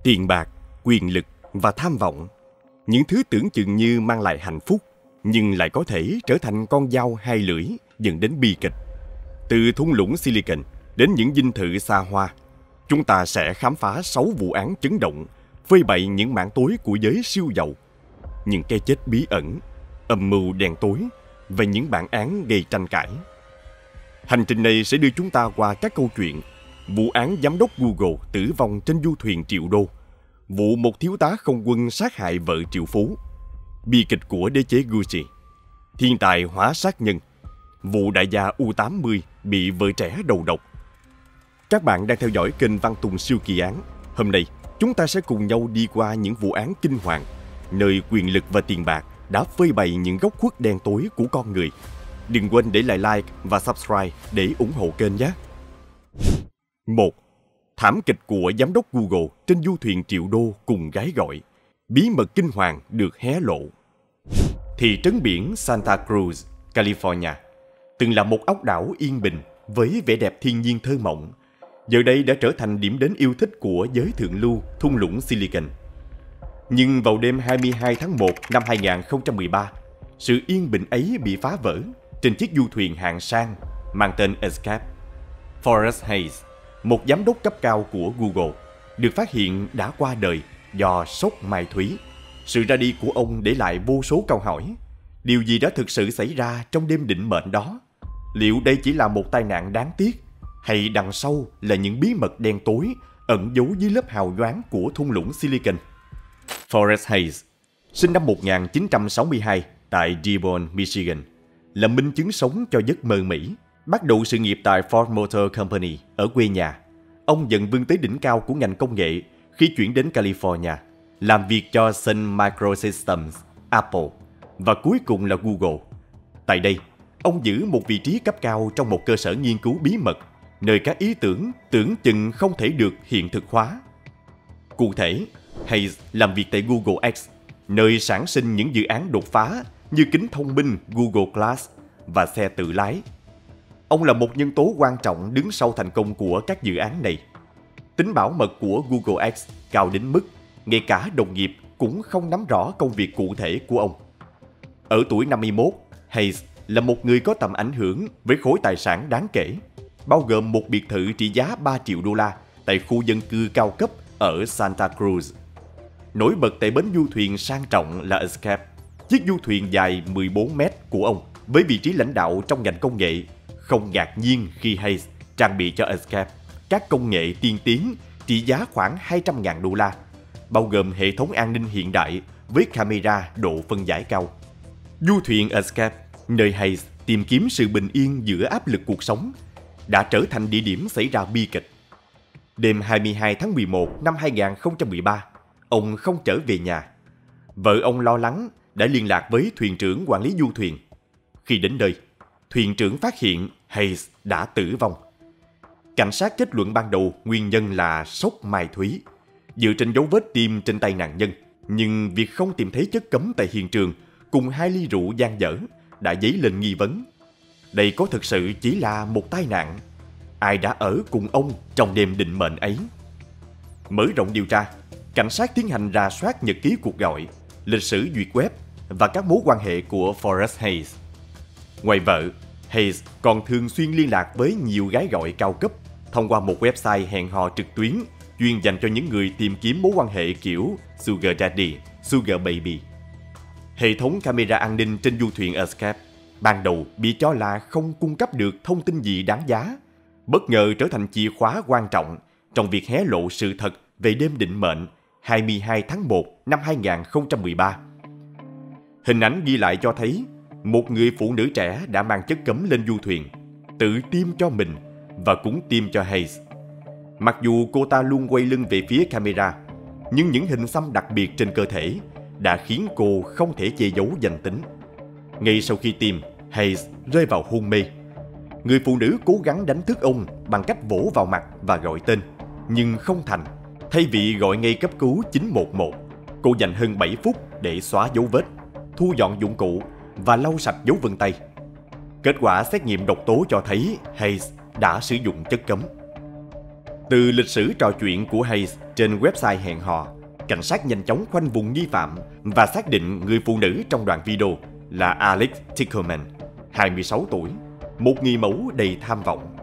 Tiền bạc, quyền lực và tham vọng, những thứ tưởng chừng như mang lại hạnh phúc, nhưng lại có thể trở thành con dao hai lưỡi dẫn đến bi kịch. Từ thung lũng Silicon đến những dinh thự xa hoa, chúng ta sẽ khám phá 6 vụ án chấn động, phơi bày những mảng tối của giới siêu giàu, những cái chết bí ẩn, âm mưu đen tối và những bản án gây tranh cãi. Hành trình này sẽ đưa chúng ta qua các câu chuyện: vụ án giám đốc Google tử vong trên du thuyền triệu đô, vụ một thiếu tá không quân sát hại vợ triệu phú, bi kịch của đế chế Gucci, thiên tài hóa sát nhân, vụ đại gia U80 bị vợ trẻ đầu độc. Các bạn đang theo dõi kênh Văn Tùng Siêu Kỳ Án. Hôm nay, chúng ta sẽ cùng nhau đi qua những vụ án kinh hoàng, nơi quyền lực và tiền bạc đã phơi bày những góc khuất đen tối của con người. Đừng quên để lại like và subscribe để ủng hộ kênh nhé! 1. Thảm kịch của giám đốc Google trên du thuyền triệu đô cùng gái gọi. Bí mật kinh hoàng được hé lộ. Thị trấn biển Santa Cruz, California, từng là một ốc đảo yên bình với vẻ đẹp thiên nhiên thơ mộng, giờ đây đã trở thành điểm đến yêu thích của giới thượng lưu thung lũng Silicon. Nhưng vào đêm 22 tháng 1 năm 2013, sự yên bình ấy bị phá vỡ trên chiếc du thuyền hạng sang mang tên Escape. Forrest Hayes, một giám đốc cấp cao của Google, được phát hiện đã qua đời do sốc mai thúy. Sự ra đi của ông để lại vô số câu hỏi. Điều gì đã thực sự xảy ra trong đêm định mệnh đó? Liệu đây chỉ là một tai nạn đáng tiếc, hay đằng sau là những bí mật đen tối ẩn giấu dưới lớp hào nhoáng của thung lũng Silicon? Forrest Hayes, sinh năm 1962 tại Dearborn, Michigan, là minh chứng sống cho giấc mơ Mỹ. Bắt đầu sự nghiệp tại Ford Motor Company ở quê nhà, ông dần vươn tới đỉnh cao của ngành công nghệ khi chuyển đến California, làm việc cho Sun Microsystems, Apple và cuối cùng là Google. Tại đây, ông giữ một vị trí cấp cao trong một cơ sở nghiên cứu bí mật, nơi các ý tưởng tưởng chừng không thể được hiện thực hóa. Cụ thể, Hayes làm việc tại Google X, nơi sản sinh những dự án đột phá như kính thông minh Google Glass và xe tự lái. Ông là một nhân tố quan trọng đứng sau thành công của các dự án này. Tính bảo mật của Google X cao đến mức ngay cả đồng nghiệp cũng không nắm rõ công việc cụ thể của ông. Ở tuổi 51, Hayes là một người có tầm ảnh hưởng với khối tài sản đáng kể, bao gồm một biệt thự trị giá 3 triệu đô la tại khu dân cư cao cấp ở Santa Cruz. Nổi bật tại bến du thuyền sang trọng là Escape, chiếc du thuyền dài 14 mét của ông với vị trí lãnh đạo trong ngành công nghệ. Không ngạc nhiên khi Hayes trang bị cho Escape các công nghệ tiên tiến trị giá khoảng 200.000 đô la, bao gồm hệ thống an ninh hiện đại với camera độ phân giải cao. Du thuyền Escape, nơi Hayes tìm kiếm sự bình yên giữa áp lực cuộc sống, đã trở thành địa điểm xảy ra bi kịch. Đêm 22 tháng 11 năm 2013, ông không trở về nhà. Vợ ông lo lắng đã liên lạc với thuyền trưởng quản lý du thuyền. Khi đến nơi, thuyền trưởng phát hiện Hayes đã tử vong. Cảnh sát kết luận ban đầu nguyên nhân là sốc mai thúy, dựa trên dấu vết tiêm trên tay nạn nhân. Nhưng việc không tìm thấy chất cấm tại hiện trường cùng 2 ly rượu dang dở đã dấy lên nghi vấn. Đây có thực sự chỉ là một tai nạn? Ai đã ở cùng ông trong đêm định mệnh ấy? Mở rộng điều tra, cảnh sát tiến hành rà soát nhật ký cuộc gọi, lịch sử duyệt web và các mối quan hệ của Forrest Hayes. Ngoài vợ, Hayes còn thường xuyên liên lạc với nhiều gái gọi cao cấp thông qua một website hẹn hò trực tuyến chuyên dành cho những người tìm kiếm mối quan hệ kiểu Sugar Daddy, Sugar Baby. Hệ thống camera an ninh trên du thuyền Escape ban đầu bị cho là không cung cấp được thông tin gì đáng giá, bất ngờ trở thành chìa khóa quan trọng trong việc hé lộ sự thật về đêm định mệnh 22 tháng 1 năm 2013. Hình ảnh ghi lại cho thấy một người phụ nữ trẻ đã mang chất cấm lên du thuyền, tự tiêm cho mình và cũng tiêm cho Hayes. Mặc dù cô ta luôn quay lưng về phía camera, nhưng những hình xăm đặc biệt trên cơ thể đã khiến cô không thể che giấu danh tính. Ngay sau khi tiêm, Hayes rơi vào hôn mê. Người phụ nữ cố gắng đánh thức ông bằng cách vỗ vào mặt và gọi tên, nhưng không thành. Thay vì gọi ngay cấp cứu 911, cô dành hơn 7 phút để xóa dấu vết, thu dọn dụng cụ và lau sạch dấu vân tay. Kết quả xét nghiệm độc tố cho thấy Hayes đã sử dụng chất cấm. Từ lịch sử trò chuyện của Hayes trên website hẹn hò, cảnh sát nhanh chóng khoanh vùng nghi phạm và xác định người phụ nữ trong đoạn video là Alex Tickelman, 26 tuổi, một người mẫu đầy tham vọng.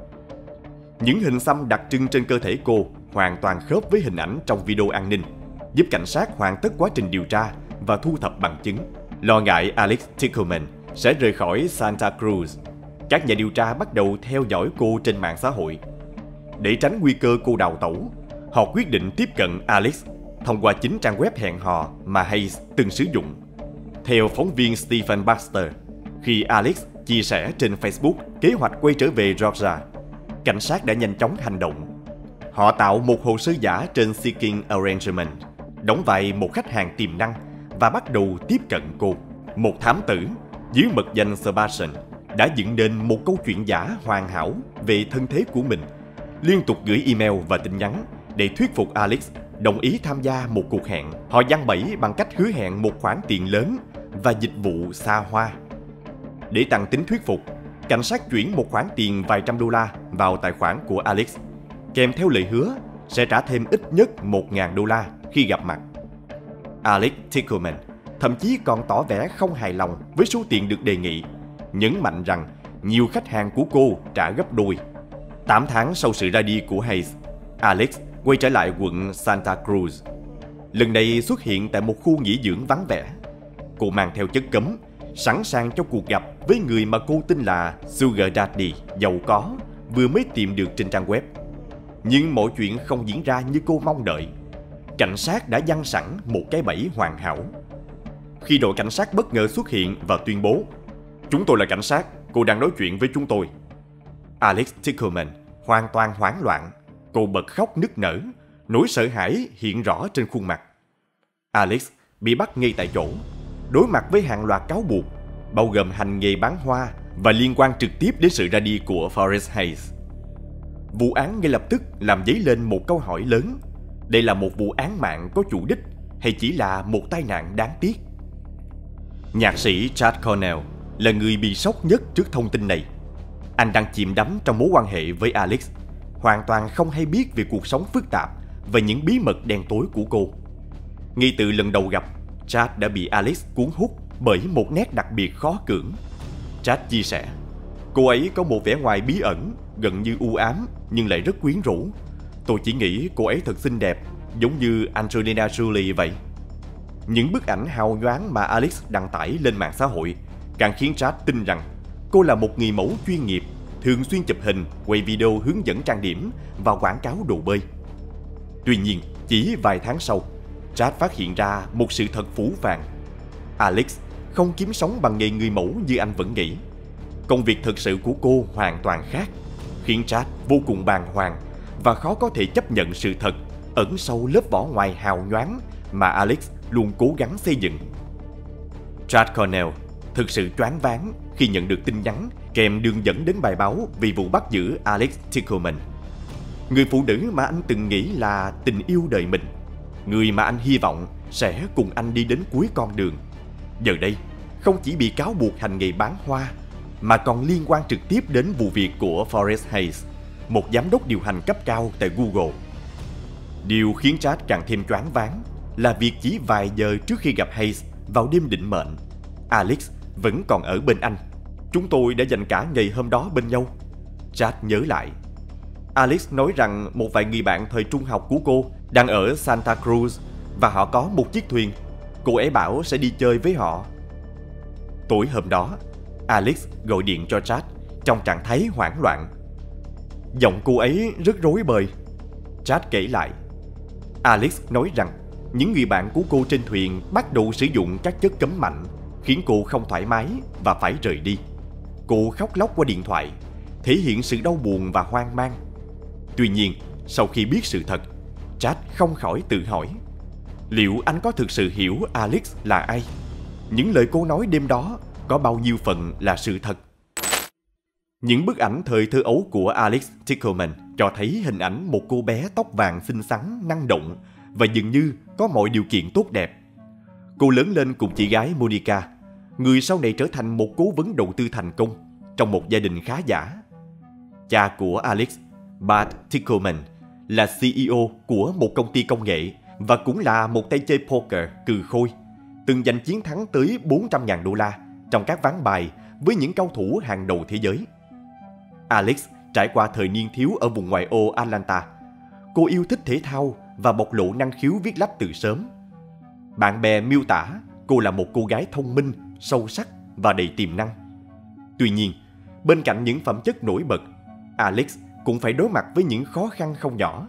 Những hình xăm đặc trưng trên cơ thể cô hoàn toàn khớp với hình ảnh trong video an ninh, giúp cảnh sát hoàn tất quá trình điều tra và thu thập bằng chứng. Lo ngại Alex Tickelman sẽ rời khỏi Santa Cruz, các nhà điều tra bắt đầu theo dõi cô trên mạng xã hội. Để tránh nguy cơ cô đào tẩu, họ quyết định tiếp cận Alex thông qua chính trang web hẹn hò mà Hayes từng sử dụng. Theo phóng viên Stephen Baxter, khi Alex chia sẻ trên Facebook kế hoạch quay trở về Georgia, cảnh sát đã nhanh chóng hành động. Họ tạo một hồ sơ giả trên Seeking Arrangement, đóng vai một khách hàng tiềm năng và bắt đầu tiếp cận cô. Một thám tử dưới mật danh Sebastian đã dựng nên một câu chuyện giả hoàn hảo về thân thế của mình, liên tục gửi email và tin nhắn để thuyết phục Alex đồng ý tham gia một cuộc hẹn. Họ giăng bẫy bằng cách hứa hẹn một khoản tiền lớn và dịch vụ xa hoa. Để tăng tính thuyết phục, cảnh sát chuyển một khoản tiền vài trăm đô la vào tài khoản của Alex, kèm theo lời hứa sẽ trả thêm ít nhất 1.000 đô la khi gặp mặt. Alex Tickelman thậm chí còn tỏ vẻ không hài lòng với số tiền được đề nghị, nhấn mạnh rằng nhiều khách hàng của cô trả gấp đôi. 8 tháng sau sự ra đi của Hayes, Alex quay trở lại quận Santa Cruz. Lần này xuất hiện tại một khu nghỉ dưỡng vắng vẻ. Cô mang theo chất cấm, sẵn sàng cho cuộc gặp với người mà cô tin là Sugar Daddy giàu có vừa mới tìm được trên trang web. Nhưng mọi chuyện không diễn ra như cô mong đợi. Cảnh sát đã giăng sẵn một cái bẫy hoàn hảo. Khi đội cảnh sát bất ngờ xuất hiện và tuyên bố: "Chúng tôi là cảnh sát, cô đang nói chuyện với chúng tôi." Alex Tickelman hoàn toàn hoảng loạn. Cô bật khóc nức nở, nỗi sợ hãi hiện rõ trên khuôn mặt. Alex bị bắt ngay tại chỗ, đối mặt với hàng loạt cáo buộc, bao gồm hành nghề bán hoa và liên quan trực tiếp đến sự ra đi của Forrest Hayes. Vụ án ngay lập tức làm dấy lên một câu hỏi lớn: đây là một vụ án mạng có chủ đích hay chỉ là một tai nạn đáng tiếc? Nhạc sĩ Chad Cornell là người bị sốc nhất trước thông tin này. Anh đang chìm đắm trong mối quan hệ với Alex, hoàn toàn không hay biết về cuộc sống phức tạp và những bí mật đen tối của cô. Ngay từ lần đầu gặp, Chad đã bị Alex cuốn hút bởi một nét đặc biệt khó cưỡng. Chad chia sẻ: "Cô ấy có một vẻ ngoài bí ẩn, gần như u ám nhưng lại rất quyến rũ. Tôi chỉ nghĩ cô ấy thật xinh đẹp, giống như Angelina Jolie vậy." Những bức ảnh hào nhoáng mà Alex đăng tải lên mạng xã hội càng khiến Chad tin rằng cô là một người mẫu chuyên nghiệp, thường xuyên chụp hình, quay video hướng dẫn trang điểm và quảng cáo đồ bơi. Tuy nhiên, chỉ vài tháng sau, Chad phát hiện ra một sự thật phũ phàng. Alex không kiếm sống bằng nghề người mẫu như anh vẫn nghĩ. Công việc thực sự của cô hoàn toàn khác, khiến Chad vô cùng bàng hoàng và khó có thể chấp nhận sự thật ẩn sâu lớp vỏ ngoài hào nhoáng mà Alex luôn cố gắng xây dựng. Chad Cornell thực sự choáng váng khi nhận được tin nhắn kèm đường dẫn đến bài báo về vụ bắt giữ Alex Tickelman. Người phụ nữ mà anh từng nghĩ là tình yêu đời mình, người mà anh hy vọng sẽ cùng anh đi đến cuối con đường, giờ đây không chỉ bị cáo buộc hành nghề bán hoa mà còn liên quan trực tiếp đến vụ việc của Forrest Hayes, một giám đốc điều hành cấp cao tại Google. Điều khiến Chad càng thêm choáng váng là việc chỉ vài giờ trước khi gặp Hayes vào đêm định mệnh, Alex vẫn còn ở bên anh. "Chúng tôi đã dành cả ngày hôm đó bên nhau." Chad nhớ lại. Alex nói rằng một vài người bạn thời trung học của cô đang ở Santa Cruz và họ có một chiếc thuyền. Cô ấy bảo sẽ đi chơi với họ. Tối hôm đó, Alex gọi điện cho Chad trong trạng thái hoảng loạn. Giọng cô ấy rất rối bời. Chad kể lại. Alex nói rằng những người bạn của cô trên thuyền bắt đầu sử dụng các chất cấm mạnh, khiến cô không thoải mái và phải rời đi. Cô khóc lóc qua điện thoại, thể hiện sự đau buồn và hoang mang. Tuy nhiên, sau khi biết sự thật, Chad không khỏi tự hỏi: liệu anh có thực sự hiểu Alex là ai? Những lời cô nói đêm đó có bao nhiêu phần là sự thật? Những bức ảnh thời thơ ấu của Alex Tickelman cho thấy hình ảnh một cô bé tóc vàng xinh xắn, năng động và dường như có mọi điều kiện tốt đẹp. Cô lớn lên cùng chị gái Monica, người sau này trở thành một cố vấn đầu tư thành công trong một gia đình khá giả. Cha của Alex, Bart Tickelman, là CEO của một công ty công nghệ và cũng là một tay chơi poker cừ khôi, từng giành chiến thắng tới 400.000 đô la trong các ván bài với những cao thủ hàng đầu thế giới. Alex trải qua thời niên thiếu ở vùng ngoại ô Atlanta. Cô yêu thích thể thao và bộc lộ năng khiếu viết lách từ sớm. Bạn bè miêu tả cô là một cô gái thông minh, sâu sắc và đầy tiềm năng. Tuy nhiên, bên cạnh những phẩm chất nổi bật, Alex cũng phải đối mặt với những khó khăn không nhỏ.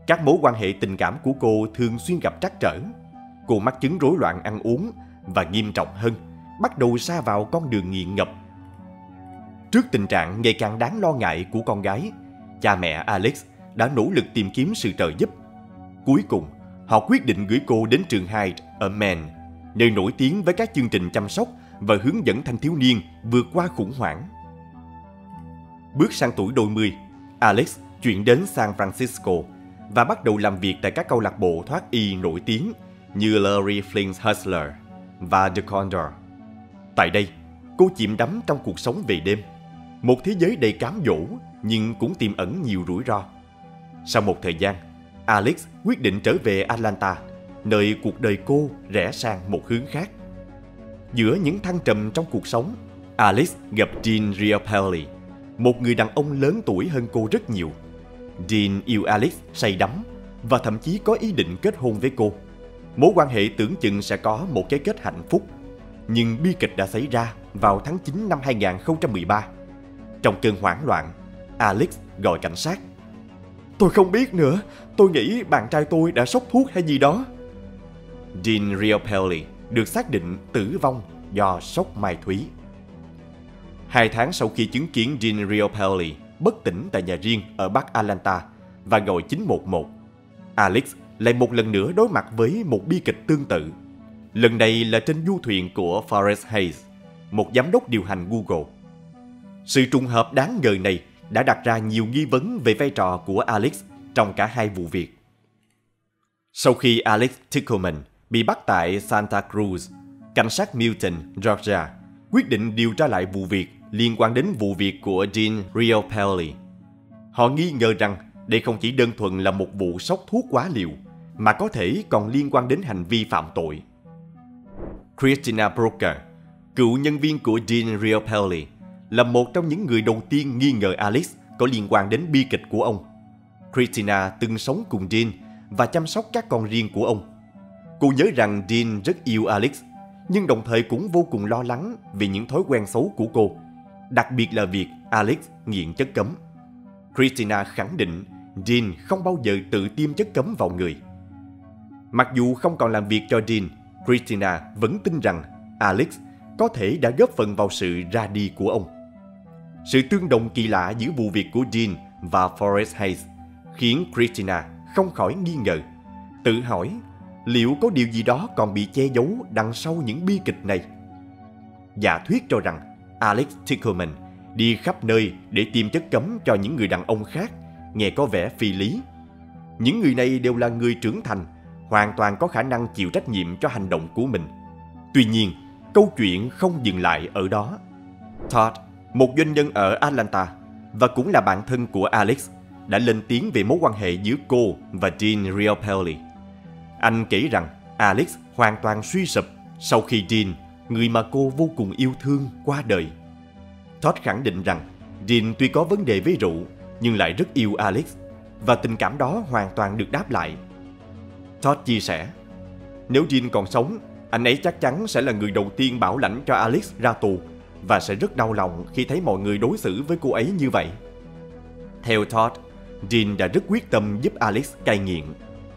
Các mối quan hệ tình cảm của cô thường xuyên gặp trắc trở. Cô mắc chứng rối loạn ăn uống và nghiêm trọng hơn, bắt đầu sa vào con đường nghiện ngập. Trước tình trạng ngày càng đáng lo ngại của con gái, cha mẹ Alex đã nỗ lực tìm kiếm sự trợ giúp. Cuối cùng, họ quyết định gửi cô đến trường Hyde ở Maine, nơi nổi tiếng với các chương trình chăm sóc và hướng dẫn thanh thiếu niên vượt qua khủng hoảng. Bước sang tuổi đôi mươi, Alex chuyển đến San Francisco và bắt đầu làm việc tại các câu lạc bộ thoát y nổi tiếng như Larry Flynt's Hustler và The Condor. Tại đây, cô chìm đắm trong cuộc sống về đêm, một thế giới đầy cám dỗ nhưng cũng tiềm ẩn nhiều rủi ro. Sau một thời gian, Alex quyết định trở về Atlanta, nơi cuộc đời cô rẽ sang một hướng khác. Giữa những thăng trầm trong cuộc sống, Alex gặp Dean Riopelle, một người đàn ông lớn tuổi hơn cô rất nhiều. Dean yêu Alex say đắm và thậm chí có ý định kết hôn với cô. Mối quan hệ tưởng chừng sẽ có một cái kết hạnh phúc. Nhưng bi kịch đã xảy ra vào tháng 9 năm 2013. Trong cơn hoảng loạn, Alex gọi cảnh sát. Tôi không biết nữa, tôi nghĩ bạn trai tôi đã sốc thuốc hay gì đó. Dean Riopelle được xác định tử vong do sốc mai thúy. 2 tháng sau khi chứng kiến Dean Riopelle bất tỉnh tại nhà riêng ở Bắc Atlanta và gọi 911, Alex lại một lần nữa đối mặt với một bi kịch tương tự. Lần này là trên du thuyền của Forrest Hayes, một giám đốc điều hành Google. Sự trùng hợp đáng ngờ này đã đặt ra nhiều nghi vấn về vai trò của Alex trong cả hai vụ việc. Sau khi Alex Tickelman bị bắt tại Santa Cruz, cảnh sát Milton, Georgia quyết định điều tra lại vụ việc liên quan đến vụ việc của Dean Riopelle. Họ nghi ngờ rằng đây không chỉ đơn thuần là một vụ sốc thuốc quá liều, mà có thể còn liên quan đến hành vi phạm tội. Christina Broker, cựu nhân viên của Dean Riopelle, là một trong những người đầu tiên nghi ngờ Alex có liên quan đến bi kịch của ông. Christina từng sống cùng Dean và chăm sóc các con riêng của ông. Cô nhớ rằng Dean rất yêu Alex, nhưng đồng thời cũng vô cùng lo lắng vì những thói quen xấu của cô, đặc biệt là việc Alex nghiện chất cấm. Christina khẳng định Dean không bao giờ tự tiêm chất cấm vào người. Mặc dù không còn làm việc cho Dean, Christina vẫn tin rằng Alex có thể đã góp phần vào sự ra đi của ông. Sự tương đồng kỳ lạ giữa vụ việc của Dean và Forrest Hayes khiến Christina không khỏi nghi ngờ, tự hỏi liệu có điều gì đó còn bị che giấu đằng sau những bi kịch này. Giả thuyết cho rằng Alex Tickelman đi khắp nơi để tiêm chất cấm cho những người đàn ông khác nghe có vẻ phi lý. Những người này đều là người trưởng thành, hoàn toàn có khả năng chịu trách nhiệm cho hành động của mình. Tuy nhiên, câu chuyện không dừng lại ở đó. Todd, một doanh nhân ở Atlanta và cũng là bạn thân của Alex, đã lên tiếng về mối quan hệ giữa cô và Dean Riopelle. Anh kể rằng Alex hoàn toàn suy sụp sau khi Dean, người mà cô vô cùng yêu thương, qua đời. Todd khẳng định rằng Dean tuy có vấn đề với rượu nhưng lại rất yêu Alex và tình cảm đó hoàn toàn được đáp lại. Todd chia sẻ, nếu Dean còn sống, anh ấy chắc chắn sẽ là người đầu tiên bảo lãnh cho Alex ra tù và sẽ rất đau lòng khi thấy mọi người đối xử với cô ấy như vậy. Theo Todd, Dean đã rất quyết tâm giúp Alex cai nghiện.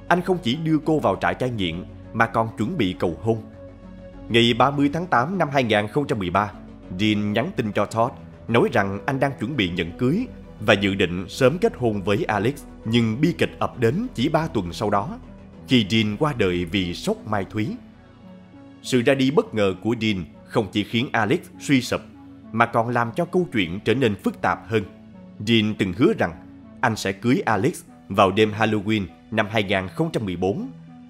Anh không chỉ đưa cô vào trại cai nghiện mà còn chuẩn bị cầu hôn. Ngày 30 tháng 8 năm 2013, Dean nhắn tin cho Todd nói rằng anh đang chuẩn bị nhận cưới và dự định sớm kết hôn với Alex, nhưng bi kịch ập đến chỉ 3 tuần sau đó, khi Dean qua đời vì sốc mai thúy. Sự ra đi bất ngờ của Dean không chỉ khiến Alex suy sụp, mà còn làm cho câu chuyện trở nên phức tạp hơn. Dean từng hứa rằng anh sẽ cưới Alex vào đêm Halloween năm 2014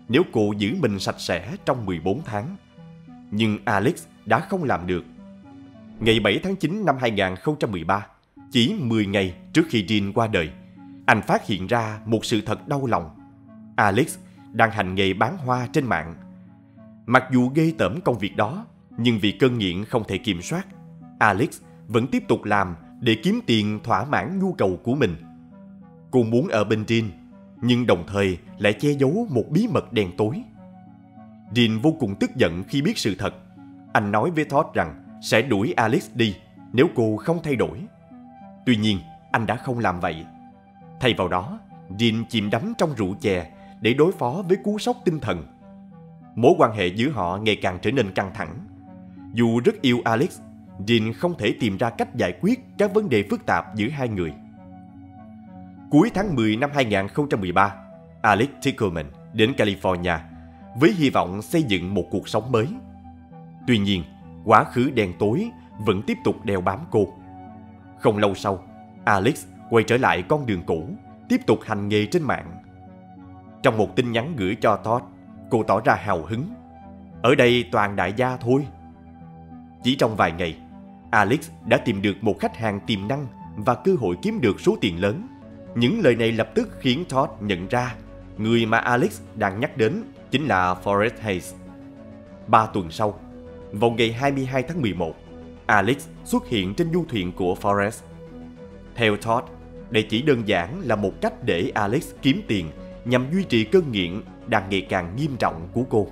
nếu cô giữ mình sạch sẽ trong 14 tháng. Nhưng Alex đã không làm được. Ngày 7 tháng 9 năm 2013, chỉ 10 ngày trước khi Dean qua đời, anh phát hiện ra một sự thật đau lòng. Alex đang hành nghề bán hoa trên mạng. Mặc dù ghê tởm công việc đó, nhưng vì cơn nghiện không thể kiểm soát, Alex vẫn tiếp tục làm để kiếm tiền thỏa mãn nhu cầu của mình. Cô muốn ở bên Dean, nhưng đồng thời lại che giấu một bí mật đen tối. Dean vô cùng tức giận khi biết sự thật. Anh nói với Todd rằng sẽ đuổi Alex đi nếu cô không thay đổi. Tuy nhiên, anh đã không làm vậy. Thay vào đó, Dean chìm đắm trong rượu chè để đối phó với cú sốc tinh thần. Mối quan hệ giữa họ ngày càng trở nên căng thẳng. Dù rất yêu Alex, Dean không thể tìm ra cách giải quyết các vấn đề phức tạp giữa hai người. Cuối tháng 10 năm 2013, Alex Tickleman đến California với hy vọng xây dựng một cuộc sống mới. Tuy nhiên, quá khứ đen tối vẫn tiếp tục đeo bám cô. Không lâu sau, Alex quay trở lại con đường cũ, tiếp tục hành nghề trên mạng. Trong một tin nhắn gửi cho Todd, cô tỏ ra hào hứng. Ở đây toàn đại gia thôi. Chỉ trong vài ngày, Alex đã tìm được một khách hàng tiềm năng và cơ hội kiếm được số tiền lớn. Những lời này lập tức khiến Todd nhận ra người mà Alex đang nhắc đến chính là Forrest Hayes. 3 tuần sau, vào ngày 22 tháng 11, Alex xuất hiện trên du thuyền của Forrest. Theo Todd, đây chỉ đơn giản là một cách để Alex kiếm tiền nhằm duy trì cơn nghiện đang ngày càng nghiêm trọng của cô.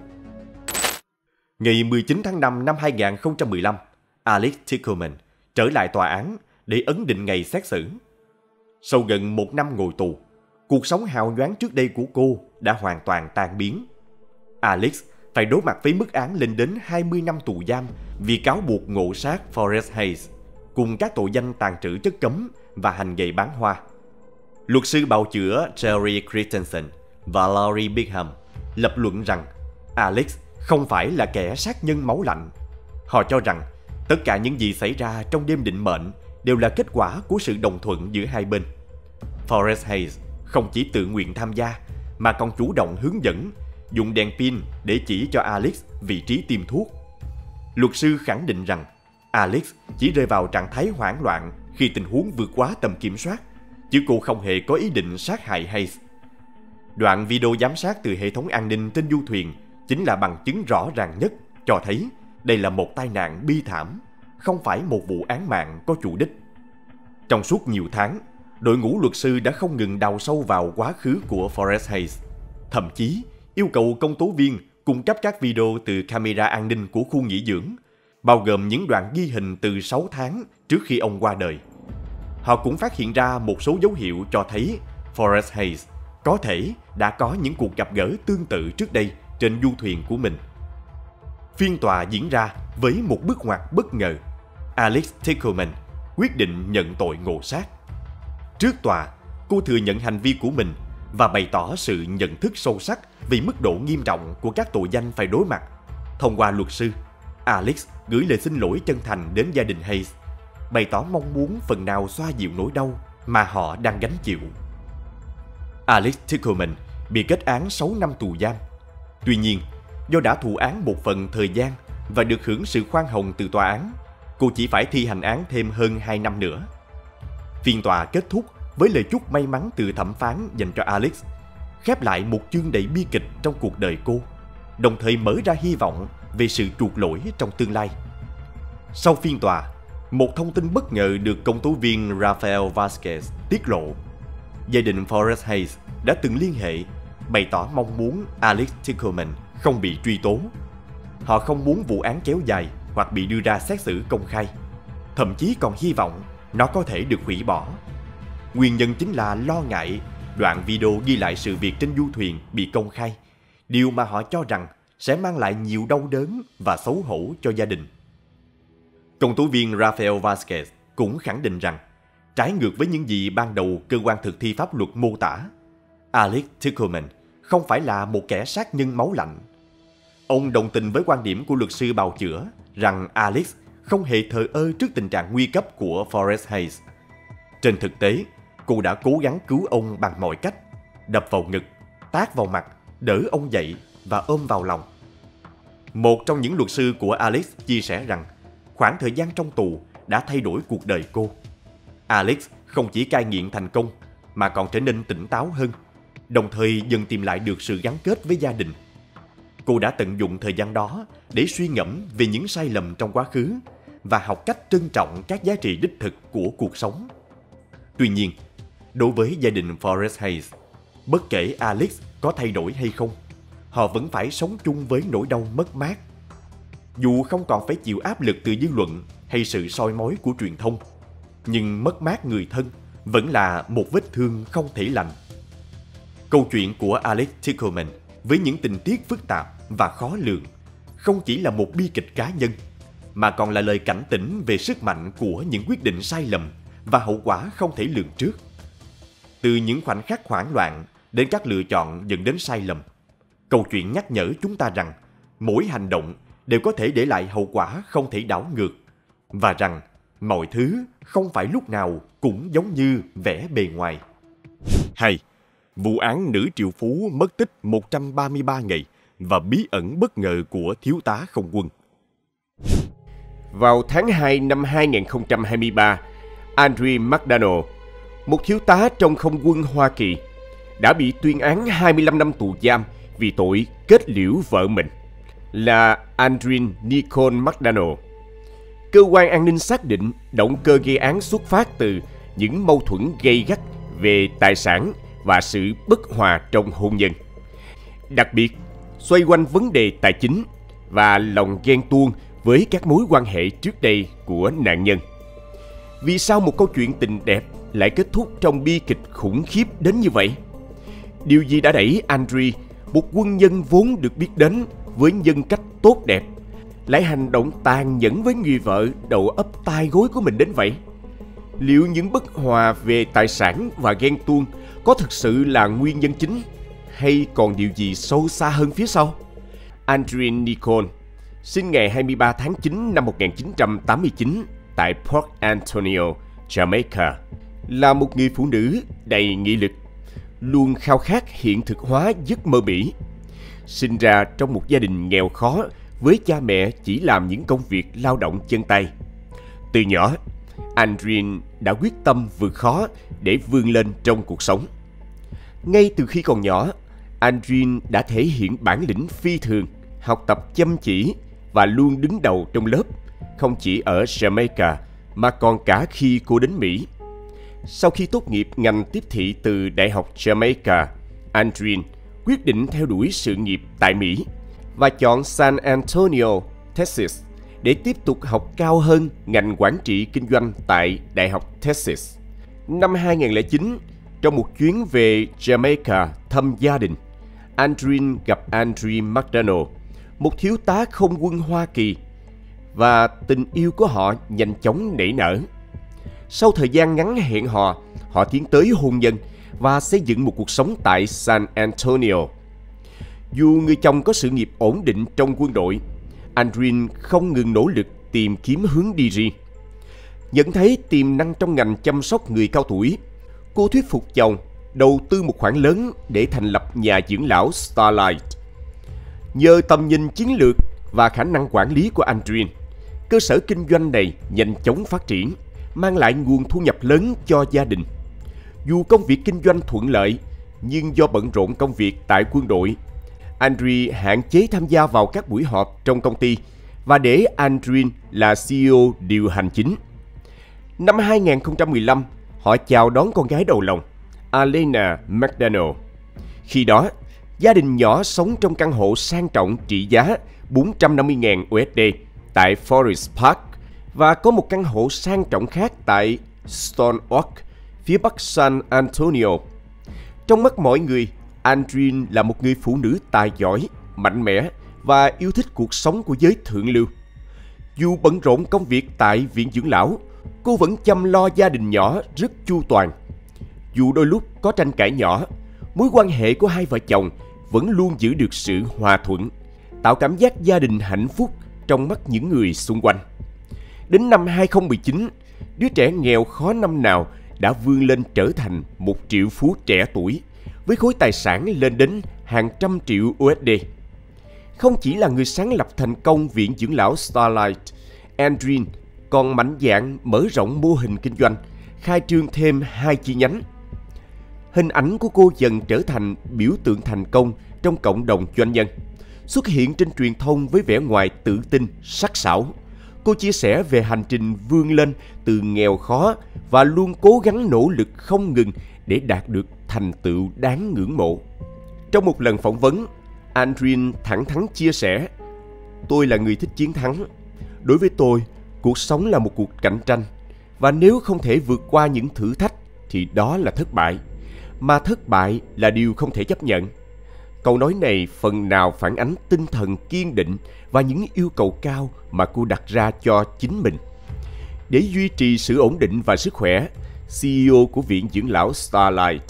Ngày 19 tháng 5 năm 2015, Alex Tickleman trở lại tòa án để ấn định ngày xét xử. Sau gần 1 năm ngồi tù, cuộc sống hào nhoáng trước đây của cô đã hoàn toàn tan biến. Alex phải đối mặt với mức án lên đến 20 năm tù giam vì cáo buộc ngộ sát Forrest Hayes, cùng các tội danh tàng trữ chất cấm và hành nghề bán hoa. Luật sư bào chữa Jerry Christensen và Laurie Bigham lập luận rằng Alex không phải là kẻ sát nhân máu lạnh. Họ cho rằng tất cả những gì xảy ra trong đêm định mệnh đều là kết quả của sự đồng thuận giữa hai bên. Forrest Hayes không chỉ tự nguyện tham gia mà còn chủ động hướng dẫn, dùng đèn pin để chỉ cho Alex vị trí tiêm thuốc. Luật sư khẳng định rằng Alex chỉ rơi vào trạng thái hoảng loạn khi tình huống vượt quá tầm kiểm soát, chứ cô không hề có ý định sát hại Hayes. Đoạn video giám sát từ hệ thống an ninh trên du thuyền chính là bằng chứng rõ ràng nhất cho thấy đây là một tai nạn bi thảm, không phải một vụ án mạng có chủ đích. Trong suốt nhiều tháng, đội ngũ luật sư đã không ngừng đào sâu vào quá khứ của Forrest Hayes, thậm chí yêu cầu công tố viên cung cấp các video từ camera an ninh của khu nghỉ dưỡng, bao gồm những đoạn ghi hình từ 6 tháng trước khi ông qua đời. Họ cũng phát hiện ra một số dấu hiệu cho thấy Forrest Hayes có thể đã có những cuộc gặp gỡ tương tự trước đây trên du thuyền của mình. Phiên tòa diễn ra với một bước ngoặt bất ngờ. Alex Tickleman quyết định nhận tội ngộ sát. Trước tòa, cô thừa nhận hành vi của mình và bày tỏ sự nhận thức sâu sắc về mức độ nghiêm trọng của các tội danh phải đối mặt. Thông qua luật sư, Alex gửi lời xin lỗi chân thành đến gia đình Hayes, bày tỏ mong muốn phần nào xoa dịu nỗi đau mà họ đang gánh chịu. Alex Tickleman bị kết án 6 năm tù giam. Tuy nhiên, do đã thụ án một phần thời gian và được hưởng sự khoan hồng từ tòa án, cô chỉ phải thi hành án thêm hơn 2 năm nữa. Phiên tòa kết thúc với lời chúc may mắn từ thẩm phán dành cho Alex, khép lại một chương đầy bi kịch trong cuộc đời cô, đồng thời mở ra hy vọng về sự chuộc lỗi trong tương lai. Sau phiên tòa, một thông tin bất ngờ được công tố viên Rafael Vasquez tiết lộ. Gia đình Forrest Hayes đã từng liên hệ, bày tỏ mong muốn Alex Tickleman không bị truy tố. Họ không muốn vụ án kéo dài hoặc bị đưa ra xét xử công khai, thậm chí còn hy vọng nó có thể được hủy bỏ. Nguyên nhân chính là lo ngại đoạn video ghi lại sự việc trên du thuyền bị công khai, điều mà họ cho rằng sẽ mang lại nhiều đau đớn và xấu hổ cho gia đình. Công tố viên Rafael Vasquez cũng khẳng định rằng, trái ngược với những gì ban đầu cơ quan thực thi pháp luật mô tả, Alex Tickleman không phải là một kẻ sát nhân máu lạnh. Ông đồng tình với quan điểm của luật sư bào chữa rằng Alex không hề thờ ơ trước tình trạng nguy cấp của Forrest Hayes. Trên thực tế, cô đã cố gắng cứu ông bằng mọi cách, đập vào ngực, tát vào mặt, đỡ ông dậy và ôm vào lòng. Một trong những luật sư của Alex chia sẻ rằng khoảng thời gian trong tù đã thay đổi cuộc đời cô. Alex không chỉ cai nghiện thành công, mà còn trở nên tỉnh táo hơn, đồng thời dần tìm lại được sự gắn kết với gia đình. Cô đã tận dụng thời gian đó để suy ngẫm về những sai lầm trong quá khứ và học cách trân trọng các giá trị đích thực của cuộc sống. Tuy nhiên, đối với gia đình Forrest Hayes, bất kể Alex có thay đổi hay không, họ vẫn phải sống chung với nỗi đau mất mát. Dù không còn phải chịu áp lực từ dư luận hay sự soi mói của truyền thông, nhưng mất mát người thân vẫn là một vết thương không thể lành. Câu chuyện của Alex Tickelman với những tình tiết phức tạp và khó lường không chỉ là một bi kịch cá nhân, mà còn là lời cảnh tỉnh về sức mạnh của những quyết định sai lầm và hậu quả không thể lường trước. Từ những khoảnh khắc hoảng loạn đến các lựa chọn dẫn đến sai lầm, câu chuyện nhắc nhở chúng ta rằng mỗi hành động đều có thể để lại hậu quả không thể đảo ngược, và rằng mọi thứ không phải lúc nào cũng giống như vẻ bề ngoài. 2. Vụ án nữ triệu phú mất tích 133 ngày và bí ẩn bất ngờ của thiếu tá không quân. Vào tháng 2 năm 2023, Andre McDonald, một thiếu tá trong không quân Hoa Kỳ, đã bị tuyên án 25 năm tù giam vì tội kết liễu vợ mình, là Andrea Nicole McDonald. Cơ quan an ninh xác định động cơ gây án xuất phát từ những mâu thuẫn gay gắt về tài sản và sự bất hòa trong hôn nhân. Đặc biệt, xoay quanh vấn đề tài chính và lòng ghen tuông với các mối quan hệ trước đây của nạn nhân. Vì sao một câu chuyện tình đẹp lại kết thúc trong bi kịch khủng khiếp đến như vậy? Điều gì đã đẩy Andre, một quân nhân vốn được biết đến với nhân cách tốt đẹp, lại hành động tàn nhẫn với người vợ đầu ấp tai gối của mình đến vậy? Liệu những bất hòa về tài sản và ghen tuông có thực sự là nguyên nhân chính, hay còn điều gì sâu xa hơn phía sau? Andre Nicole, sinh ngày 23 tháng 9 năm 1989 tại Port Antonio, Jamaica, là một người phụ nữ đầy nghị lực, luôn khao khát hiện thực hóa giấc mơ Mỹ. Sinh ra trong một gia đình nghèo khó với cha mẹ chỉ làm những công việc lao động chân tay. Từ nhỏ, Andrea đã quyết tâm vượt khó để vươn lên trong cuộc sống. Ngay từ khi còn nhỏ, Andrea đã thể hiện bản lĩnh phi thường, học tập chăm chỉ và luôn đứng đầu trong lớp, không chỉ ở Jamaica mà còn cả khi cô đến Mỹ. Sau khi tốt nghiệp ngành tiếp thị từ Đại học Jamaica, Andrea quyết định theo đuổi sự nghiệp tại Mỹ và chọn San Antonio, Texas để tiếp tục học cao hơn ngành quản trị kinh doanh tại Đại học Texas. Năm 2009, trong một chuyến về Jamaica thăm gia đình, Andrea gặp Andre McDonald, một thiếu tá không quân Hoa Kỳ, và tình yêu của họ nhanh chóng nảy nở. Sau thời gian ngắn hẹn hò, họ tiến tới hôn nhân và xây dựng một cuộc sống tại San Antonio. Dù người chồng có sự nghiệp ổn định trong quân đội, Andrea không ngừng nỗ lực tìm kiếm hướng đi riêng. Nhận thấy tiềm năng trong ngành chăm sóc người cao tuổi, cô thuyết phục chồng đầu tư một khoản lớn để thành lập nhà dưỡng lão Starlight. Nhờ tầm nhìn chiến lược và khả năng quản lý của Andrea, cơ sở kinh doanh này nhanh chóng phát triển, mang lại nguồn thu nhập lớn cho gia đình. Dù công việc kinh doanh thuận lợi, nhưng do bận rộn công việc tại quân đội, Andre hạn chế tham gia vào các buổi họp trong công ty và để Andre là CEO điều hành chính. Năm 2015, họ chào đón con gái đầu lòng, Alena McDonald. Khi đó, gia đình nhỏ sống trong căn hộ sang trọng trị giá 450.000 USD tại Forest Park và có một căn hộ sang trọng khác tại Stone Oak, phía bắc San Antonio. Trong mắt mọi người, Andrea là một người phụ nữ tài giỏi, mạnh mẽ và yêu thích cuộc sống của giới thượng lưu. Dù bận rộn công việc tại viện dưỡng lão, cô vẫn chăm lo gia đình nhỏ rất chu toàn. Dù đôi lúc có tranh cãi nhỏ, mối quan hệ của hai vợ chồng vẫn luôn giữ được sự hòa thuận, tạo cảm giác gia đình hạnh phúc trong mắt những người xung quanh. Đến năm 2019, đứa trẻ nghèo khó năm nào đã vươn lên trở thành một triệu phú trẻ tuổi, với khối tài sản lên đến hàng trăm triệu USD. Không chỉ là người sáng lập thành công viện dưỡng lão Starlight, Andrea còn mạnh dạn mở rộng mô hình kinh doanh, khai trương thêm 2 chi nhánh. hình ảnh của cô dần trở thành biểu tượng thành công trong cộng đồng doanh nhân. Xuất hiện trên truyền thông với vẻ ngoài tự tin, sắc sảo, cô chia sẻ về hành trình vươn lên từ nghèo khó và luôn cố gắng nỗ lực không ngừng để đạt được thành tựu đáng ngưỡng mộ. Trong một lần phỏng vấn, Andreen thẳng thắn chia sẻ: "Tôi là người thích chiến thắng. Đối với tôi, cuộc sống là một cuộc cạnh tranh, và nếu không thể vượt qua những thử thách thì đó là thất bại, mà thất bại là điều không thể chấp nhận." Câu nói này phần nào phản ánh tinh thần kiên định và những yêu cầu cao mà cô đặt ra cho chính mình. Để duy trì sự ổn định và sức khỏe, CEO của Viện Dưỡng lão Starlight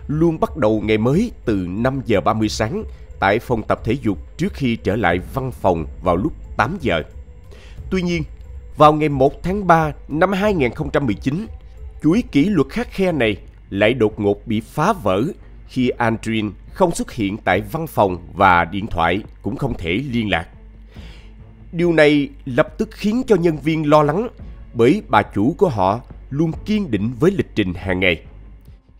luôn bắt đầu ngày mới từ 5 giờ 30 sáng tại phòng tập thể dục trước khi trở lại văn phòng vào lúc 8 giờ. Tuy nhiên, vào ngày 1 tháng 3 năm 2019, chuỗi kỷ luật khắt khe này lại đột ngột bị phá vỡ khi Andreen không xuất hiện tại văn phòng và điện thoại cũng không thể liên lạc. Điều này lập tức khiến cho nhân viên lo lắng, bởi bà chủ của họ luôn kiên định với lịch trình hàng ngày.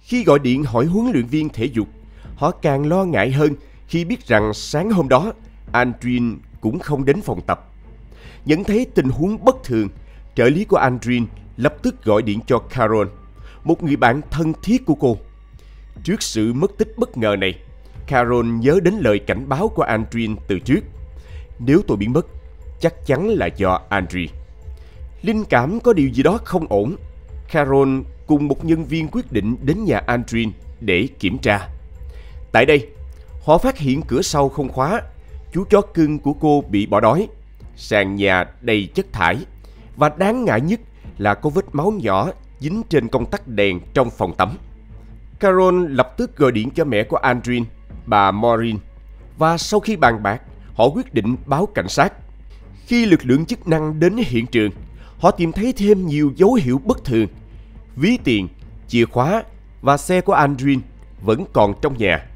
Khi gọi điện hỏi huấn luyện viên thể dục, họ càng lo ngại hơn khi biết rằng sáng hôm đó Andreen cũng không đến phòng tập. Nhận thấy tình huống bất thường, trợ lý của Andreen lập tức gọi điện cho Carol, một người bạn thân thiết của cô. Trước sự mất tích bất ngờ này, Carol nhớ đến lời cảnh báo của Andreen từ trước: "Nếu tôi biến mất, chắc chắn là do Andreen." Linh cảm có điều gì đó không ổn, Carol cùng một nhân viên quyết định đến nhà Andreen để kiểm tra. Tại đây, họ phát hiện cửa sau không khóa, chú chó cưng của cô bị bỏ đói, sàn nhà đầy chất thải, và đáng ngại nhất là có vết máu nhỏ dính trên công tắc đèn trong phòng tắm. Carol lập tức gọi điện cho mẹ của Andreen, bà Maureen, và sau khi bàn bạc, họ quyết định báo cảnh sát. Khi lực lượng chức năng đến hiện trường, họ tìm thấy thêm nhiều dấu hiệu bất thường. Ví tiền, chìa khóa và xe của Andreen vẫn còn trong nhà,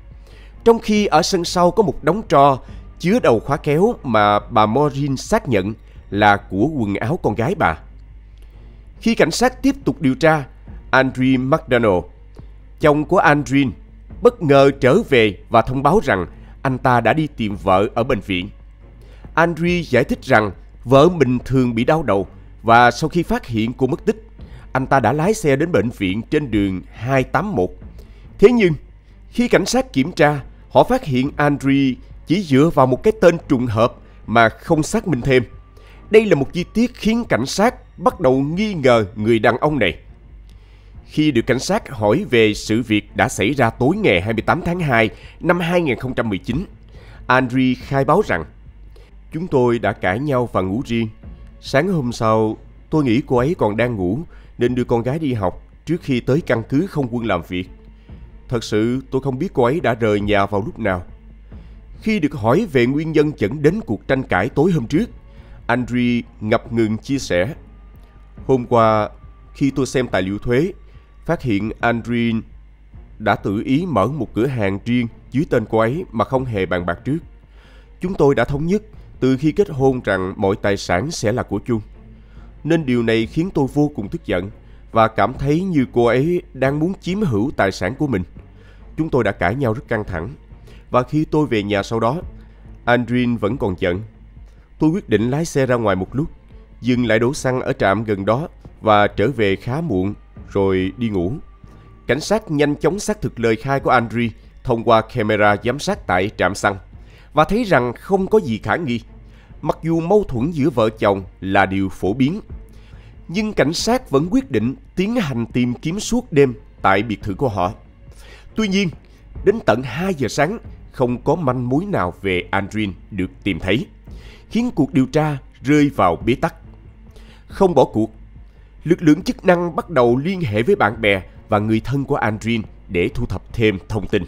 trong khi ở sân sau có một đống tro chứa đầu khóa kéo mà bà Maureen xác nhận là của quần áo con gái bà. Khi cảnh sát tiếp tục điều tra, Andrew McDonald, chồng của Andreen, bất ngờ trở về và thông báo rằng anh ta đã đi tìm vợ ở bệnh viện. Andrew giải thích rằng vợ mình thường bị đau đầu, và sau khi phát hiện cô mất tích, anh ta đã lái xe đến bệnh viện trên đường 281. Thế nhưng, khi cảnh sát kiểm tra, họ phát hiện Andrew chỉ dựa vào một cái tên trùng hợp mà không xác minh thêm. Đây là một chi tiết khiến cảnh sát bắt đầu nghi ngờ người đàn ông này. Khi được cảnh sát hỏi về sự việc đã xảy ra tối ngày 28 tháng 2 năm 2019, Andrew khai báo rằng: "Chúng tôi đã cãi nhau và ngủ riêng. Sáng hôm sau, tôi nghĩ cô ấy còn đang ngủ nên đưa con gái đi học trước khi tới căn cứ không quân làm việc. Thật sự tôi không biết cô ấy đã rời nhà vào lúc nào." Khi được hỏi về nguyên nhân dẫn đến cuộc tranh cãi tối hôm trước, Andrew ngập ngừng chia sẻ: "Hôm qua, khi tôi xem tài liệu thuế, phát hiện Andreen đã tự ý mở một cửa hàng riêng dưới tên cô ấy mà không hề bàn bạc trước. Chúng tôi đã thống nhất từ khi kết hôn rằng mọi tài sản sẽ là của chung. Nên điều này khiến tôi vô cùng tức giận và cảm thấy như cô ấy đang muốn chiếm hữu tài sản của mình. Chúng tôi đã cãi nhau rất căng thẳng. Và khi tôi về nhà sau đó, Andreen vẫn còn giận. Tôi quyết định lái xe ra ngoài một lúc, dừng lại đổ xăng ở trạm gần đó và trở về khá muộn, rồi đi ngủ." Cảnh sát nhanh chóng xác thực lời khai của Andrew thông qua camera giám sát tại trạm xăng và thấy rằng không có gì khả nghi. Mặc dù mâu thuẫn giữa vợ chồng là điều phổ biến, nhưng cảnh sát vẫn quyết định tiến hành tìm kiếm suốt đêm tại biệt thự của họ. Tuy nhiên, đến tận 2 giờ sáng, không có manh mối nào về Andreen được tìm thấy, khiến cuộc điều tra rơi vào bế tắc. Không bỏ cuộc, lực lượng chức năng bắt đầu liên hệ với bạn bè và người thân của Andreen để thu thập thêm thông tin.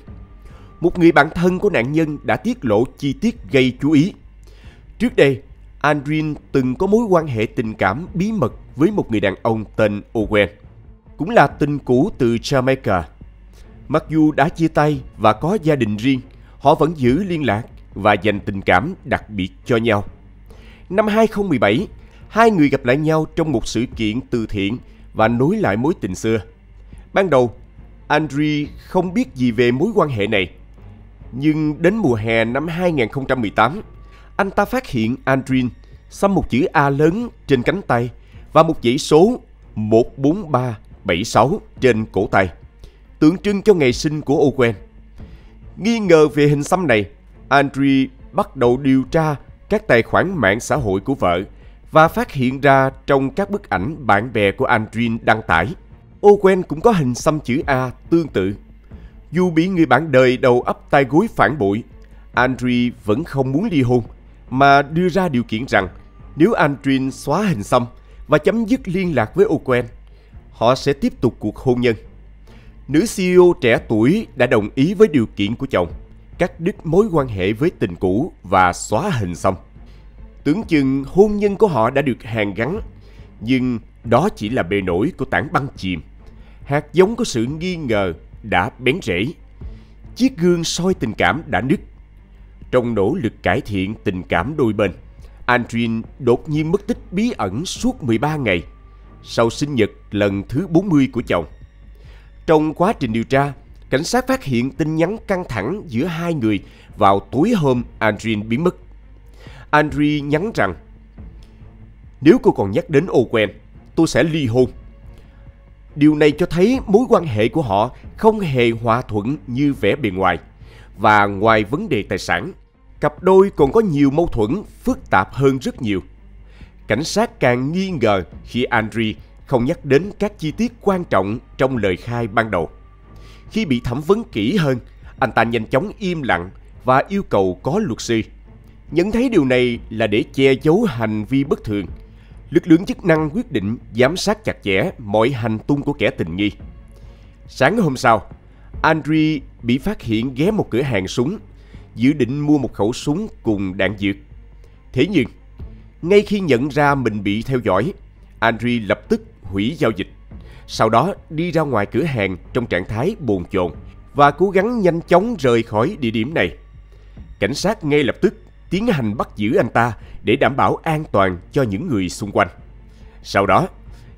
Một người bạn thân của nạn nhân đã tiết lộ chi tiết gây chú ý. Trước đây, Andreen từng có mối quan hệ tình cảm bí mật với một người đàn ông tên Owen, cũng là tình cũ từ Jamaica. Mặc dù đã chia tay và có gia đình riêng, họ vẫn giữ liên lạc và dành tình cảm đặc biệt cho nhau. Năm 2017, hai người gặp lại nhau trong một sự kiện từ thiện và nối lại mối tình xưa. Ban đầu, Andre không biết gì về mối quan hệ này. Nhưng đến mùa hè năm 2018, anh ta phát hiện Andrin xăm một chữ A lớn trên cánh tay và một dãy số 14376 trên cổ tay, tượng trưng cho ngày sinh của Owen. Nghi ngờ về hình xăm này, Andre bắt đầu điều tra các tài khoản mạng xã hội của vợ và phát hiện ra trong các bức ảnh bạn bè của Andrin đăng tải, Owen cũng có hình xăm chữ A tương tự. Dù bị người bạn đời đầu ấp tay gối phản bội, Andre vẫn không muốn ly hôn, mà đưa ra điều kiện rằng nếu Andrin xóa hình xăm và chấm dứt liên lạc với Owen, họ sẽ tiếp tục cuộc hôn nhân. Nữ CEO trẻ tuổi đã đồng ý với điều kiện của chồng, cắt đứt mối quan hệ với tình cũ và xóa hình xăm. Tưởng chừng hôn nhân của họ đã được hàn gắn, nhưng đó chỉ là bề nổi của tảng băng chìm. Hạt giống của sự nghi ngờ đã bén rễ. Chiếc gương soi tình cảm đã nứt. Trong nỗ lực cải thiện tình cảm đôi bên, Andrin đột nhiên mất tích bí ẩn suốt 13 ngày sau sinh nhật lần thứ 40 của chồng. Trong quá trình điều tra, cảnh sát phát hiện tin nhắn căng thẳng giữa hai người vào tối hôm Andrin biến mất. Andre nhắn rằng: "Nếu cô còn nhắc đến Owen, tôi sẽ ly hôn." Điều này cho thấy mối quan hệ của họ không hề hòa thuận như vẻ bề ngoài. Và ngoài vấn đề tài sản, cặp đôi còn có nhiều mâu thuẫn phức tạp hơn rất nhiều. Cảnh sát càng nghi ngờ khi Andre không nhắc đến các chi tiết quan trọng trong lời khai ban đầu. Khi bị thẩm vấn kỹ hơn, anh ta nhanh chóng im lặng và yêu cầu có luật sư. Nhận thấy điều này là để che giấu hành vi bất thường, lực lượng chức năng quyết định giám sát chặt chẽ mọi hành tung của kẻ tình nghi. Sáng hôm sau, Andre bị phát hiện ghé một cửa hàng súng, dự định mua một khẩu súng cùng đạn dược. Thế nhưng, ngay khi nhận ra mình bị theo dõi, Andre lập tức hủy giao dịch. Sau đó đi ra ngoài cửa hàng trong trạng thái bồn chồn và cố gắng nhanh chóng rời khỏi địa điểm này. Cảnh sát ngay lập tức tiến hành bắt giữ anh ta để đảm bảo an toàn cho những người xung quanh. Sau đó,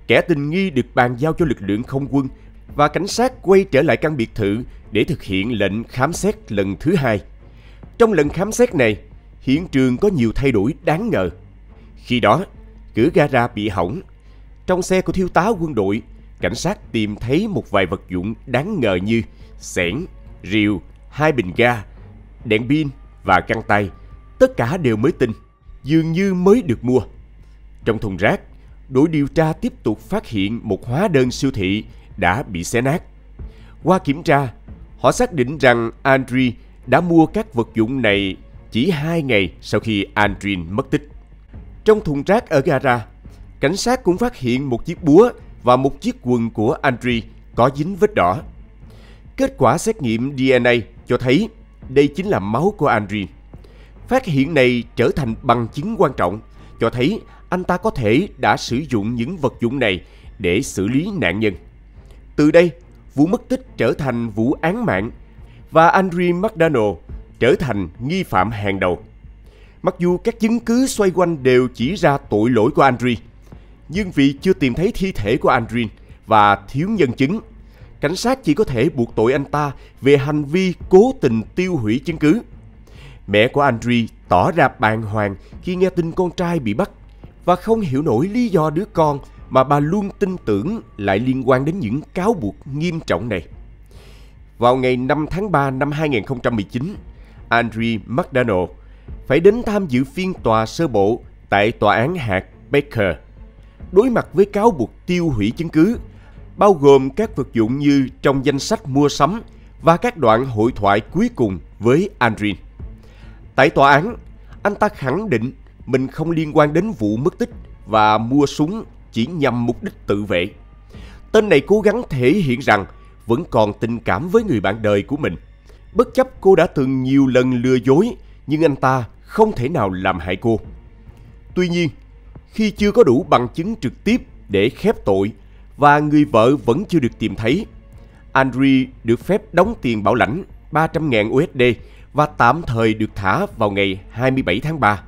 kẻ tình nghi được bàn giao cho lực lượng không quân và cảnh sát quay trở lại căn biệt thự để thực hiện lệnh khám xét lần thứ hai. Trong lần khám xét này, hiện trường có nhiều thay đổi đáng ngờ. Khi đó, cửa gara bị hỏng. Trong xe của thiếu tá quân đội, cảnh sát tìm thấy một vài vật dụng đáng ngờ như xẻng, rìu, 2 bình ga, đèn pin và găng tay. Tất cả đều mới tinh, dường như mới được mua. Trong thùng rác, đội điều tra tiếp tục phát hiện một hóa đơn siêu thị đã bị xé nát. Qua kiểm tra, họ xác định rằng Andre đã mua các vật dụng này chỉ 2 ngày sau khi Andrin mất tích. Trong thùng rác ở gara, cảnh sát cũng phát hiện một chiếc búa và một chiếc quần của Andre có dính vết đỏ. Kết quả xét nghiệm DNA cho thấy đây chính là máu của Andrin. Phát hiện này trở thành bằng chứng quan trọng, cho thấy anh ta có thể đã sử dụng những vật dụng này để xử lý nạn nhân. Từ đây, vụ mất tích trở thành vụ án mạng và Andre McDonald trở thành nghi phạm hàng đầu. Mặc dù các chứng cứ xoay quanh đều chỉ ra tội lỗi của Andre, nhưng vì chưa tìm thấy thi thể của Andrin và thiếu nhân chứng, cảnh sát chỉ có thể buộc tội anh ta về hành vi cố tình tiêu hủy chứng cứ. Mẹ của Andre tỏ ra bàng hoàng khi nghe tin con trai bị bắt và không hiểu nổi lý do đứa con mà bà luôn tin tưởng lại liên quan đến những cáo buộc nghiêm trọng này. Vào ngày 5 tháng 3 năm 2019, Andre McDonald phải đến tham dự phiên tòa sơ bộ tại tòa án hạt Baker, đối mặt với cáo buộc tiêu hủy chứng cứ, bao gồm các vật dụng như trong danh sách mua sắm và các đoạn hội thoại cuối cùng với Andrin. Tại tòa án, anh ta khẳng định mình không liên quan đến vụ mất tích và mua súng chỉ nhằm mục đích tự vệ. Tên này cố gắng thể hiện rằng vẫn còn tình cảm với người bạn đời của mình. Bất chấp cô đã từng nhiều lần lừa dối, nhưng anh ta không thể nào làm hại cô. Tuy nhiên, khi chưa có đủ bằng chứng trực tiếp để khép tội và người vợ vẫn chưa được tìm thấy, Andre được phép đóng tiền bảo lãnh 300.000 USD và tạm thời được thả vào ngày 27 tháng 3.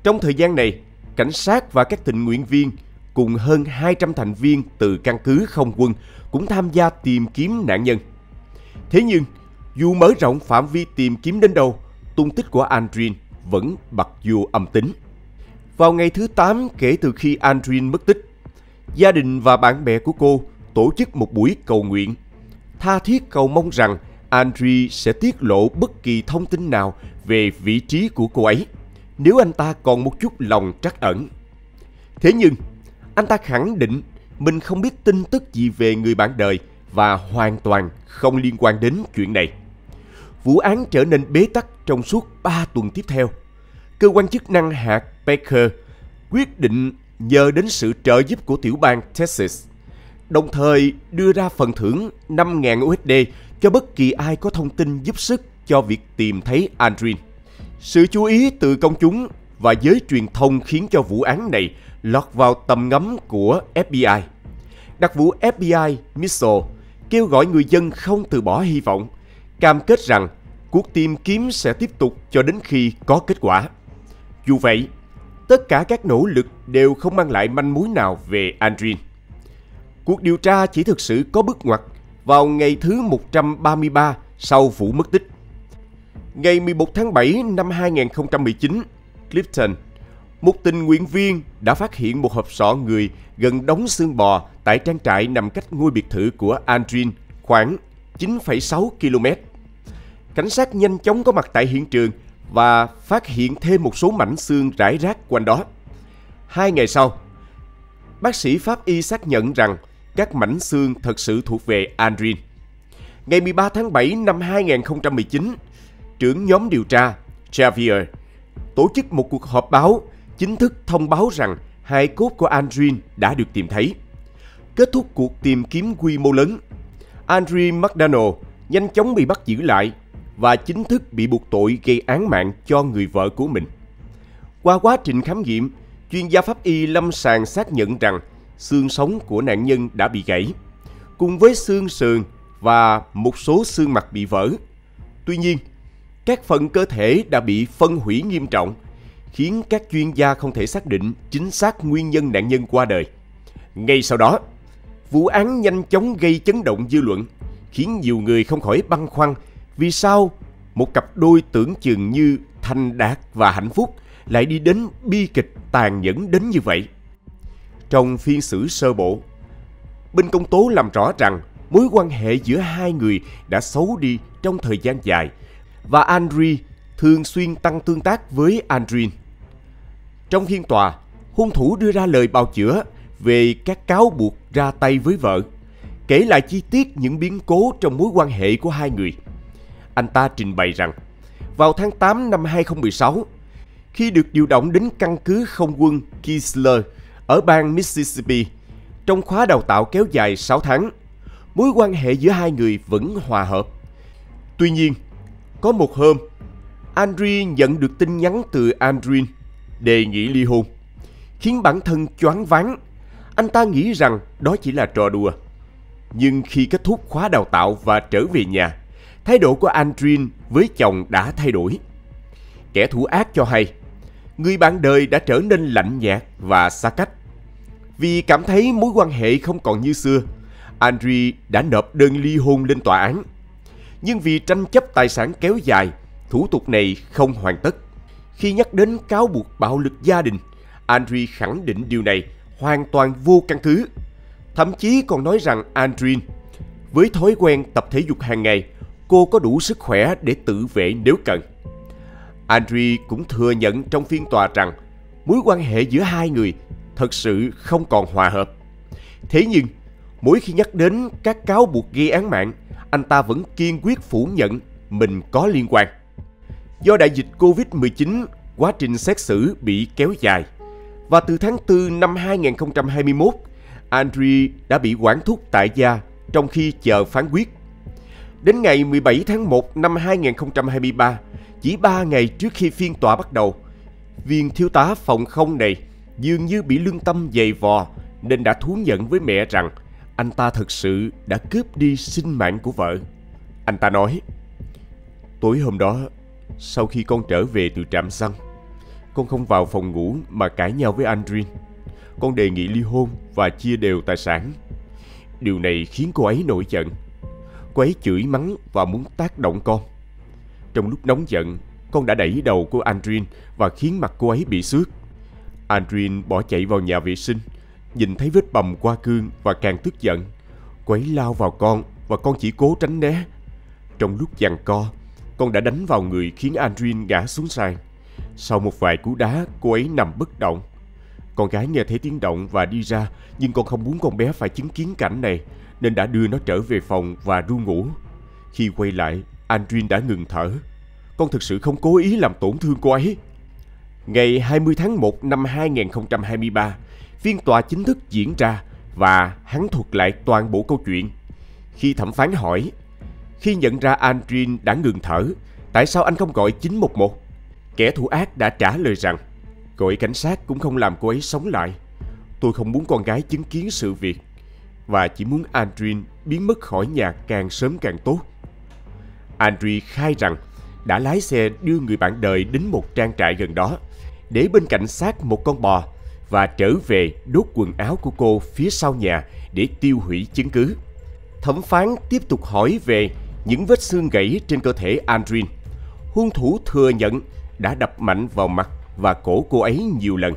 Trong thời gian này, cảnh sát và các tình nguyện viên cùng hơn 200 thành viên từ căn cứ không quân cũng tham gia tìm kiếm nạn nhân. Thế nhưng, dù mở rộng phạm vi tìm kiếm đến đâu, tung tích của Andreen vẫn bặt vô âm tín. Vào ngày thứ 8 kể từ khi Andreen mất tích, gia đình và bạn bè của cô tổ chức một buổi cầu nguyện, tha thiết cầu mong rằng Andreen sẽ tiết lộ bất kỳ thông tin nào về vị trí của cô ấy, nếu anh ta còn một chút lòng trắc ẩn. Thế nhưng, anh ta khẳng định mình không biết tin tức gì về người bạn đời và hoàn toàn không liên quan đến chuyện này. Vụ án trở nên bế tắc trong suốt 3 tuần tiếp theo. Cơ quan chức năng hạt Baker quyết định nhờ đến sự trợ giúp của tiểu bang Texas, đồng thời đưa ra phần thưởng 5.000 USD cho bất kỳ ai có thông tin giúp sức cho việc tìm thấy Andreen. Sự chú ý từ công chúng và giới truyền thông khiến cho vụ án này lọt vào tầm ngắm của FBI. Đặc vụ FBI Mitchell kêu gọi người dân không từ bỏ hy vọng, cam kết rằng cuộc tìm kiếm sẽ tiếp tục cho đến khi có kết quả. Dù vậy, tất cả các nỗ lực đều không mang lại manh mối nào về Andreen. Cuộc điều tra chỉ thực sự có bước ngoặt vào ngày thứ 133 sau vụ mất tích. Ngày 11 tháng 7 năm 2019, Clifton, một tình nguyện viên đã phát hiện một hộp sọ người gần đống xương bò tại trang trại nằm cách ngôi biệt thự của Andreen khoảng 9,6 km. Cảnh sát nhanh chóng có mặt tại hiện trường và phát hiện thêm một số mảnh xương rải rác quanh đó. 2 ngày sau, bác sĩ pháp y xác nhận rằng các mảnh xương thật sự thuộc về Andreen. Ngày 13 tháng 7 năm 2019, trưởng nhóm điều tra Javier tổ chức một cuộc họp báo chính thức thông báo rằng hài cốt của Andreen đã được tìm thấy. Kết thúc cuộc tìm kiếm quy mô lớn, Andreen McDonald nhanh chóng bị bắt giữ lại và chính thức bị buộc tội gây án mạng cho người vợ của mình. Qua quá trình khám nghiệm, chuyên gia pháp y lâm sàng xác nhận rằng xương sống của nạn nhân đã bị gãy, cùng với xương sườn và một số xương mặt bị vỡ. Tuy nhiên, các phần cơ thể đã bị phân hủy nghiêm trọng, khiến các chuyên gia không thể xác định chính xác nguyên nhân nạn nhân qua đời. Ngay sau đó, vụ án nhanh chóng gây chấn động dư luận, khiến nhiều người không khỏi băn khoăn vì sao một cặp đôi tưởng chừng như thành đạt và hạnh phúc lại đi đến bi kịch tàn nhẫn đến như vậy. Trong phiên xử sơ bộ, bên công tố làm rõ rằng mối quan hệ giữa hai người đã xấu đi trong thời gian dài và Andreen thường xuyên tăng tương tác với Andreen. Trong phiên tòa, hung thủ đưa ra lời bào chữa về các cáo buộc ra tay với vợ, kể lại chi tiết những biến cố trong mối quan hệ của hai người. Anh ta trình bày rằng, vào tháng 8 năm 2016, khi được điều động đến căn cứ không quân Keesler ở bang Mississippi, trong khóa đào tạo kéo dài 6 tháng, mối quan hệ giữa hai người vẫn hòa hợp. Tuy nhiên, có một hôm, Andreen nhận được tin nhắn từ Andreen đề nghị ly hôn, khiến bản thân choáng váng. Anh ta nghĩ rằng đó chỉ là trò đùa. Nhưng khi kết thúc khóa đào tạo và trở về nhà, thái độ của Andreen với chồng đã thay đổi. Kẻ thủ ác cho hay, người bạn đời đã trở nên lạnh nhạt và xa cách. Vì cảm thấy mối quan hệ không còn như xưa, Andreen đã nộp đơn ly hôn lên tòa án. Nhưng vì tranh chấp tài sản kéo dài, thủ tục này không hoàn tất. Khi nhắc đến cáo buộc bạo lực gia đình, Andreen khẳng định điều này hoàn toàn vô căn cứ. Thậm chí còn nói rằng Andreen, với thói quen tập thể dục hàng ngày, cô có đủ sức khỏe để tự vệ nếu cần. Andreen cũng thừa nhận trong phiên tòa rằng mối quan hệ giữa hai người thật sự không còn hòa hợp. Thế nhưng, mỗi khi nhắc đến các cáo buộc gây án mạng, anh ta vẫn kiên quyết phủ nhận mình có liên quan. Do đại dịch Covid-19, quá trình xét xử bị kéo dài, và từ tháng 4 năm 2021, Andreen đã bị quản thúc tại gia trong khi chờ phán quyết. Đến ngày 17 tháng 1 năm 2023, chỉ 3 ngày trước khi phiên tòa bắt đầu, viên thiếu tá phòng không này dường như bị lương tâm dày vò nên đã thú nhận với mẹ rằng anh ta thực sự đã cướp đi sinh mạng của vợ. Anh ta nói, tối hôm đó, sau khi con trở về từ trạm xăng, con không vào phòng ngủ mà cãi nhau với Andreen. con đề nghị ly hôn và chia đều tài sản. Điều này khiến cô ấy nổi giận. Cô ấy chửi mắng và muốn tác động con. Trong lúc nóng giận, con đã đẩy đầu của Andrin và khiến mặt cô ấy bị xước. Andrin bỏ chạy vào nhà vệ sinh, nhìn thấy vết bầm qua cương và càng tức giận. Cô ấy lao vào con và con chỉ cố tránh né. Trong lúc giằng co, con đã đánh vào người khiến Andrin ngã xuống sàn. Sau một vài cú đá, cô ấy nằm bất động. Con gái nghe thấy tiếng động và đi ra, nhưng con không muốn con bé phải chứng kiến cảnh này, nên đã đưa nó trở về phòng và ru ngủ. Khi quay lại, Andrin đã ngừng thở. Con thực sự không cố ý làm tổn thương cô ấy. Ngày 20 tháng 1 năm 2023, phiên tòa chính thức diễn ra và hắn thuật lại toàn bộ câu chuyện. Khi thẩm phán hỏi, khi nhận ra Andrin đã ngừng thở, tại sao anh không gọi 911? Kẻ thủ ác đã trả lời rằng, gọi cảnh sát cũng không làm cô ấy sống lại. Tôi không muốn con gái chứng kiến sự việc và chỉ muốn Andrin biến mất khỏi nhà càng sớm càng tốt. Andrin khai rằng đã lái xe đưa người bạn đời đến một trang trại gần đó, để bên cạnh xác một con bò và trở về đốt quần áo của cô phía sau nhà để tiêu hủy chứng cứ. Thẩm phán tiếp tục hỏi về những vết xương gãy trên cơ thể Andrin. Hung thủ thừa nhận đã đập mạnh vào mặt và cổ cô ấy nhiều lần.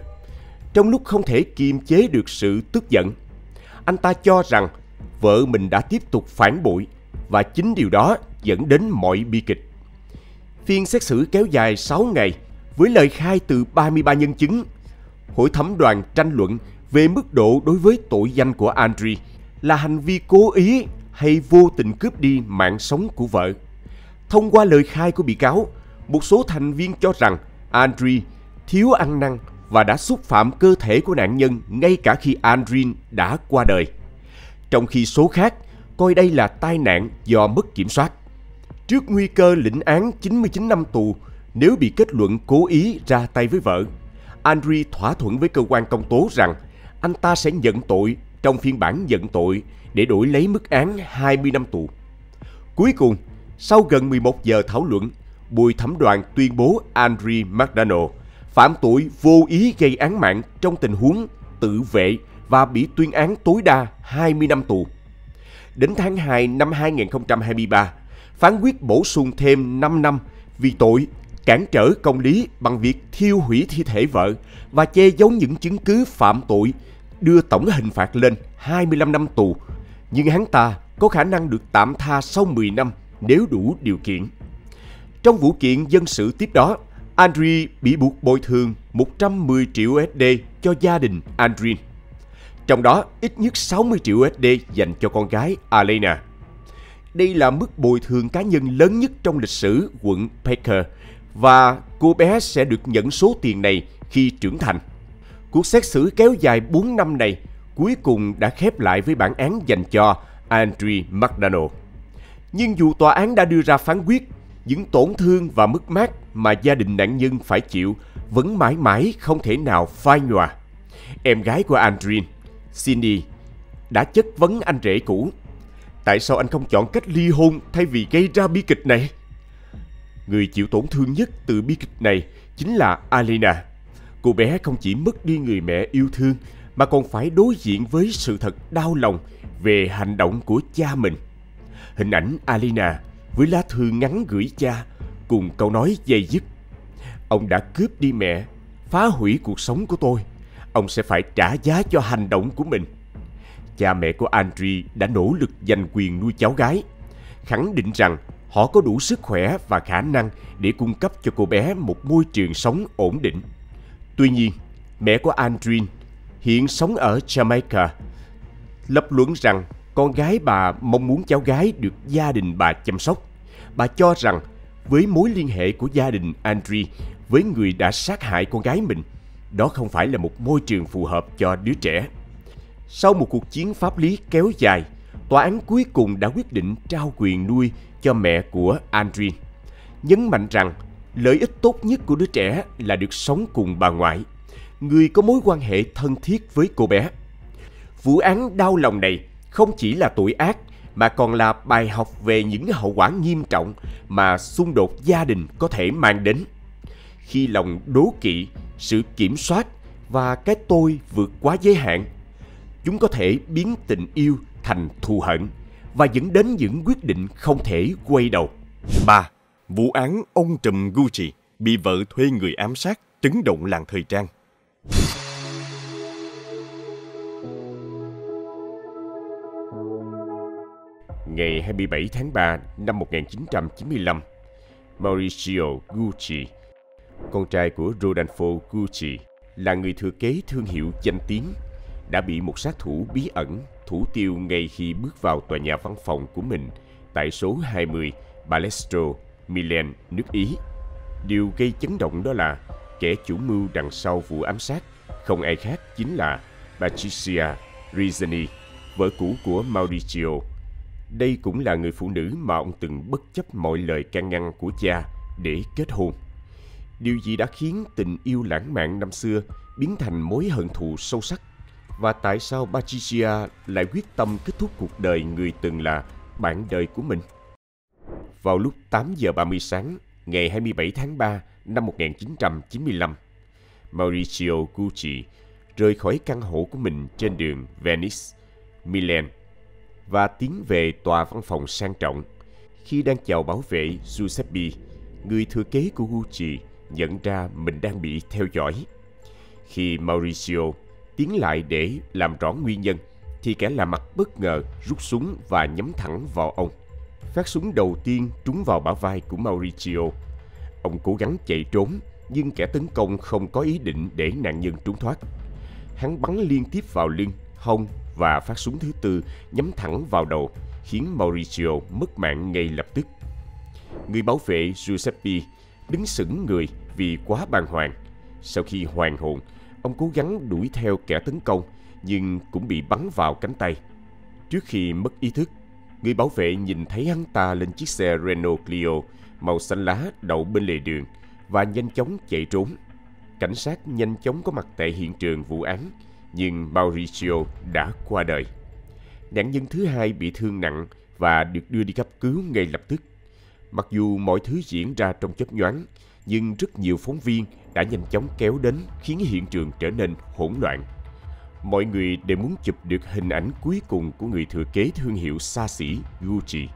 Trong lúc không thể kiềm chế được sự tức giận, anh ta cho rằng vợ mình đã tiếp tục phản bội và chính điều đó dẫn đến mọi bi kịch. Phiên xét xử kéo dài 6 ngày với lời khai từ 33 nhân chứng. Hội thẩm đoàn tranh luận về mức độ đối với tội danh của Andrin là hành vi cố ý hay vô tình cướp đi mạng sống của vợ. Thông qua lời khai của bị cáo, một số thành viên cho rằng Andrin thiếu ăn năn và đã xúc phạm cơ thể của nạn nhân ngay cả khi Andrin đã qua đời. Trong khi số khác coi đây là tai nạn do mất kiểm soát. Trước nguy cơ lĩnh án 99 năm tù nếu bị kết luận cố ý ra tay với vợ, Andrin thỏa thuận với cơ quan công tố rằng anh ta sẽ nhận tội trong phiên bản nhận tội để đổi lấy mức án 20 năm tù. Cuối cùng, sau gần 11 giờ thảo luận, bồi thẩm đoàn tuyên bố Andrin McDonald phạm tội vô ý gây án mạng trong tình huống tự vệ và bị tuyên án tối đa 20 năm tù. Đến tháng 2 năm 2023, phán quyết bổ sung thêm 5 năm vì tội cản trở công lý bằng việc thiêu hủy thi thể vợ và che giấu những chứng cứ phạm tội, đưa tổng hình phạt lên 25 năm tù. Nhưng hắn ta có khả năng được tạm tha sau 10 năm nếu đủ điều kiện. Trong vụ kiện dân sự tiếp đó, Andrin bị buộc bồi thường 110 triệu USD cho gia đình Andrin. Trong đó, ít nhất 60 triệu USD dành cho con gái Alena. Đây là mức bồi thường cá nhân lớn nhất trong lịch sử quận Baker và cô bé sẽ được nhận số tiền này khi trưởng thành. Cuộc xét xử kéo dài 4 năm này cuối cùng đã khép lại với bản án dành cho Andrin McDonald. Nhưng dù tòa án đã đưa ra phán quyết, những tổn thương và mất mát mà gia đình nạn nhân phải chịu vẫn mãi mãi không thể nào phai nhòa. Em gái của Andrin, Cindy, đã chất vấn anh rể cũ. Tại sao anh không chọn cách ly hôn thay vì gây ra bi kịch này? Người chịu tổn thương nhất từ bi kịch này chính là Alena. Cô bé không chỉ mất đi người mẹ yêu thương mà còn phải đối diện với sự thật đau lòng về hành động của cha mình. Hình ảnh Alena với lá thư ngắn gửi cha cùng câu nói dây dứt: ông đã cướp đi mẹ, phá hủy cuộc sống của tôi. Ông sẽ phải trả giá cho hành động của mình. Cha mẹ của Andrin đã nỗ lực giành quyền nuôi cháu gái, khẳng định rằng họ có đủ sức khỏe và khả năng để cung cấp cho cô bé một môi trường sống ổn định. Tuy nhiên, mẹ của Andrin hiện sống ở Jamaica, lập luận rằng con gái bà mong muốn cháu gái được gia đình bà chăm sóc. Bà cho rằng với mối liên hệ của gia đình Andrin với người đã sát hại con gái mình, đó không phải là một môi trường phù hợp cho đứa trẻ. Sau một cuộc chiến pháp lý kéo dài, tòa án cuối cùng đã quyết định trao quyền nuôi cho mẹ của Andrin, nhấn mạnh rằng lợi ích tốt nhất của đứa trẻ là được sống cùng bà ngoại, người có mối quan hệ thân thiết với cô bé. Vụ án đau lòng này không chỉ là tội ác mà còn là bài học về những hậu quả nghiêm trọng mà xung đột gia đình có thể mang đến. Khi lòng đố kỵ, sự kiểm soát và cái tôi vượt quá giới hạn. Chúng có thể biến tình yêu thành thù hận và dẫn đến những quyết định không thể quay đầu. 3. Vụ án ông trùm Gucci bị vợ thuê người ám sát chấn động làng thời trang. Ngày 27 tháng 3 năm 1995, Mauricio Gucci, con trai của Rodolfo Gucci, là người thừa kế thương hiệu danh tiếng, đã bị một sát thủ bí ẩn thủ tiêu ngay khi bước vào tòa nhà văn phòng của mình tại số 20 Balestro, Milan, nước Ý. Điều gây chấn động đó là kẻ chủ mưu đằng sau vụ ám sát không ai khác chính là Patricia Rizzani, vợ cũ của Mauricio. Đây cũng là người phụ nữ mà ông từng bất chấp mọi lời can ngăn của cha để kết hôn. Điều gì đã khiến tình yêu lãng mạn năm xưa biến thành mối hận thù sâu sắc? Và tại sao Patricia lại quyết tâm kết thúc cuộc đời người từng là bạn đời của mình? Vào lúc 8 giờ 30 sáng, ngày 27 tháng 3 năm 1995, Mauricio Gucci rời khỏi căn hộ của mình trên đường Venice, Milan và tiến về tòa văn phòng sang trọng. Khi đang chào bảo vệ, Giuseppe, người thừa kế của Gucci, nhận ra mình đang bị theo dõi. Khi Mauricio tiến lại để làm rõ nguyên nhân, thì kẻ lạ mặt bất ngờ rút súng và nhắm thẳng vào ông. Phát súng đầu tiên trúng vào bả vai của Mauricio. Ông cố gắng chạy trốn, nhưng kẻ tấn công không có ý định để nạn nhân trốn thoát. Hắn bắn liên tiếp vào lưng, hông và phát súng thứ tư nhắm thẳng vào đầu, khiến Mauricio mất mạng ngay lập tức. Người bảo vệ Giuseppe đứng sững người vì quá bàng hoàng. Sau khi hoàn hồn, ông cố gắng đuổi theo kẻ tấn công, nhưng cũng bị bắn vào cánh tay. Trước khi mất ý thức, người bảo vệ nhìn thấy hắn ta lên chiếc xe Renault Clio màu xanh lá đậu bên lề đường và nhanh chóng chạy trốn. Cảnh sát nhanh chóng có mặt tại hiện trường vụ án, nhưng Mauricio đã qua đời. Nạn nhân thứ hai bị thương nặng và được đưa đi cấp cứu ngay lập tức. Mặc dù mọi thứ diễn ra trong chớp nhoáng, nhưng rất nhiều phóng viên đã nhanh chóng kéo đến, khiến hiện trường trở nên hỗn loạn. Mọi người đều muốn chụp được hình ảnh cuối cùng của người thừa kế thương hiệu xa xỉ Gucci.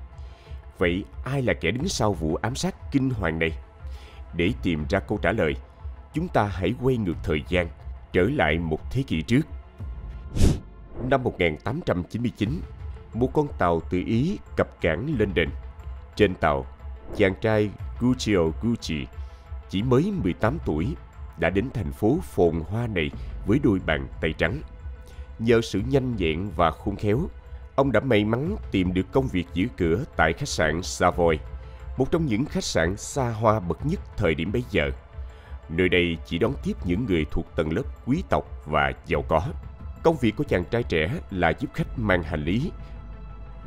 Vậy ai là kẻ đứng sau vụ ám sát kinh hoàng này? Để tìm ra câu trả lời, chúng ta hãy quay ngược thời gian, trở lại một thế kỷ trước. Năm 1899, một con tàu từ Ý cập cảng London. Trên tàu, chàng trai Guccio Gucci, chỉ mới 18 tuổi, đã đến thành phố phồn hoa này với đôi bàn tay trắng. Nhờ sự nhanh nhẹn và khôn khéo, ông đã may mắn tìm được công việc giữ cửa tại khách sạn Savoy, một trong những khách sạn xa hoa bậc nhất thời điểm bấy giờ. Nơi đây chỉ đón tiếp những người thuộc tầng lớp quý tộc và giàu có. Công việc của chàng trai trẻ là giúp khách mang hành lý,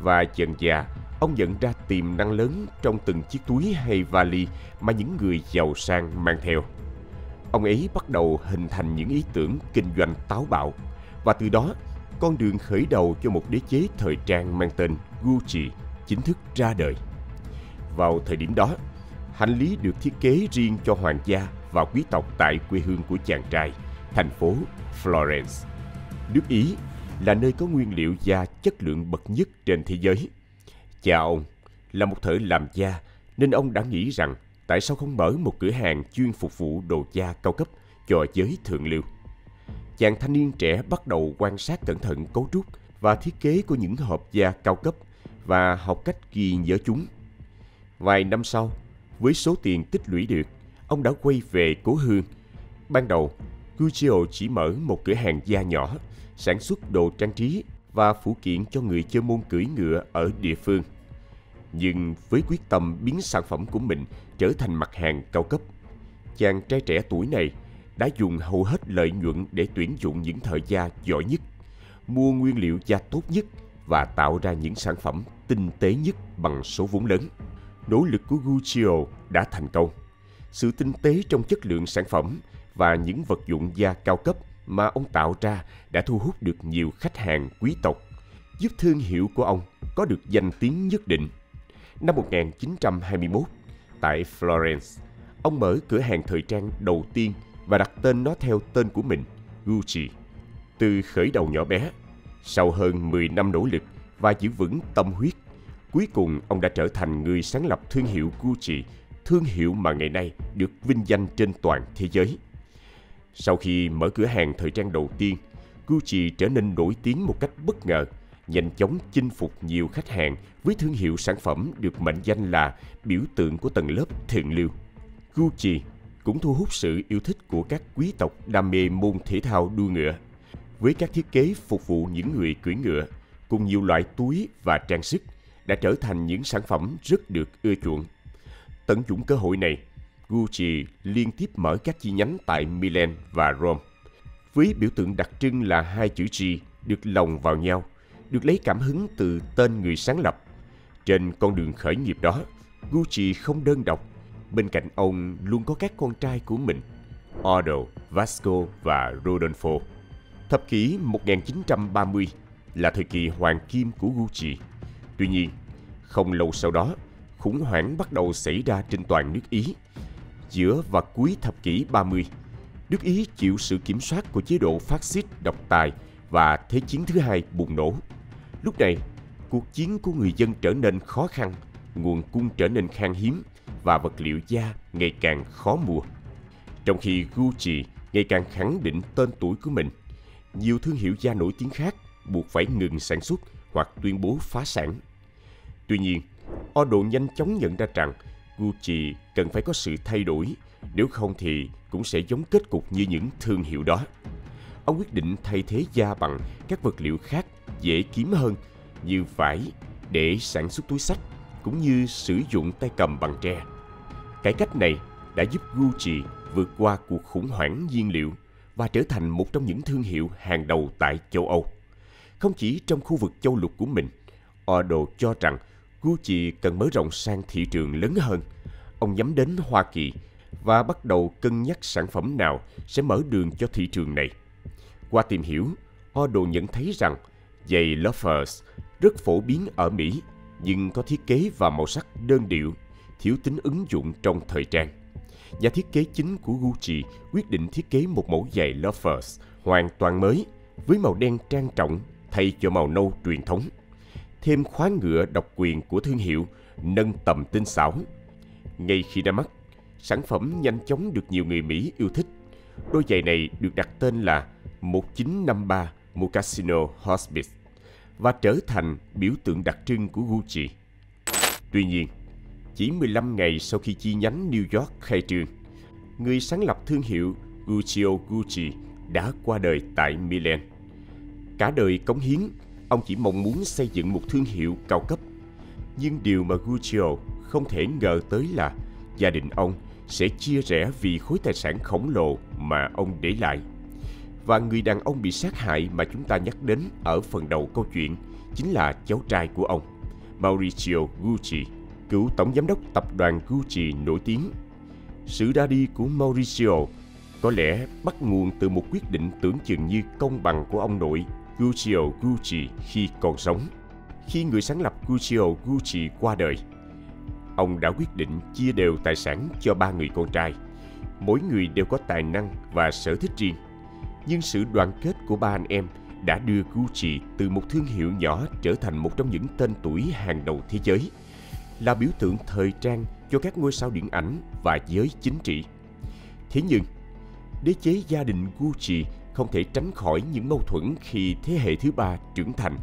và dần dà ông nhận ra tiềm năng lớn trong từng chiếc túi hay vali mà những người giàu sang mang theo. Ông ấy bắt đầu hình thành những ý tưởng kinh doanh táo bạo, và từ đó con đường khởi đầu cho một đế chế thời trang mang tên Gucci chính thức ra đời. Vào thời điểm đó, hành lý được thiết kế riêng cho hoàng gia và quý tộc tại quê hương của chàng trai, thành phố Florence. Nước Ý là nơi có nguyên liệu da chất lượng bậc nhất trên thế giới. Cha ông là một thợ làm da, nên ông đã nghĩ rằng tại sao không mở một cửa hàng chuyên phục vụ đồ da cao cấp cho giới thượng lưu. Chàng thanh niên trẻ bắt đầu quan sát cẩn thận cấu trúc và thiết kế của những hộp da cao cấp và học cách ghi nhớ chúng. Vài năm sau, với số tiền tích lũy được, ông đã quay về cố hương. Ban đầu, Guccio chỉ mở một cửa hàng da nhỏ, sản xuất đồ trang trí và phụ kiện cho người chơi môn cưỡi ngựa ở địa phương. Nhưng với quyết tâm biến sản phẩm của mình trở thành mặt hàng cao cấp, chàng trai trẻ tuổi này đã dùng hầu hết lợi nhuận để tuyển dụng những thợ da giỏi nhất, mua nguyên liệu da tốt nhất và tạo ra những sản phẩm tinh tế nhất bằng số vốn lớn. Nỗ lực của Guccio đã thành công. Sự tinh tế trong chất lượng sản phẩm và những vật dụng da cao cấp mà ông tạo ra đã thu hút được nhiều khách hàng quý tộc, giúp thương hiệu của ông có được danh tiếng nhất định. Năm 1921, tại Florence, ông mở cửa hàng thời trang đầu tiên và đặt tên nó theo tên của mình, Gucci. Từ khởi đầu nhỏ bé, sau hơn 10 năm nỗ lực và giữ vững tâm huyết, cuối cùng ông đã trở thành người sáng lập thương hiệu Gucci, thương hiệu mà ngày nay được vinh danh trên toàn thế giới. Sau khi mở cửa hàng thời trang đầu tiên, Gucci trở nên nổi tiếng một cách bất ngờ, nhanh chóng chinh phục nhiều khách hàng với thương hiệu sản phẩm được mệnh danh là biểu tượng của tầng lớp thượng lưu. Gucci cũng thu hút sự yêu thích của các quý tộc đam mê môn thể thao đua ngựa, với các thiết kế phục vụ những người cưỡi ngựa, cùng nhiều loại túi và trang sức, đã trở thành những sản phẩm rất được ưa chuộng. Tận dụng cơ hội này, Gucci liên tiếp mở các chi nhánh tại Milan và Rome, với biểu tượng đặc trưng là hai chữ G được lồng vào nhau, được lấy cảm hứng từ tên người sáng lập. Trên con đường khởi nghiệp đó, Gucci không đơn độc. Bên cạnh ông luôn có các con trai của mình, Aldo, Vasco và Rodolfo. Thập kỷ 1930 là thời kỳ hoàng kim của Gucci. Tuy nhiên, không lâu sau đó, khủng hoảng bắt đầu xảy ra trên toàn nước Ý. Giữa và cuối thập kỷ 30, nước Ý chịu sự kiểm soát của chế độ phát xít độc tài và Thế chiến thứ hai bùng nổ. Lúc này, cuộc chiến của người dân trở nên khó khăn, nguồn cung trở nên khan hiếm và vật liệu da ngày càng khó mua. Trong khi Gucci ngày càng khẳng định tên tuổi của mình, nhiều thương hiệu da nổi tiếng khác buộc phải ngừng sản xuất hoặc tuyên bố phá sản. Tuy nhiên, Aldo nhanh chóng nhận ra rằng Gucci cần phải có sự thay đổi, nếu không thì cũng sẽ giống kết cục như những thương hiệu đó. Ông quyết định thay thế da bằng các vật liệu khác dễ kiếm hơn như vải để sản xuất túi xách, cũng như sử dụng tay cầm bằng tre. Cải cách này đã giúp Gucci vượt qua cuộc khủng hoảng nhiên liệu và trở thành một trong những thương hiệu hàng đầu tại châu Âu. Không chỉ trong khu vực châu lục của mình, Aldo cho rằng Gucci cần mở rộng sang thị trường lớn hơn. Ông nhắm đến Hoa Kỳ và bắt đầu cân nhắc sản phẩm nào sẽ mở đường cho thị trường này. Qua tìm hiểu, Aldo nhận thấy rằng giày loafers rất phổ biến ở Mỹ, nhưng có thiết kế và màu sắc đơn điệu, thiếu tính ứng dụng trong thời trang. Nhà thiết kế chính của Gucci quyết định thiết kế một mẫu giày loafers hoàn toàn mới với màu đen trang trọng thay cho màu nâu truyền thống. Thêm khóa ngựa độc quyền của thương hiệu nâng tầm tinh xảo. Ngay khi ra mắt, sản phẩm nhanh chóng được nhiều người Mỹ yêu thích. Đôi giày này được đặt tên là 1953 Mocasino Hospice và trở thành biểu tượng đặc trưng của Gucci. Tuy nhiên, chỉ 15 ngày sau khi chi nhánh New York khai trương, người sáng lập thương hiệu Guccio Gucci đã qua đời tại Milan. Cả đời cống hiến, ông chỉ mong muốn xây dựng một thương hiệu cao cấp. Nhưng điều mà Guccio không thể ngờ tới là gia đình ông sẽ chia rẽ vì khối tài sản khổng lồ mà ông để lại. Và người đàn ông bị sát hại mà chúng ta nhắc đến ở phần đầu câu chuyện chính là cháu trai của ông, Maurizio Gucci, cựu tổng giám đốc tập đoàn Gucci nổi tiếng. Sự ra đi của Maurizio có lẽ bắt nguồn từ một quyết định tưởng chừng như công bằng của ông nội Guccio Gucci khi còn sống. Khi người sáng lập Guccio Gucci qua đời, ông đã quyết định chia đều tài sản cho 3 người con trai. Mỗi người đều có tài năng và sở thích riêng. Nhưng sự đoàn kết của 3 anh em đã đưa Gucci từ một thương hiệu nhỏ trở thành một trong những tên tuổi hàng đầu thế giới, là biểu tượng thời trang cho các ngôi sao điện ảnh và giới chính trị. Thế nhưng, đế chế gia đình Gucci không thể tránh khỏi những mâu thuẫn khi thế hệ thứ 3 trưởng thành.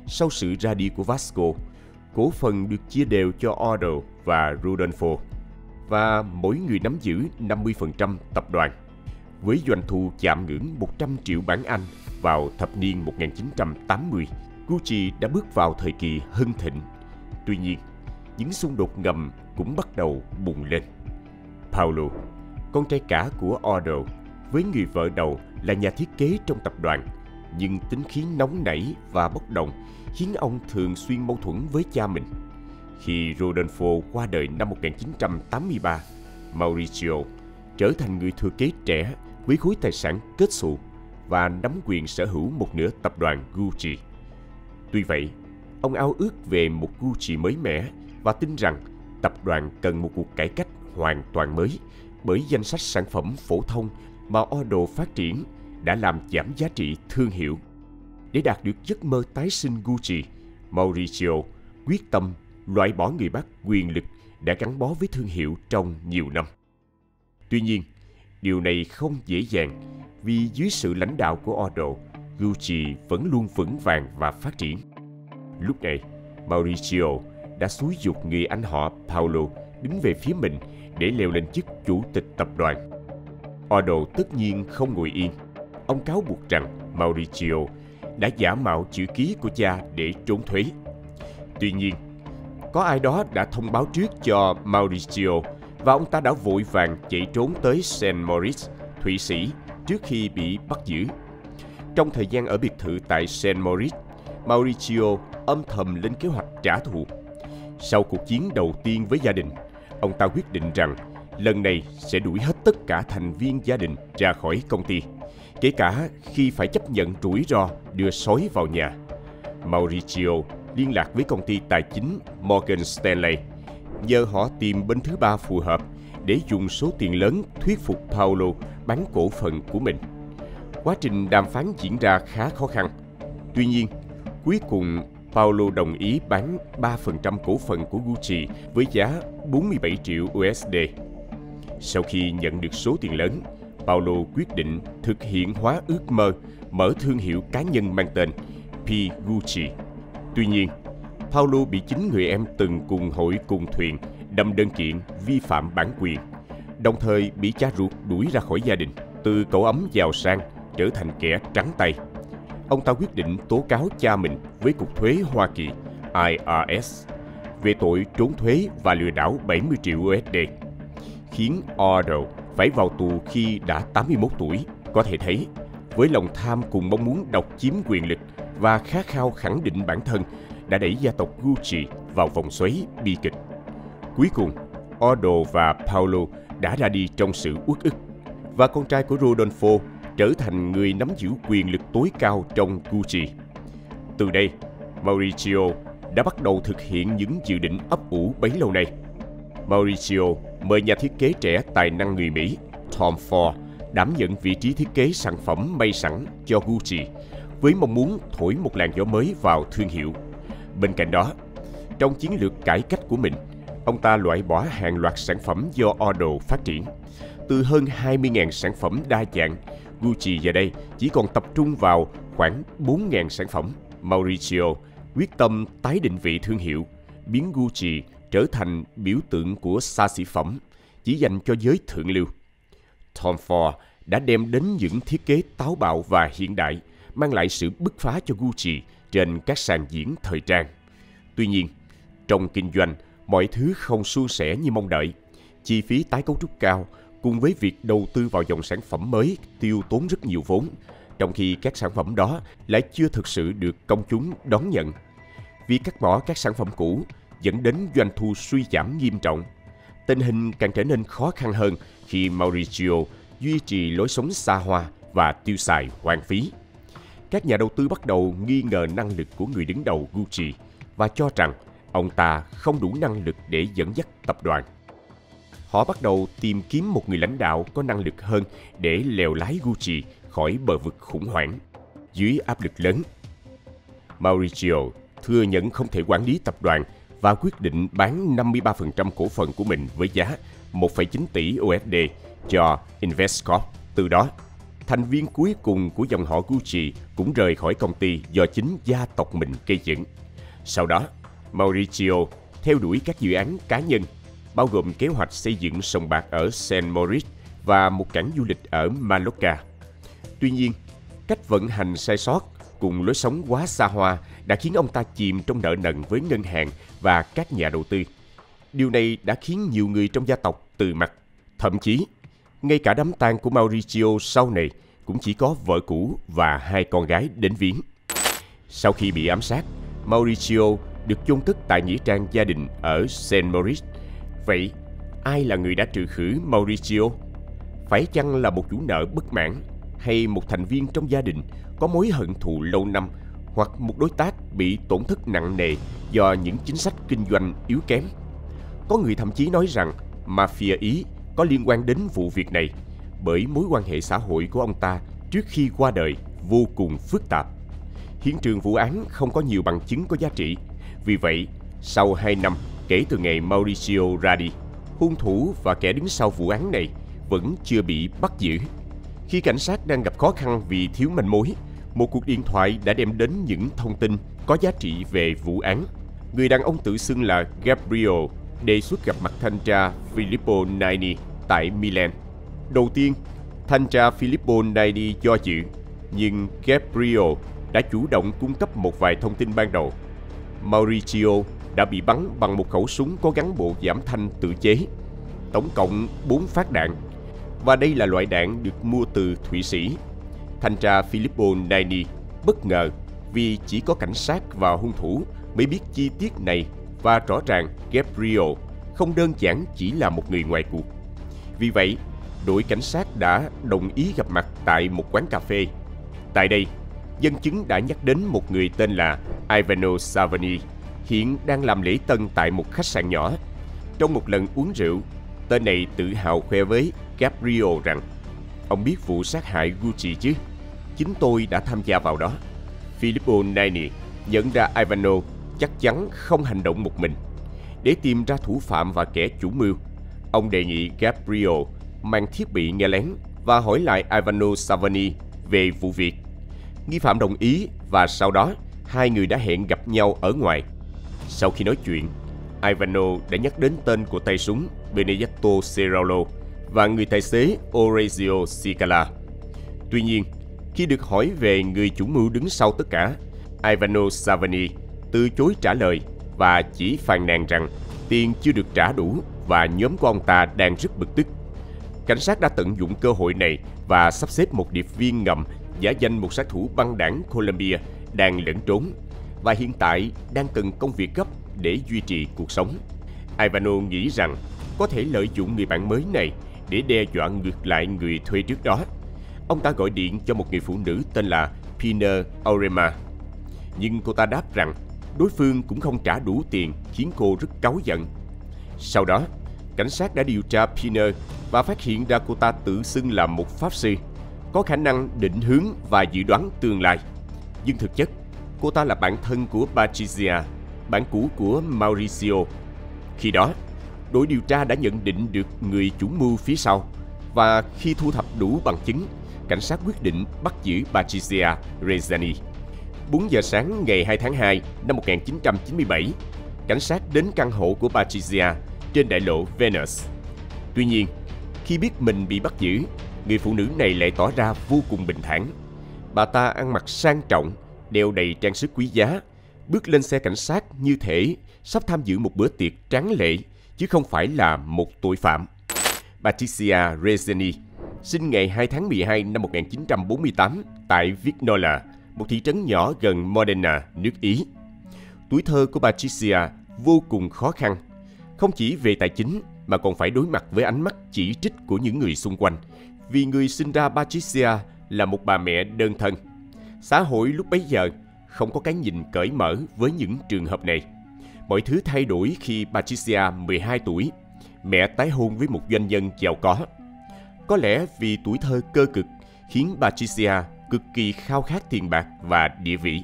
Sau sự ra đi của Vasco, cổ phần được chia đều cho Aldo và Rodolfo, và mỗi người nắm giữ 50% tập đoàn. Với doanh thu chạm ngưỡng 100 triệu bảng Anh vào thập niên 1980, Gucci đã bước vào thời kỳ hưng thịnh. Tuy nhiên, những xung đột ngầm cũng bắt đầu bùng lên. Paolo, con trai cả của Aldo, với người vợ đầu là nhà thiết kế trong tập đoàn, nhưng tính khí nóng nảy và bốc đồng khiến ông thường xuyên mâu thuẫn với cha mình. Khi Rodolfo qua đời năm 1983, Maurizio trở thành người thừa kế trẻ với khối tài sản kết xù và nắm quyền sở hữu một nửa tập đoàn Gucci. Tuy vậy, ông ao ước về một Gucci mới mẻ và tin rằng tập đoàn cần một cuộc cải cách hoàn toàn mới, bởi danh sách sản phẩm phổ thông mà Aldo phát triển đã làm giảm giá trị thương hiệu. Để đạt được giấc mơ tái sinh Gucci, Mauricio quyết tâm loại bỏ người bác quyền lực đã gắn bó với thương hiệu trong nhiều năm. Tuy nhiên, điều này không dễ dàng vì dưới sự lãnh đạo của Odo, Gucci vẫn luôn vững vàng và phát triển. Lúc này, Mauricio đã xúi giục người anh họ Paolo đứng về phía mình để leo lên chức chủ tịch tập đoàn. Odo tất nhiên không ngồi yên. Ông cáo buộc rằng Mauricio đã giả mạo chữ ký của cha để trốn thuế. Tuy nhiên, có ai đó đã thông báo trước cho Mauricio và ông ta đã vội vàng chạy trốn tới St. Moritz, Thụy Sĩ trước khi bị bắt giữ. Trong thời gian ở biệt thự tại St. Moritz, Mauricio âm thầm lên kế hoạch trả thù. Sau cuộc chiến đầu tiên với gia đình, ông ta quyết định rằng lần này sẽ đuổi hết tất cả thành viên gia đình ra khỏi công ty, kể cả khi phải chấp nhận rủi ro đưa sói vào nhà. Mauricio liên lạc với công ty tài chính Morgan Stanley, nhờ họ tìm bên thứ ba phù hợp để dùng số tiền lớn thuyết phục Paolo bán cổ phần của mình. Quá trình đàm phán diễn ra khá khó khăn. Tuy nhiên, cuối cùng Paolo đồng ý bán 3% cổ phần của Gucci với giá 47 triệu USD. Sau khi nhận được số tiền lớn, Paolo quyết định thực hiện hóa ước mơ mở thương hiệu cá nhân mang tên P. Gucci. Tuy nhiên, Paolo bị chính người em từng cùng hội cùng thuyền đâm đơn kiện vi phạm bản quyền, đồng thời bị cha ruột đuổi ra khỏi gia đình. Từ cậu ấm giàu sang trở thành kẻ trắng tay, ông ta quyết định tố cáo cha mình với Cục Thuế Hoa Kỳ IRS về tội trốn thuế và lừa đảo 70 triệu USD, khiến Odo phải vào tù khi đã 81 tuổi. Có thể thấy, với lòng tham cùng mong muốn độc chiếm quyền lực và khát khao khẳng định bản thân đã đẩy gia tộc Gucci vào vòng xoáy bi kịch. Cuối cùng, Odo và Paolo đã ra đi trong sự uất ức, và con trai của Rodolfo trở thành người nắm giữ quyền lực tối cao trong Gucci. Từ đây, Mauricio đã bắt đầu thực hiện những dự định ấp ủ bấy lâu nay. Mauricio mời nhà thiết kế trẻ tài năng người Mỹ Tom Ford đảm nhận vị trí thiết kế sản phẩm may sẵn cho Gucci, với mong muốn thổi một làn gió mới vào thương hiệu. Bên cạnh đó, trong chiến lược cải cách của mình, ông ta loại bỏ hàng loạt sản phẩm do Odo phát triển. Từ hơn 20.000 sản phẩm đa dạng, Gucci giờ đây chỉ còn tập trung vào khoảng 4.000 sản phẩm. Mauricio quyết tâm tái định vị thương hiệu, biến Gucci trở thành biểu tượng của xa xỉ phẩm chỉ dành cho giới thượng lưu. Tom Ford đã đem đến những thiết kế táo bạo và hiện đại, mang lại sự bứt phá cho Gucci trên các sàn diễn thời trang. Tuy nhiên, trong kinh doanh, mọi thứ không suôn sẻ như mong đợi. Chi phí tái cấu trúc cao cùng với việc đầu tư vào dòng sản phẩm mới tiêu tốn rất nhiều vốn, trong khi các sản phẩm đó lại chưa thực sự được công chúng đón nhận. Việc cắt bỏ các sản phẩm cũ dẫn đến doanh thu suy giảm nghiêm trọng. Tình hình càng trở nên khó khăn hơn khi Mauricio duy trì lối sống xa hoa và tiêu xài hoang phí. Các nhà đầu tư bắt đầu nghi ngờ năng lực của người đứng đầu Gucci và cho rằng ông ta không đủ năng lực để dẫn dắt tập đoàn. Họ bắt đầu tìm kiếm một người lãnh đạo có năng lực hơn để lèo lái Gucci khỏi bờ vực khủng hoảng. Dưới áp lực lớn, Mauricio thừa nhận không thể quản lý tập đoàn và quyết định bán 53% cổ phần của mình với giá 1,9 tỷ USD cho Investcorp. Từ đó, thành viên cuối cùng của dòng họ Gucci cũng rời khỏi công ty do chính gia tộc mình gây dựng. Sau đó, Mauricio theo đuổi các dự án cá nhân, bao gồm kế hoạch xây dựng sòng bạc ở St. Moritz và một cảng du lịch ở Mallorca. Tuy nhiên, cách vận hành sai sót cùng lối sống quá xa hoa đã khiến ông ta chìm trong nợ nần với ngân hàng và các nhà đầu tư. Điều này đã khiến nhiều người trong gia tộc từ mặt. Thậm chí, ngay cả đám tang của Mauricio sau này cũng chỉ có vợ cũ và 2 con gái đến viếng. Sau khi bị ám sát, Mauricio được chôn cất tại nghĩa trang gia đình ở St. Moritz. Vậy, ai là người đã trừ khử Mauricio? Phải chăng là một chủ nợ bất mãn, hay một thành viên trong gia đình có mối hận thù lâu năm, hoặc một đối tác bị tổn thất nặng nề do những chính sách kinh doanh yếu kém? Có người thậm chí nói rằng mafia Ý có liên quan đến vụ việc này, bởi mối quan hệ xã hội của ông ta trước khi qua đời vô cùng phức tạp. Hiện trường vụ án không có nhiều bằng chứng có giá trị. Vì vậy, sau 2 năm kể từ ngày Mauricio ra đi, hung thủ và kẻ đứng sau vụ án này vẫn chưa bị bắt giữ. Khi cảnh sát đang gặp khó khăn vì thiếu manh mối, một cuộc điện thoại đã đem đến những thông tin có giá trị về vụ án. Người đàn ông tự xưng là Gabriel đề xuất gặp mặt thanh tra Filippo Naini tại Milan. Đầu tiên, thanh tra Filippo Naini do dự, nhưng Gabriel đã chủ động cung cấp một vài thông tin ban đầu. Mauricio đã bị bắn bằng một khẩu súng có gắn bộ giảm thanh tự chế, tổng cộng 4 phát đạn, và đây là loại đạn được mua từ Thụy Sĩ. Thanh tra Filippo Naini bất ngờ vì chỉ có cảnh sát và hung thủ mới biết chi tiết này, và rõ ràng Gabriel không đơn giản chỉ là một người ngoài cuộc. Vì vậy, đội cảnh sát đã đồng ý gặp mặt tại một quán cà phê. Tại đây, nhân chứng đã nhắc đến một người tên là Ivano Savani, hiện đang làm lễ tân tại một khách sạn nhỏ. Trong một lần uống rượu, tên này tự hào khoe với Gabriel rằng: "Ông biết vụ sát hại Gucci chứ? Chính tôi đã tham gia vào đó." Filippo Naini nhận ra Ivano chắc chắn không hành động một mình. Để tìm ra thủ phạm và kẻ chủ mưu, ông đề nghị Gabriel mang thiết bị nghe lén và hỏi lại Ivano Savani về vụ việc. Nghi phạm đồng ý, và sau đó hai người đã hẹn gặp nhau ở ngoài. Sau khi nói chuyện, Ivano đã nhắc đến tên của tay súng Benedetto Serrano và người tài xế Orazio Scala. Tuy nhiên, khi được hỏi về người chủ mưu đứng sau tất cả, Ivano Savani từ chối trả lời và chỉ phàn nàn rằng tiền chưa được trả đủ và nhóm của ông ta đang rất bực tức. Cảnh sát đã tận dụng cơ hội này và sắp xếp một điệp viên ngầm giả danh một sát thủ băng đảng Colombia đang lẫn trốn và hiện tại đang cần công việc gấp để duy trì cuộc sống. Ivano nghĩ rằng có thể lợi dụng người bạn mới này để đe dọa ngược lại người thuê trước đó. Ông ta gọi điện cho một người phụ nữ tên là Pina Aurema, nhưng cô ta đáp rằng đối phương cũng không trả đủ tiền, khiến cô rất cáu giận. Sau đó, cảnh sát đã điều tra Pina và phát hiện ra cô ta tự xưng là một pháp sư, có khả năng định hướng và dự đoán tương lai. Nhưng thực chất, cô ta là bạn thân của Patricia, bạn cũ của Mauricio. Khi đó, đội điều tra đã nhận định được người chủ mưu phía sau, và khi thu thập đủ bằng chứng, cảnh sát quyết định bắt giữ Patricia Reggiani. 4 giờ sáng ngày 2 tháng 2 năm 1997, cảnh sát đến căn hộ của Patricia trên đại lộ Venus. Tuy nhiên, khi biết mình bị bắt giữ, người phụ nữ này lại tỏ ra vô cùng bình thản. Bà ta ăn mặc sang trọng, đeo đầy trang sức quý giá, bước lên xe cảnh sát như thể sắp tham dự một bữa tiệc tráng lệ, chứ không phải là một tội phạm. Patricia Reggiani sinh ngày 2 tháng 12 năm 1948 tại Vignola, một thị trấn nhỏ gần Modena, nước Ý. Tuổi thơ của Patricia vô cùng khó khăn, không chỉ về tài chính mà còn phải đối mặt với ánh mắt chỉ trích của những người xung quanh, vì người sinh ra Patricia là một bà mẹ đơn thân. Xã hội lúc bấy giờ không có cái nhìn cởi mở với những trường hợp này. Mọi thứ thay đổi khi Patricia 12 tuổi, mẹ tái hôn với một doanh nhân giàu có. Có lẽ vì tuổi thơ cơ cực khiến Patricia cực kỳ khao khát tiền bạc và địa vị.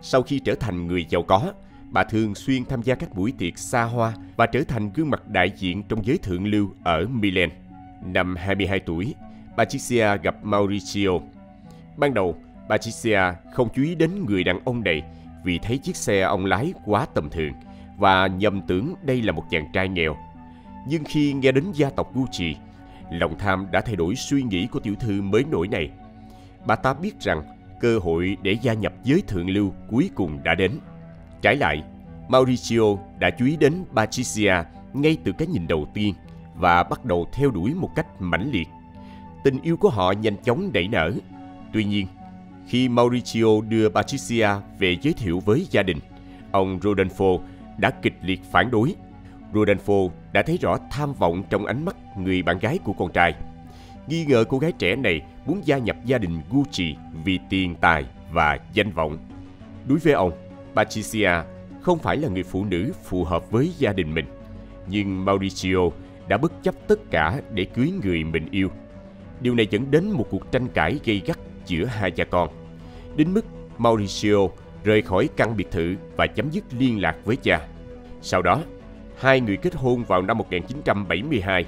Sau khi trở thành người giàu có, bà thường xuyên tham gia các buổi tiệc xa hoa và trở thành gương mặt đại diện trong giới thượng lưu ở Milan. Năm 22 tuổi, Patricia gặp Mauricio. Ban đầu, Patricia không chú ý đến người đàn ông này vì thấy chiếc xe ông lái quá tầm thường và nhầm tưởng đây là một chàng trai nghèo. Nhưng khi nghe đến gia tộc Gucci, lòng tham đã thay đổi suy nghĩ của tiểu thư mới nổi này. Bà ta biết rằng cơ hội để gia nhập giới thượng lưu cuối cùng đã đến. Trái lại, Mauricio đã chú ý đến Patricia ngay từ cái nhìn đầu tiên và bắt đầu theo đuổi một cách mãnh liệt. Tình yêu của họ nhanh chóng nảy nở. Tuy nhiên, khi Mauricio đưa Patricia về giới thiệu với gia đình, ông Rodolfo đã kịch liệt phản đối. Rodolfo đã thấy rõ tham vọng trong ánh mắt người bạn gái của con trai, nghi ngờ cô gái trẻ này muốn gia nhập gia đình Gucci vì tiền tài và danh vọng. Đối với ông, Patricia không phải là người phụ nữ phù hợp với gia đình mình, nhưng Mauricio đã bất chấp tất cả để cưới người mình yêu. Điều này dẫn đến một cuộc tranh cãi gay gắt giữa hai cha con, đến mức Mauricio rời khỏi căn biệt thự và chấm dứt liên lạc với cha. Sau đó, hai người kết hôn vào năm 1972.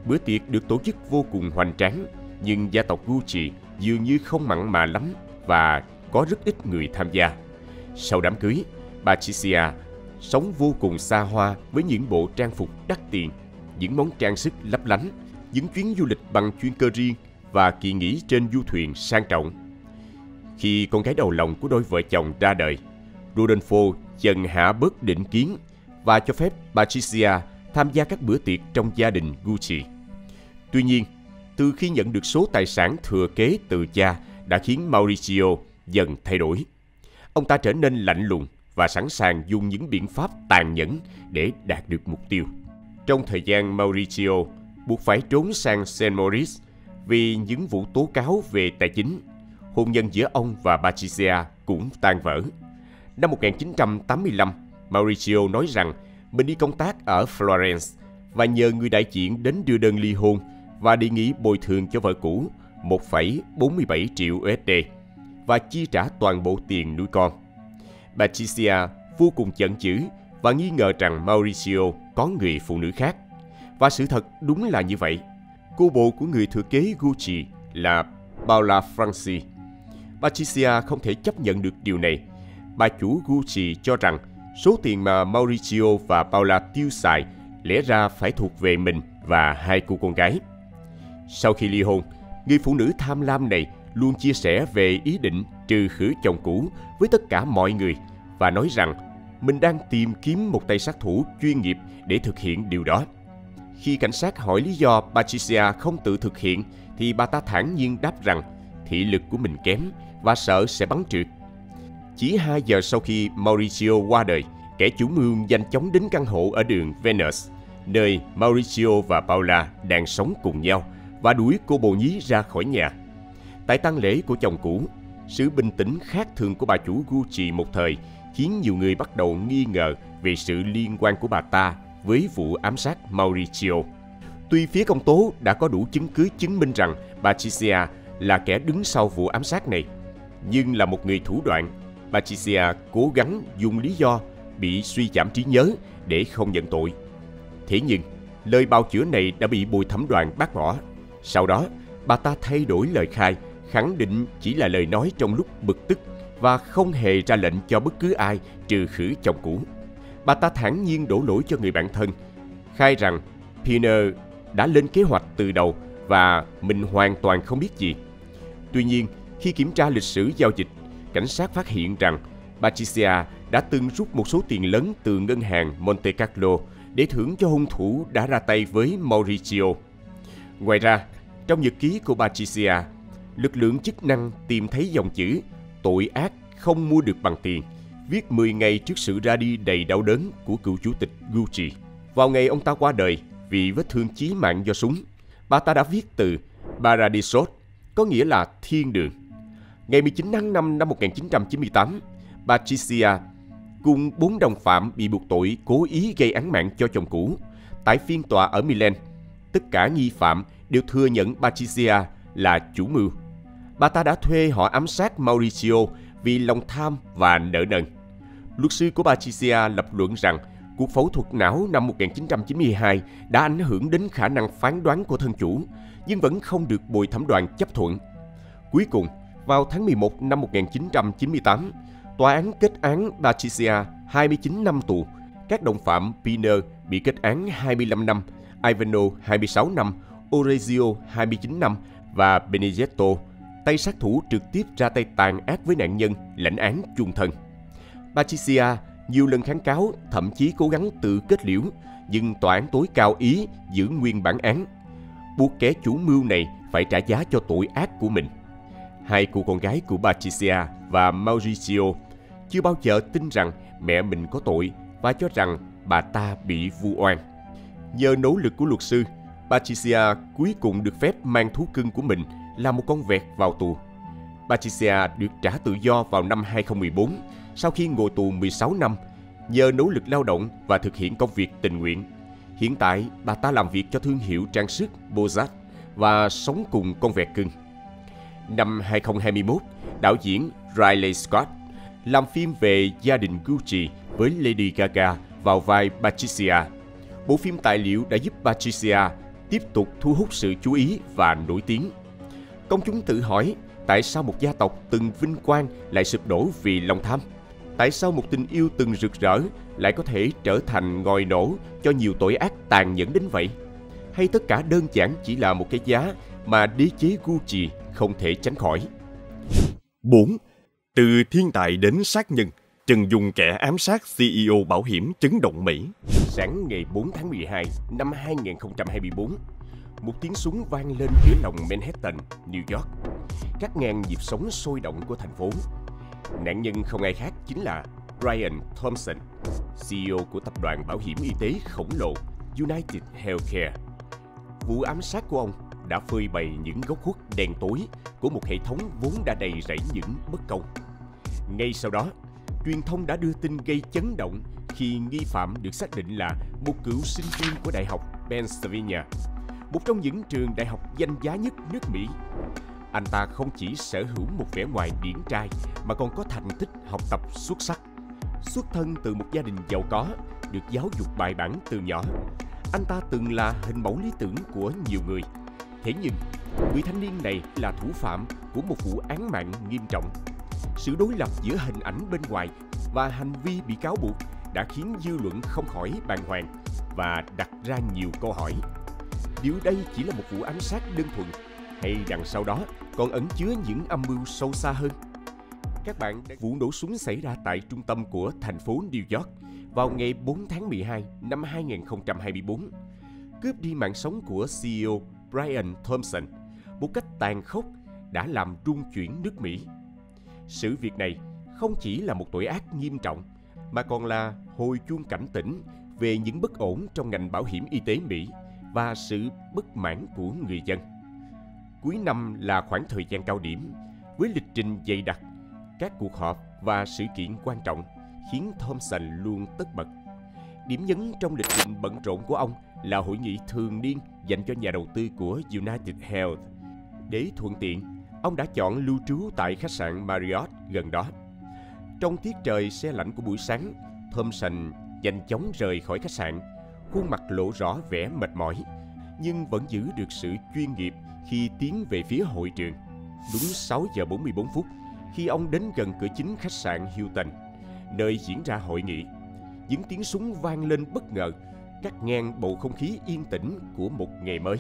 Bữa tiệc được tổ chức vô cùng hoành tráng, nhưng gia tộc Gucci dường như không mặn mà lắm và có rất ít người tham gia. Sau đám cưới, Patricia sống vô cùng xa hoa với những bộ trang phục đắt tiền, những món trang sức lấp lánh, những chuyến du lịch bằng chuyên cơ riêng và kỳ nghỉ trên du thuyền sang trọng. Khi con gái đầu lòng của đôi vợ chồng ra đời, Rodolfo dần hạ bớt định kiến và cho phép Patricia tham gia các bữa tiệc trong gia đình Gucci. Tuy nhiên, từ khi nhận được số tài sản thừa kế từ cha đã khiến Mauricio dần thay đổi. Ông ta trở nên lạnh lùng và sẵn sàng dùng những biện pháp tàn nhẫn để đạt được mục tiêu. Trong thời gian Mauricio buộc phải trốn sang Saint Maurice vì những vụ tố cáo về tài chính, hôn nhân giữa ông và Patricia cũng tan vỡ. Năm 1985, Mauricio nói rằng mình đi công tác ở Florence và nhờ người đại diện đến đưa đơn ly hôn và đề nghị bồi thường cho vợ cũ 1,47 triệu USD và chi trả toàn bộ tiền nuôi con. Patricia vô cùng giận dữ và nghi ngờ rằng Mauricio có người phụ nữ khác. Và sự thật đúng là như vậy. Cô bồ của người thừa kế Gucci là Paula Franci. Patricia không thể chấp nhận được điều này. Bà chủ Gucci cho rằng số tiền mà Mauricio và Paula tiêu xài lẽ ra phải thuộc về mình và hai cô con gái. Sau khi ly hôn, người phụ nữ tham lam này luôn chia sẻ về ý định trừ khử chồng cũ với tất cả mọi người và nói rằng mình đang tìm kiếm một tay sát thủ chuyên nghiệp để thực hiện điều đó. Khi cảnh sát hỏi lý do Patricia không tự thực hiện thì bà ta thản nhiên đáp rằng thị lực của mình kém và sợ sẽ bắn trượt. Chỉ 2 giờ sau khi Mauricio qua đời, kẻ chủ mưu nhanh chóng đến căn hộ ở đường Venus, nơi Mauricio và Paula đang sống cùng nhau, và đuổi cô bồ nhí ra khỏi nhà. Tại tang lễ của chồng cũ, sự bình tĩnh khác thường của bà chủ Gucci một thời khiến nhiều người bắt đầu nghi ngờ về sự liên quan của bà ta với vụ ám sát Mauricio. Tuy phía công tố đã có đủ chứng cứ chứng minh rằng Patricia là kẻ đứng sau vụ ám sát này, nhưng là một người thủ đoạn, Patricia cố gắng dùng lý do bị suy giảm trí nhớ để không nhận tội. Thế nhưng, lời bào chữa này đã bị bồi thẩm đoàn bác bỏ. Sau đó, bà ta thay đổi lời khai, khẳng định chỉ là lời nói trong lúc bực tức và không hề ra lệnh cho bất cứ ai trừ khử chồng cũ. Bà ta thản nhiên đổ lỗi cho người bạn thân, khai rằng Piner đã lên kế hoạch từ đầu và mình hoàn toàn không biết gì. Tuy nhiên, khi kiểm tra lịch sử giao dịch, cảnh sát phát hiện rằng Patricia đã từng rút một số tiền lớn từ ngân hàng Monte Carlo để thưởng cho hung thủ đã ra tay với Mauricio. Ngoài ra, trong nhật ký của Patricia, lực lượng chức năng tìm thấy dòng chữ tội ác không mua được bằng tiền, viết 10 ngày trước sự ra đi đầy đau đớn của cựu chủ tịch Gucci. Vào ngày ông ta qua đời vì vết thương chí mạng do súng, bà ta đã viết từ Paradisos, có nghĩa là thiên đường. Ngày 19 tháng 5 năm 1998, Patricia cùng 4 đồng phạm bị buộc tội cố ý gây án mạng cho chồng cũ. Tại phiên tòa ở Milan, tất cả nghi phạm đều thừa nhận Patricia là chủ mưu. Bà ta đã thuê họ ám sát Mauricio vì lòng tham và nợ nần. Luật sư của Patricia lập luận rằng cuộc phẫu thuật não năm 1992 đã ảnh hưởng đến khả năng phán đoán của thân chủ, nhưng vẫn không được bồi thẩm đoàn chấp thuận. Cuối cùng, vào tháng 11 năm 1998, tòa án kết án Patricia 29 năm tù. Các đồng phạm Piner bị kết án 25 năm, Ivano 26 năm, Orezio 29 năm và Benedetto, tay sát thủ trực tiếp ra tay tàn ác với nạn nhân, lãnh án chung thân. Patricia nhiều lần kháng cáo, thậm chí cố gắng tự kết liễu, nhưng tòa án tối cao Ý giữ nguyên bản án, buộc kẻ chủ mưu này phải trả giá cho tội ác của mình. Hai cô con gái của Patricia và Mauricio chưa bao giờ tin rằng mẹ mình có tội và cho rằng bà ta bị vu oan. Nhờ nỗ lực của luật sư, Patricia cuối cùng được phép mang thú cưng của mình là một con vẹt vào tù. Patricia được trả tự do vào năm 2014 sau khi ngồi tù 16 năm nhờ nỗ lực lao động và thực hiện công việc tình nguyện. Hiện tại, bà ta làm việc cho thương hiệu trang sức Bozat và sống cùng con vẹt cưng. Năm 2021, đạo diễn Ridley Scott làm phim về gia đình Gucci với Lady Gaga vào vai Patricia. Bộ phim tài liệu đã giúp Patricia tiếp tục thu hút sự chú ý và nổi tiếng. Công chúng tự hỏi tại sao một gia tộc từng vinh quang lại sụp đổ vì lòng tham? Tại sao một tình yêu từng rực rỡ lại có thể trở thành ngòi nổ cho nhiều tội ác tàn nhẫn đến vậy? Hay tất cả đơn giản chỉ là một cái giá mà đế chế Gucci không thể tránh khỏi? 4. Từ thiên tài đến sát nhân, Trần Dung kẻ ám sát CEO bảo hiểm chấn động Mỹ. Sáng ngày 4 tháng 12 năm 2024, một tiếng súng vang lên giữa lòng Manhattan, New York, cắt ngang nhịp sống sôi động của thành phố. Nạn nhân không ai khác chính là Brian Thompson, CEO của tập đoàn bảo hiểm y tế khổng lồ United Healthcare. Vụ ám sát của ông đã phơi bày những góc khuất đen tối của một hệ thống vốn đã đầy rẫy những bất công. Ngay sau đó, truyền thông đã đưa tin gây chấn động khi nghi phạm được xác định là một cựu sinh viên của Đại học Pennsylvania, một trong những trường đại học danh giá nhất nước Mỹ. Anh ta không chỉ sở hữu một vẻ ngoài điển trai mà còn có thành tích học tập xuất sắc. Xuất thân từ một gia đình giàu có, được giáo dục bài bản từ nhỏ, anh ta từng là hình mẫu lý tưởng của nhiều người. Thế nhưng, người thanh niên này là thủ phạm của một vụ án mạng nghiêm trọng. Sự đối lập giữa hình ảnh bên ngoài và hành vi bị cáo buộc đã khiến dư luận không khỏi bàng hoàng và đặt ra nhiều câu hỏi. Liệu đây chỉ là một vụ ám sát đơn thuần, hay đằng sau đó còn ẩn chứa những âm mưu sâu xa hơn? Các bạn, vụ nổ súng xảy ra tại trung tâm của thành phố New York vào ngày 4 tháng 12 năm 2024, cướp đi mạng sống của CEO Brian Thompson một cách tàn khốc đã làm rung chuyển nước Mỹ. Sự việc này không chỉ là một tội ác nghiêm trọng mà còn là hồi chuông cảnh tỉnh về những bất ổn trong ngành bảo hiểm y tế Mỹ và sự bất mãn của người dân. Cuối năm là khoảng thời gian cao điểm với lịch trình dày đặc, các cuộc họp và sự kiện quan trọng khiến Thompson luôn tất bật. Điểm nhấn trong lịch trình bận rộn của ông là hội nghị thường niên dành cho nhà đầu tư của United Health. Để thuận tiện, ông đã chọn lưu trú tại khách sạn Marriott gần đó. Trong tiết trời se lạnh của buổi sáng, Thompson nhanh chóng rời khỏi khách sạn, khuôn mặt lộ rõ vẻ mệt mỏi, nhưng vẫn giữ được sự chuyên nghiệp khi tiến về phía hội trường. Đúng 6 giờ 44 phút, khi ông đến gần cửa chính khách sạn Hilton, nơi diễn ra hội nghị, những tiếng súng vang lên bất ngờ, cắt ngang bầu không khí yên tĩnh của một ngày mới.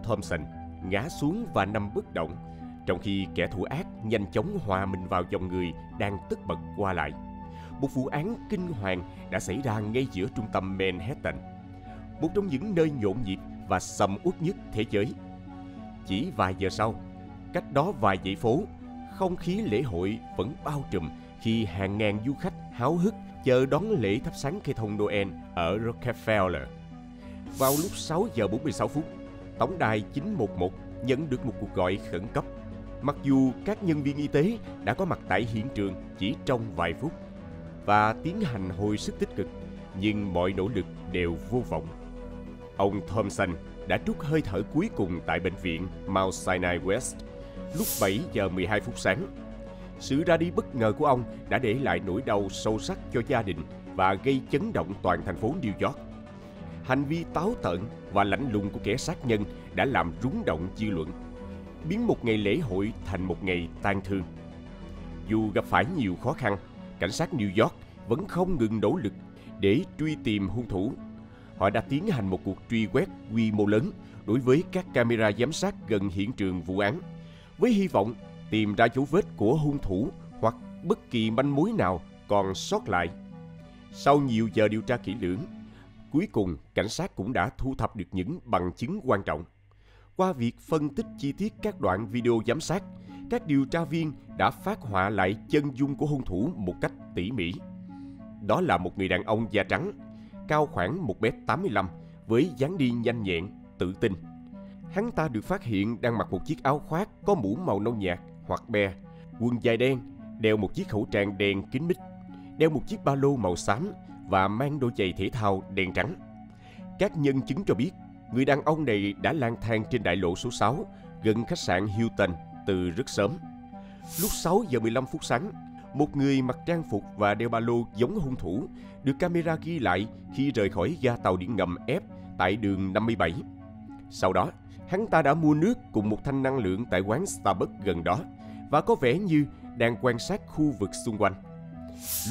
Thompson ngã xuống và nằm bất động, trong khi kẻ thủ ác nhanh chóng hòa mình vào dòng người đang tất bật qua lại. Một vụ án kinh hoàng đã xảy ra ngay giữa trung tâm Manhattan, một trong những nơi nhộn nhịp và sầm uất nhất thế giới. Chỉ vài giờ sau, cách đó vài dãy phố, không khí lễ hội vẫn bao trùm khi hàng ngàn du khách háo hức chờ đón lễ thắp sáng cây thông Noel ở Rockefeller. Vào lúc 6 giờ 46 phút, tổng đài 911 nhận được một cuộc gọi khẩn cấp. Mặc dù các nhân viên y tế đã có mặt tại hiện trường chỉ trong vài phút và tiến hành hồi sức tích cực, nhưng mọi nỗ lực đều vô vọng. Ông Thompson đã trút hơi thở cuối cùng tại bệnh viện Mount Sinai West lúc 7 giờ 12 phút sáng. Sự ra đi bất ngờ của ông đã để lại nỗi đau sâu sắc cho gia đình và gây chấn động toàn thành phố New York. Hành vi táo tợn và lạnh lùng của kẻ sát nhân đã làm rúng động dư luận, biến một ngày lễ hội thành một ngày tang thương. Dù gặp phải nhiều khó khăn, cảnh sát New York vẫn không ngừng nỗ lực để truy tìm hung thủ. Họ đã tiến hành một cuộc truy quét quy mô lớn đối với các camera giám sát gần hiện trường vụ án, với hy vọng tìm ra dấu vết của hung thủ hoặc bất kỳ manh mối nào còn sót lại. Sau nhiều giờ điều tra kỹ lưỡng, cuối cùng cảnh sát cũng đã thu thập được những bằng chứng quan trọng. Qua việc phân tích chi tiết các đoạn video giám sát, các điều tra viên đã phác họa lại chân dung của hung thủ một cách tỉ mỉ. Đó là một người đàn ông da trắng, cao khoảng 1m85 với dáng đi nhanh nhẹn, tự tin. Hắn ta được phát hiện đang mặc một chiếc áo khoác có mũ màu nâu nhạt hoặc be, quần dài đen, đeo một chiếc khẩu trang đen kín mít, đeo một chiếc ba lô màu xám và mang đôi giày thể thao đen trắng. Các nhân chứng cho biết Người đàn ông này đã lang thang trên đại lộ số 6, gần khách sạn Hilton từ rất sớm. Lúc 6 giờ 15 phút sáng, một người mặc trang phục và đeo ba lô giống hung thủ được camera ghi lại khi rời khỏi ga tàu điện ngầm F tại đường 57. Sau đó, hắn ta đã mua nước cùng một thanh năng lượng tại quán Starbucks gần đó và có vẻ như đang quan sát khu vực xung quanh.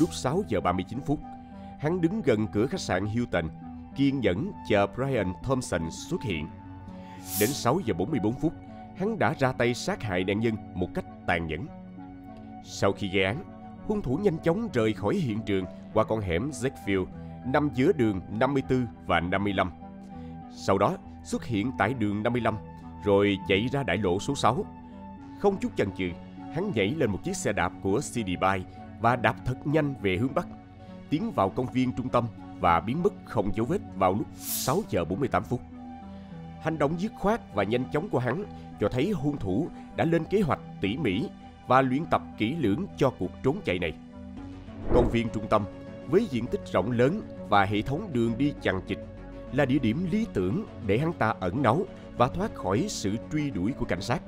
Lúc 6 giờ 39 phút, hắn đứng gần cửa khách sạn Hilton, kiên nhẫn chờ Brian Thompson xuất hiện. Đến 6 giờ 44 phút, hắn đã ra tay sát hại nạn nhân một cách tàn nhẫn. Sau khi gây án, hung thủ nhanh chóng rời khỏi hiện trường qua con hẻm Zekfield nằm giữa đường 54 và 55. Sau đó xuất hiện tại đường 55 rồi chạy ra đại lộ số 6. Không chút chần chừ, hắn nhảy lên một chiếc xe đạp của CD Bike và đạp thật nhanh về hướng Bắc, tiến vào công viên trung tâm và biến mất không dấu vết vào lúc 6 giờ 48 phút. Hành động dứt khoát và nhanh chóng của hắn cho thấy hung thủ đã lên kế hoạch tỉ mỉ và luyện tập kỹ lưỡng cho cuộc trốn chạy này. Công viên trung tâm với diện tích rộng lớn và hệ thống đường đi chằng chịt là địa điểm lý tưởng để hắn ta ẩn náu và thoát khỏi sự truy đuổi của cảnh sát.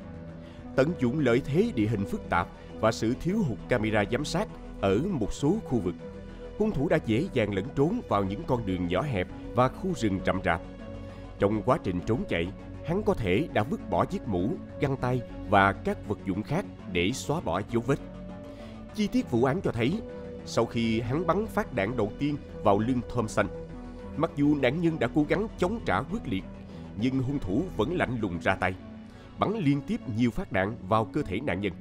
Tận dụng lợi thế địa hình phức tạp và sự thiếu hụt camera giám sát ở một số khu vực, hung thủ đã dễ dàng lẫn trốn vào những con đường nhỏ hẹp và khu rừng rậm rạp. Trong quá trình trốn chạy, hắn có thể đã vứt bỏ chiếc mũ, găng tay và các vật dụng khác để xóa bỏ dấu vết. Chi tiết vụ án cho thấy, sau khi hắn bắn phát đạn đầu tiên vào lưng Thompson, mặc dù nạn nhân đã cố gắng chống trả quyết liệt, nhưng hung thủ vẫn lạnh lùng ra tay, bắn liên tiếp nhiều phát đạn vào cơ thể nạn nhân.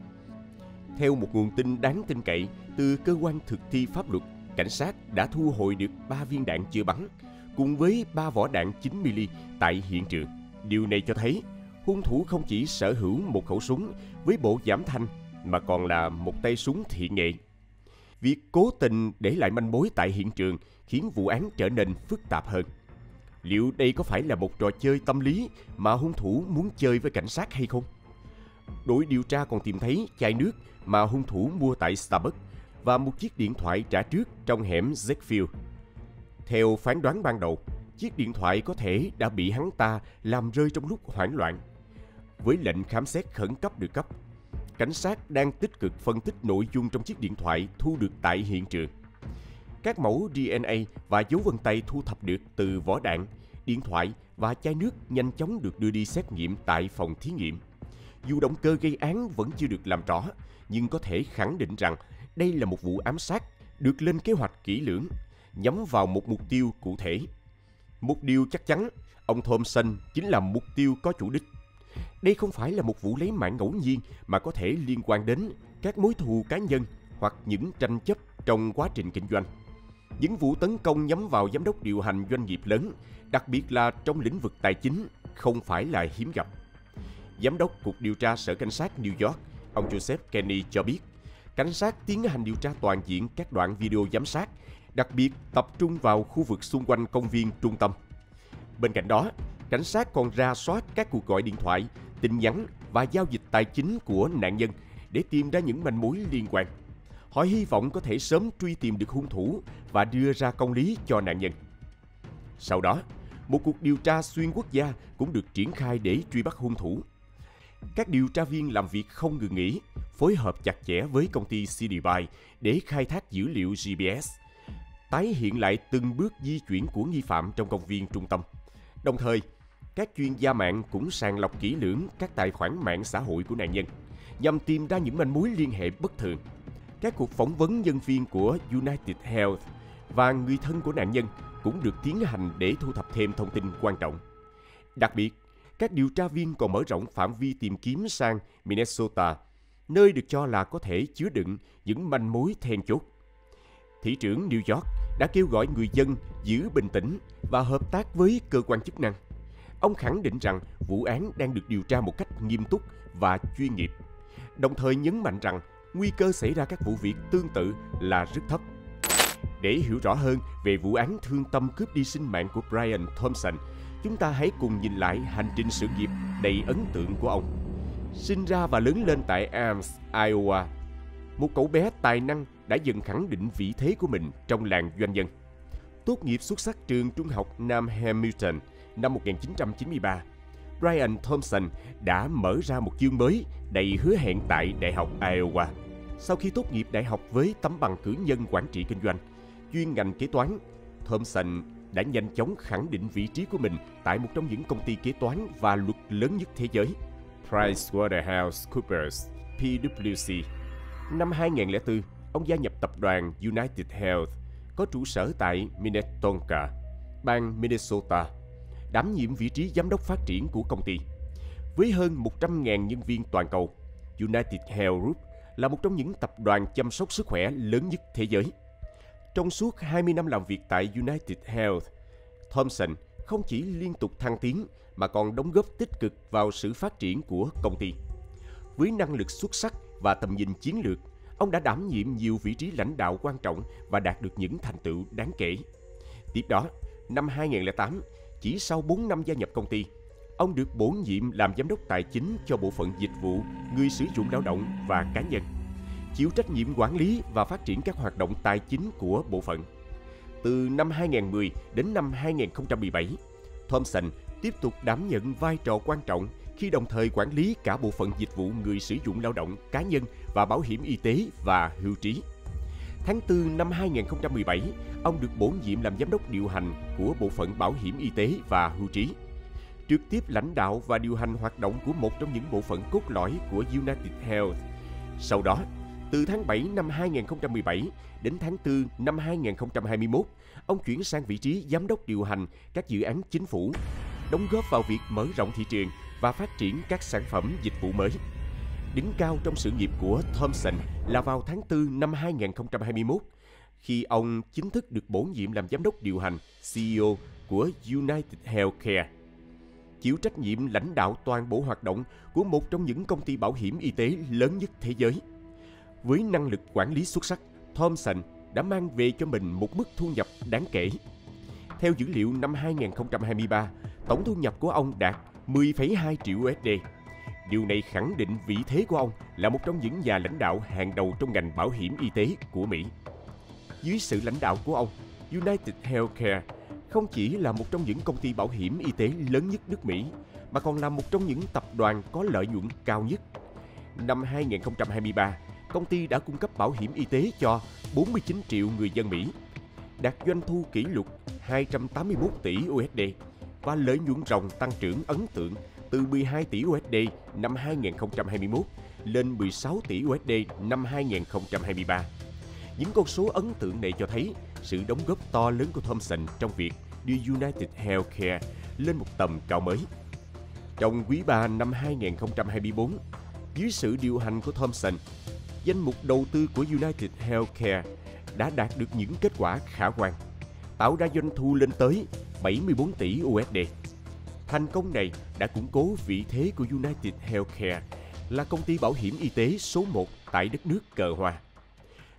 Theo một nguồn tin đáng tin cậy từ cơ quan thực thi pháp luật, cảnh sát đã thu hồi được 3 viên đạn chưa bắn, cùng với 3 vỏ đạn 9mm tại hiện trường. Điều này cho thấy hung thủ không chỉ sở hữu một khẩu súng với bộ giảm thanh mà còn là một tay súng thiện nghệ. Việc cố tình để lại manh mối tại hiện trường khiến vụ án trở nên phức tạp hơn. Liệu đây có phải là một trò chơi tâm lý mà hung thủ muốn chơi với cảnh sát hay không? Đội điều tra còn tìm thấy chai nước mà hung thủ mua tại Starbucks và một chiếc điện thoại trả trước trong hẻm Zekfield. Theo phán đoán ban đầu, chiếc điện thoại có thể đã bị hắn ta làm rơi trong lúc hoảng loạn. Với lệnh khám xét khẩn cấp được cấp, cảnh sát đang tích cực phân tích nội dung trong chiếc điện thoại thu được tại hiện trường. Các mẫu DNA và dấu vân tay thu thập được từ vỏ đạn, điện thoại và chai nước nhanh chóng được đưa đi xét nghiệm tại phòng thí nghiệm. Dù động cơ gây án vẫn chưa được làm rõ, nhưng có thể khẳng định rằng đây là một vụ ám sát được lên kế hoạch kỹ lưỡng, nhắm vào một mục tiêu cụ thể. Một điều chắc chắn, ông Thompson chính là mục tiêu có chủ đích. Đây không phải là một vụ lấy mạng ngẫu nhiên mà có thể liên quan đến các mối thù cá nhân hoặc những tranh chấp trong quá trình kinh doanh. Những vụ tấn công nhắm vào giám đốc điều hành doanh nghiệp lớn, đặc biệt là trong lĩnh vực tài chính, không phải là hiếm gặp. Giám đốc Cục Điều tra Sở Cảnh sát New York, ông Joseph Kenny cho biết, cảnh sát tiến hành điều tra toàn diện các đoạn video giám sát, đặc biệt tập trung vào khu vực xung quanh công viên trung tâm. Bên cạnh đó, cảnh sát còn rà soát các cuộc gọi điện thoại, tin nhắn và giao dịch tài chính của nạn nhân để tìm ra những manh mối liên quan. Họ hy vọng có thể sớm truy tìm được hung thủ và đưa ra công lý cho nạn nhân. Sau đó, một cuộc điều tra xuyên quốc gia cũng được triển khai để truy bắt hung thủ. Các điều tra viên làm việc không ngừng nghỉ, phối hợp chặt chẽ với công ty CD Bike để khai thác dữ liệu GPS, tái hiện lại từng bước di chuyển của nghi phạm trong công viên trung tâm. Đồng thời, các chuyên gia mạng cũng sàng lọc kỹ lưỡng các tài khoản mạng xã hội của nạn nhân, nhằm tìm ra những manh mối liên hệ bất thường. Các cuộc phỏng vấn nhân viên của United Health và người thân của nạn nhân cũng được tiến hành để thu thập thêm thông tin quan trọng. Đặc biệt, các điều tra viên còn mở rộng phạm vi tìm kiếm sang Minnesota, nơi được cho là có thể chứa đựng những manh mối then chốt. Thị trưởng New York đã kêu gọi người dân giữ bình tĩnh và hợp tác với cơ quan chức năng. Ông khẳng định rằng vụ án đang được điều tra một cách nghiêm túc và chuyên nghiệp, đồng thời nhấn mạnh rằng nguy cơ xảy ra các vụ việc tương tự là rất thấp. Để hiểu rõ hơn về vụ án thương tâm cướp đi sinh mạng của Brian Thompson, chúng ta hãy cùng nhìn lại hành trình sự nghiệp đầy ấn tượng của ông. Sinh ra và lớn lên tại Ames, Iowa, một cậu bé tài năng đã dần khẳng định vị thế của mình trong làng doanh nhân. Tốt nghiệp xuất sắc trường trung học Nam Hamilton năm 1993, Brian Thompson đã mở ra một chương mới đầy hứa hẹn tại Đại học Iowa. Sau khi tốt nghiệp đại học với tấm bằng cử nhân quản trị kinh doanh, chuyên ngành kế toán, Thompson đã nhanh chóng khẳng định vị trí của mình tại một trong những công ty kế toán và luật lớn nhất thế giới, PricewaterhouseCoopers, PwC. Năm 2004, ông gia nhập tập đoàn United Health, có trụ sở tại Minnetonka, bang Minnesota, đảm nhiệm vị trí giám đốc phát triển của công ty. Với hơn 100.000 nhân viên toàn cầu, United Health Group là một trong những tập đoàn chăm sóc sức khỏe lớn nhất thế giới. Trong suốt 20 năm làm việc tại United Health, Thompson không chỉ liên tục thăng tiến mà còn đóng góp tích cực vào sự phát triển của công ty. Với năng lực xuất sắc và tầm nhìn chiến lược, ông đã đảm nhiệm nhiều vị trí lãnh đạo quan trọng và đạt được những thành tựu đáng kể. Tiếp đó, năm 2008, chỉ sau 4 năm gia nhập công ty, ông được bổ nhiệm làm giám đốc tài chính cho bộ phận dịch vụ, người sử dụng lao động và cá nhân, chịu trách nhiệm quản lý và phát triển các hoạt động tài chính của bộ phận. Từ năm 2010 đến năm 2017, Thompson tiếp tục đảm nhận vai trò quan trọng khi đồng thời quản lý cả bộ phận dịch vụ người sử dụng lao động, cá nhân và bảo hiểm y tế và hưu trí. Tháng 4 năm 2017, ông được bổ nhiệm làm giám đốc điều hành của bộ phận bảo hiểm y tế và hưu trí, trực tiếp lãnh đạo và điều hành hoạt động của một trong những bộ phận cốt lõi của United Health. Sau đó, từ tháng 7 năm 2017 đến tháng 4 năm 2021, ông chuyển sang vị trí giám đốc điều hành các dự án chính phủ, đóng góp vào việc mở rộng thị trường và phát triển các sản phẩm dịch vụ mới. Đỉnh cao trong sự nghiệp của Thompson là vào tháng 4 năm 2021, khi ông chính thức được bổ nhiệm làm giám đốc điều hành CEO của United Healthcare, chịu trách nhiệm lãnh đạo toàn bộ hoạt động của một trong những công ty bảo hiểm y tế lớn nhất thế giới. Với năng lực quản lý xuất sắc, Thompson đã mang về cho mình một mức thu nhập đáng kể. Theo dữ liệu năm 2023, tổng thu nhập của ông đạt 10,2 triệu USD. Điều này khẳng định vị thế của ông là một trong những nhà lãnh đạo hàng đầu trong ngành bảo hiểm y tế của Mỹ. Dưới sự lãnh đạo của ông, United Healthcare không chỉ là một trong những công ty bảo hiểm y tế lớn nhất nước Mỹ, mà còn là một trong những tập đoàn có lợi nhuận cao nhất. Năm 2023, công ty đã cung cấp bảo hiểm y tế cho 49 triệu người dân Mỹ, đạt doanh thu kỷ lục 281 tỷ USD và lợi nhuận ròng tăng trưởng ấn tượng từ 12 tỷ USD năm 2021 lên 16 tỷ USD năm 2023. Những con số ấn tượng này cho thấy sự đóng góp to lớn của Thompson trong việc đưa United Healthcare lên một tầm cao mới. Trong quý 3 năm 2024, dưới sự điều hành của Thompson, danh mục đầu tư của United Healthcare đã đạt được những kết quả khả quan, tạo ra doanh thu lên tới 74 tỷ USD. Thành công này đã củng cố vị thế của United Healthcare là công ty bảo hiểm y tế số 1 tại đất nước cờ hoa.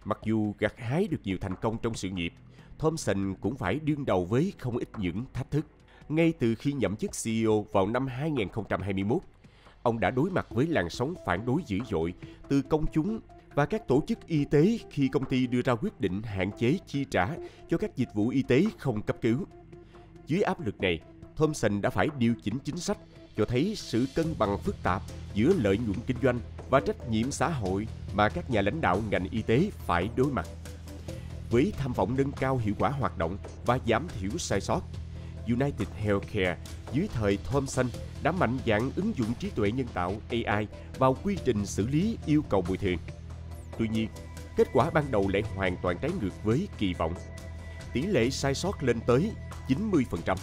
Mặc dù gặt hái được nhiều thành công trong sự nghiệp, Thompson cũng phải đương đầu với không ít những thách thức. Ngay từ khi nhậm chức CEO vào năm 2021, ông đã đối mặt với làn sóng phản đối dữ dội từ công chúng và các tổ chức y tế khi công ty đưa ra quyết định hạn chế chi trả cho các dịch vụ y tế không cấp cứu. Dưới áp lực này, Thompson đã phải điều chỉnh chính sách, cho thấy sự cân bằng phức tạp giữa lợi nhuận kinh doanh và trách nhiệm xã hội mà các nhà lãnh đạo ngành y tế phải đối mặt. Với tham vọng nâng cao hiệu quả hoạt động và giảm thiểu sai sót, United Healthcare dưới thời Thompson đã mạnh dạn ứng dụng trí tuệ nhân tạo AI vào quy trình xử lý yêu cầu bồi thường. Tuy nhiên, kết quả ban đầu lại hoàn toàn trái ngược với kỳ vọng. Tỷ lệ sai sót lên tới 90%,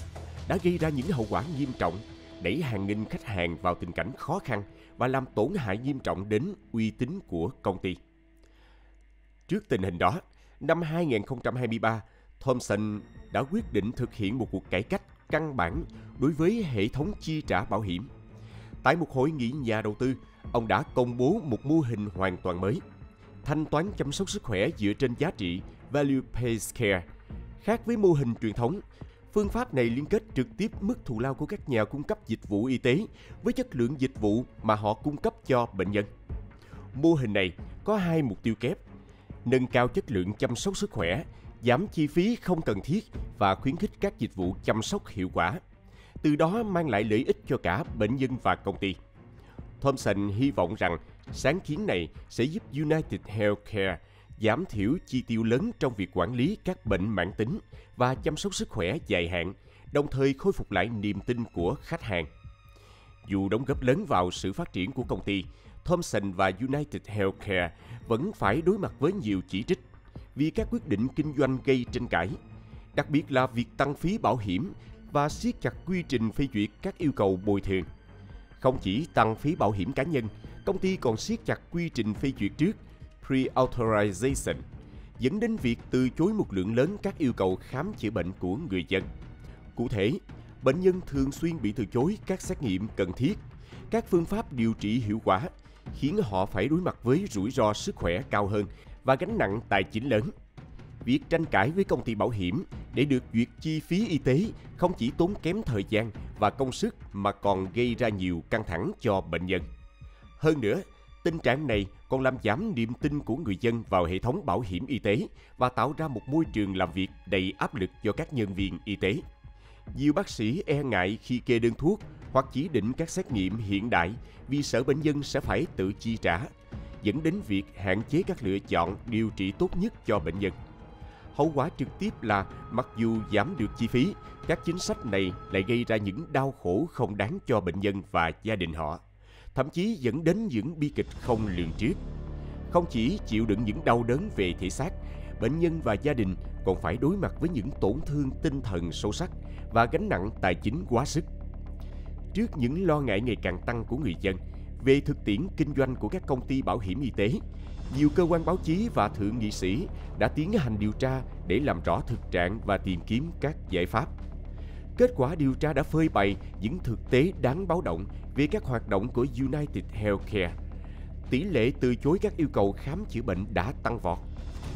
đã gây ra những hậu quả nghiêm trọng, đẩy hàng nghìn khách hàng vào tình cảnh khó khăn và làm tổn hại nghiêm trọng đến uy tín của công ty. Trước tình hình đó, năm 2023, Thompson đã quyết định thực hiện một cuộc cải cách căn bản đối với hệ thống chi trả bảo hiểm. Tại một hội nghị nhà đầu tư, ông đã công bố một mô hình hoàn toàn mới: thanh toán chăm sóc sức khỏe dựa trên giá trị Value-Based Care. Khác với mô hình truyền thống, phương pháp này liên kết trực tiếp mức thù lao của các nhà cung cấp dịch vụ y tế với chất lượng dịch vụ mà họ cung cấp cho bệnh nhân. Mô hình này có hai mục tiêu kép: nâng cao chất lượng chăm sóc sức khỏe, giảm chi phí không cần thiết và khuyến khích các dịch vụ chăm sóc hiệu quả. từ đó mang lại lợi ích cho cả bệnh nhân và công ty. Thompson hy vọng rằng sáng kiến này sẽ giúp United Healthcare giảm thiểu chi tiêu lớn trong việc quản lý các bệnh mãn tính và chăm sóc sức khỏe dài hạn, đồng thời khôi phục lại niềm tin của khách hàng. Dù đóng góp lớn vào sự phát triển của công ty, Thompson và United Healthcare vẫn phải đối mặt với nhiều chỉ trích vì các quyết định kinh doanh gây tranh cãi, đặc biệt là việc tăng phí bảo hiểm và siết chặt quy trình phê duyệt các yêu cầu bồi thường. Không chỉ tăng phí bảo hiểm cá nhân, công ty còn siết chặt quy trình phê duyệt trước pre-authorization, dẫn đến việc từ chối một lượng lớn các yêu cầu khám chữa bệnh của người dân. Cụ thể, bệnh nhân thường xuyên bị từ chối các xét nghiệm cần thiết, các phương pháp điều trị hiệu quả, khiến họ phải đối mặt với rủi ro sức khỏe cao hơn và gánh nặng tài chính lớn. Việc tranh cãi với công ty bảo hiểm để được duyệt chi phí y tế không chỉ tốn kém thời gian và công sức mà còn gây ra nhiều căng thẳng cho bệnh nhân. Hơn nữa, tình trạng này còn làm giảm niềm tin của người dân vào hệ thống bảo hiểm y tế và tạo ra một môi trường làm việc đầy áp lực cho các nhân viên y tế. Nhiều bác sĩ e ngại khi kê đơn thuốc hoặc chỉ định các xét nghiệm hiện đại vì sợ bệnh nhân sẽ phải tự chi trả, dẫn đến việc hạn chế các lựa chọn điều trị tốt nhất cho bệnh nhân. Hậu quả trực tiếp là mặc dù giảm được chi phí, các chính sách này lại gây ra những đau khổ không đáng cho bệnh nhân và gia đình họ, thậm chí dẫn đến những bi kịch không lường trước. Không chỉ chịu đựng những đau đớn về thể xác, bệnh nhân và gia đình còn phải đối mặt với những tổn thương tinh thần sâu sắc và gánh nặng tài chính quá sức. Trước những lo ngại ngày càng tăng của người dân về thực tiễn kinh doanh của các công ty bảo hiểm y tế, nhiều cơ quan báo chí và thượng nghị sĩ đã tiến hành điều tra để làm rõ thực trạng và tìm kiếm các giải pháp. Kết quả điều tra đã phơi bày những thực tế đáng báo động về các hoạt động của United Healthcare. Tỷ lệ từ chối các yêu cầu khám chữa bệnh đã tăng vọt,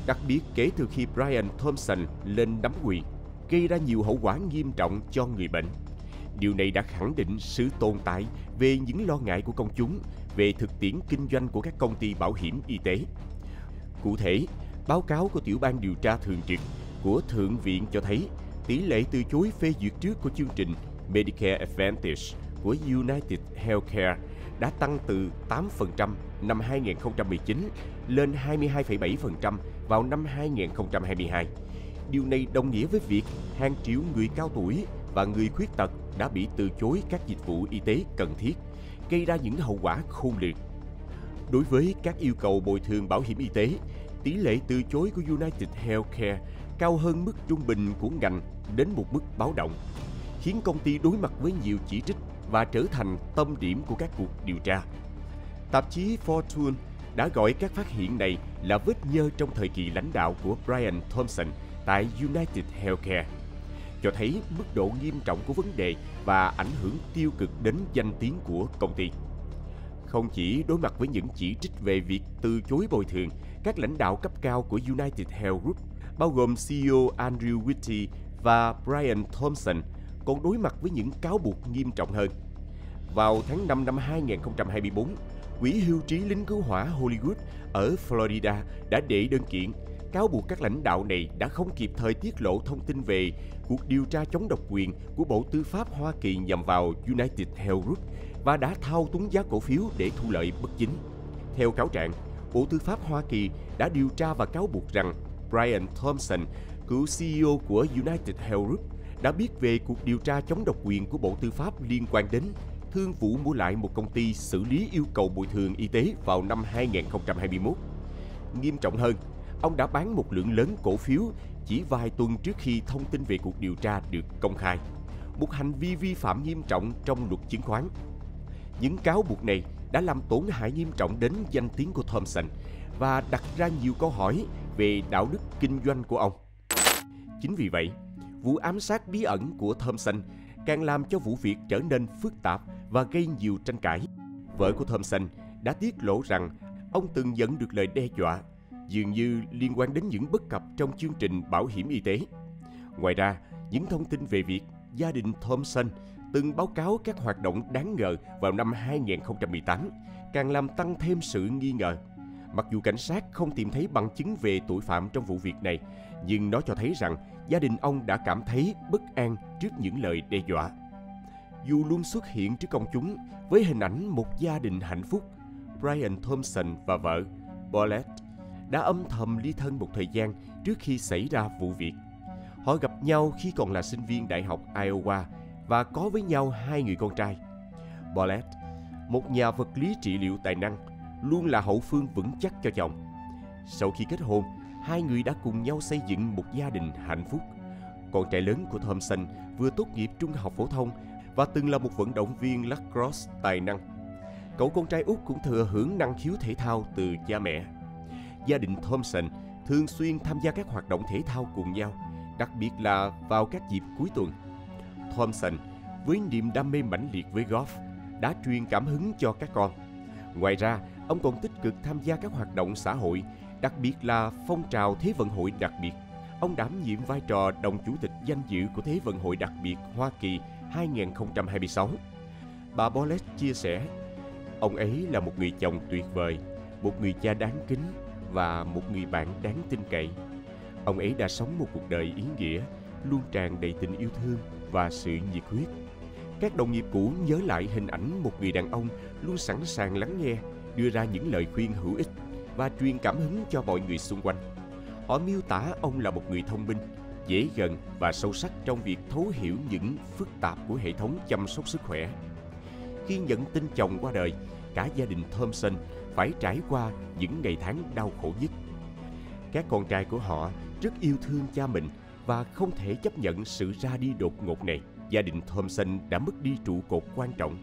đặc biệt kể từ khi Brian Thompson lên nắm quyền, gây ra nhiều hậu quả nghiêm trọng cho người bệnh. Điều này đã khẳng định sự tồn tại về những lo ngại của công chúng về thực tiễn kinh doanh của các công ty bảo hiểm y tế. Cụ thể, báo cáo của Tiểu ban điều tra thường trực của Thượng viện cho thấy tỷ lệ từ chối phê duyệt trước của chương trình Medicare Advantage của United Healthcare đã tăng từ 8% năm 2019 lên 22,7% vào năm 2022. Điều này đồng nghĩa với việc hàng triệu người cao tuổi và người khuyết tật đã bị từ chối các dịch vụ y tế cần thiết, gây ra những hậu quả khôn lường. Đối với các yêu cầu bồi thường bảo hiểm y tế, tỷ lệ từ chối của United Healthcare cao hơn mức trung bình của ngành đến một mức báo động, khiến công ty đối mặt với nhiều chỉ trích và trở thành tâm điểm của các cuộc điều tra. Tạp chí Fortune đã gọi các phát hiện này là vết nhơ trong thời kỳ lãnh đạo của Brian Thompson tại United Healthcare, cho thấy mức độ nghiêm trọng của vấn đề và ảnh hưởng tiêu cực đến danh tiếng của công ty. Không chỉ đối mặt với những chỉ trích về việc từ chối bồi thường, các lãnh đạo cấp cao của United Health Group, bao gồm CEO Andrew Whitty và Brian Thompson, còn đối mặt với những cáo buộc nghiêm trọng hơn. Vào tháng 5 năm 2024, Quỹ hưu trí lính cứu hỏa Hollywood ở Florida đã đệ đơn kiện cáo buộc các lãnh đạo này đã không kịp thời tiết lộ thông tin về cuộc điều tra chống độc quyền của Bộ Tư pháp Hoa Kỳ nhằm vào United Health Group và đã thao túng giá cổ phiếu để thu lợi bất chính. Theo cáo trạng, Bộ Tư pháp Hoa Kỳ đã điều tra và cáo buộc rằng Brian Thompson, cựu CEO của United Health Group, đã biết về cuộc điều tra chống độc quyền của Bộ Tư pháp liên quan đến thương vụ mua lại một công ty xử lý yêu cầu bồi thường y tế vào năm 2021. Nghiêm trọng hơn, ông đã bán một lượng lớn cổ phiếu chỉ vài tuần trước khi thông tin về cuộc điều tra được công khai, một hành vi vi phạm nghiêm trọng trong luật chứng khoán. Những cáo buộc này đã làm tổn hại nghiêm trọng đến danh tiếng của Thompson và đặt ra nhiều câu hỏi về đạo đức kinh doanh của ông. Chính vì vậy, vụ ám sát bí ẩn của Thompson càng làm cho vụ việc trở nên phức tạp và gây nhiều tranh cãi. Vợ của Thompson đã tiết lộ rằng ông từng nhận được lời đe dọa, dường như liên quan đến những bất cập trong chương trình bảo hiểm y tế. Ngoài ra, những thông tin về việc gia đình Thompson từng báo cáo các hoạt động đáng ngờ vào năm 2018 càng làm tăng thêm sự nghi ngờ. Mặc dù cảnh sát không tìm thấy bằng chứng về tội phạm trong vụ việc này, nhưng nó cho thấy rằng gia đình ông đã cảm thấy bất an trước những lời đe dọa. Yu luôn xuất hiện trước công chúng với hình ảnh một gia đình hạnh phúc. Brian Thompson và vợ, Paulette, đã âm thầm ly thân một thời gian trước khi xảy ra vụ việc. Họ gặp nhau khi còn là sinh viên Đại học Iowa và có với nhau 2 người con trai. Paulette, một nhà vật lý trị liệu tài năng, luôn là hậu phương vững chắc cho chồng. Sau khi kết hôn, hai người đã cùng nhau xây dựng một gia đình hạnh phúc. Con trai lớn của Thompson vừa tốt nghiệp trung học phổ thông và từng là một vận động viên lacrosse tài năng. Cậu con trai út cũng thừa hưởng năng khiếu thể thao từ cha mẹ. Gia đình Thompson thường xuyên tham gia các hoạt động thể thao cùng nhau, đặc biệt là vào các dịp cuối tuần. Thompson, với niềm đam mê mãnh liệt với golf, đã truyền cảm hứng cho các con. Ngoài ra, ông còn tích cực tham gia các hoạt động xã hội, đặc biệt là phong trào Thế vận hội đặc biệt. Ông đảm nhiệm vai trò đồng chủ tịch danh dự của Thế vận hội đặc biệt Hoa Kỳ 2026. Bà Paulette chia sẻ, ông ấy là một người chồng tuyệt vời, một người cha đáng kính và một người bạn đáng tin cậy. Ông ấy đã sống một cuộc đời ý nghĩa, luôn tràn đầy tình yêu thương và sự nhiệt huyết. Các đồng nghiệp cũ nhớ lại hình ảnh một người đàn ông luôn sẵn sàng lắng nghe, đưa ra những lời khuyên hữu ích và truyền cảm hứng cho mọi người xung quanh. Họ miêu tả ông là một người thông minh, dễ gần và sâu sắc trong việc thấu hiểu những phức tạp của hệ thống chăm sóc sức khỏe. Khi nhận tin chồng qua đời, cả gia đình Thompson phải trải qua những ngày tháng đau khổ nhất. Các con trai của họ rất yêu thương cha mình và không thể chấp nhận sự ra đi đột ngột này. Gia đình Thompson đã mất đi trụ cột quan trọng.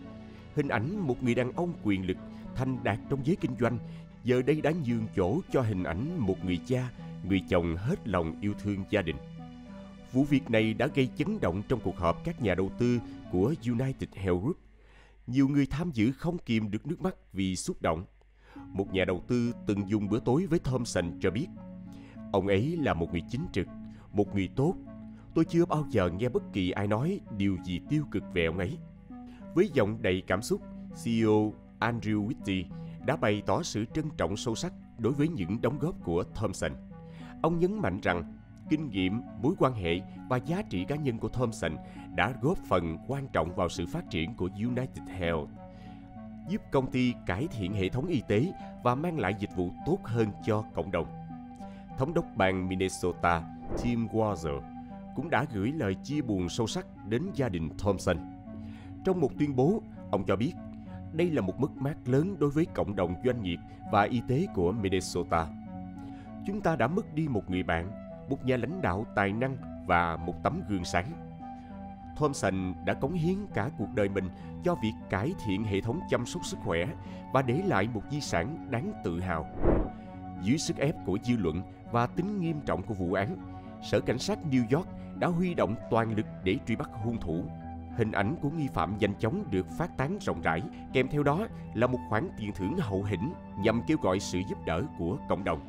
Hình ảnh một người đàn ông quyền lực, thành đạt trong giới kinh doanh, giờ đây đã nhường chỗ cho hình ảnh một người cha, người chồng hết lòng yêu thương gia đình. Vụ việc này đã gây chấn động trong cuộc họp các nhà đầu tư của United Health Group. Nhiều người tham dự không kìm được nước mắt vì xúc động. Một nhà đầu tư từng dùng bữa tối với Thompson cho biết, ông ấy là một người chính trực, một người tốt. Tôi chưa bao giờ nghe bất kỳ ai nói điều gì tiêu cực về ông ấy. Với giọng đầy cảm xúc, CEO Andrew Whitty đã bày tỏ sự trân trọng sâu sắc đối với những đóng góp của Thompson. Ông nhấn mạnh rằng kinh nghiệm, mối quan hệ và giá trị cá nhân của Thompson đã góp phần quan trọng vào sự phát triển của United Health, giúp công ty cải thiện hệ thống y tế và mang lại dịch vụ tốt hơn cho cộng đồng. Thống đốc bang Minnesota Tim Walzer cũng đã gửi lời chia buồn sâu sắc đến gia đình Thompson. Trong một tuyên bố, ông cho biết đây là một mất mát lớn đối với cộng đồng doanh nghiệp và y tế của Minnesota. Chúng ta đã mất đi một người bạn, một nhà lãnh đạo tài năng và một tấm gương sáng. Thompson đã cống hiến cả cuộc đời mình cho việc cải thiện hệ thống chăm sóc sức khỏe và để lại một di sản đáng tự hào. Dưới sức ép của dư luận và tính nghiêm trọng của vụ án, Sở Cảnh sát New York đã huy động toàn lực để truy bắt hung thủ. Hình ảnh của nghi phạm nhanh chóng được phát tán rộng rãi, kèm theo đó là một khoản tiền thưởng hậu hĩnh nhằm kêu gọi sự giúp đỡ của cộng đồng.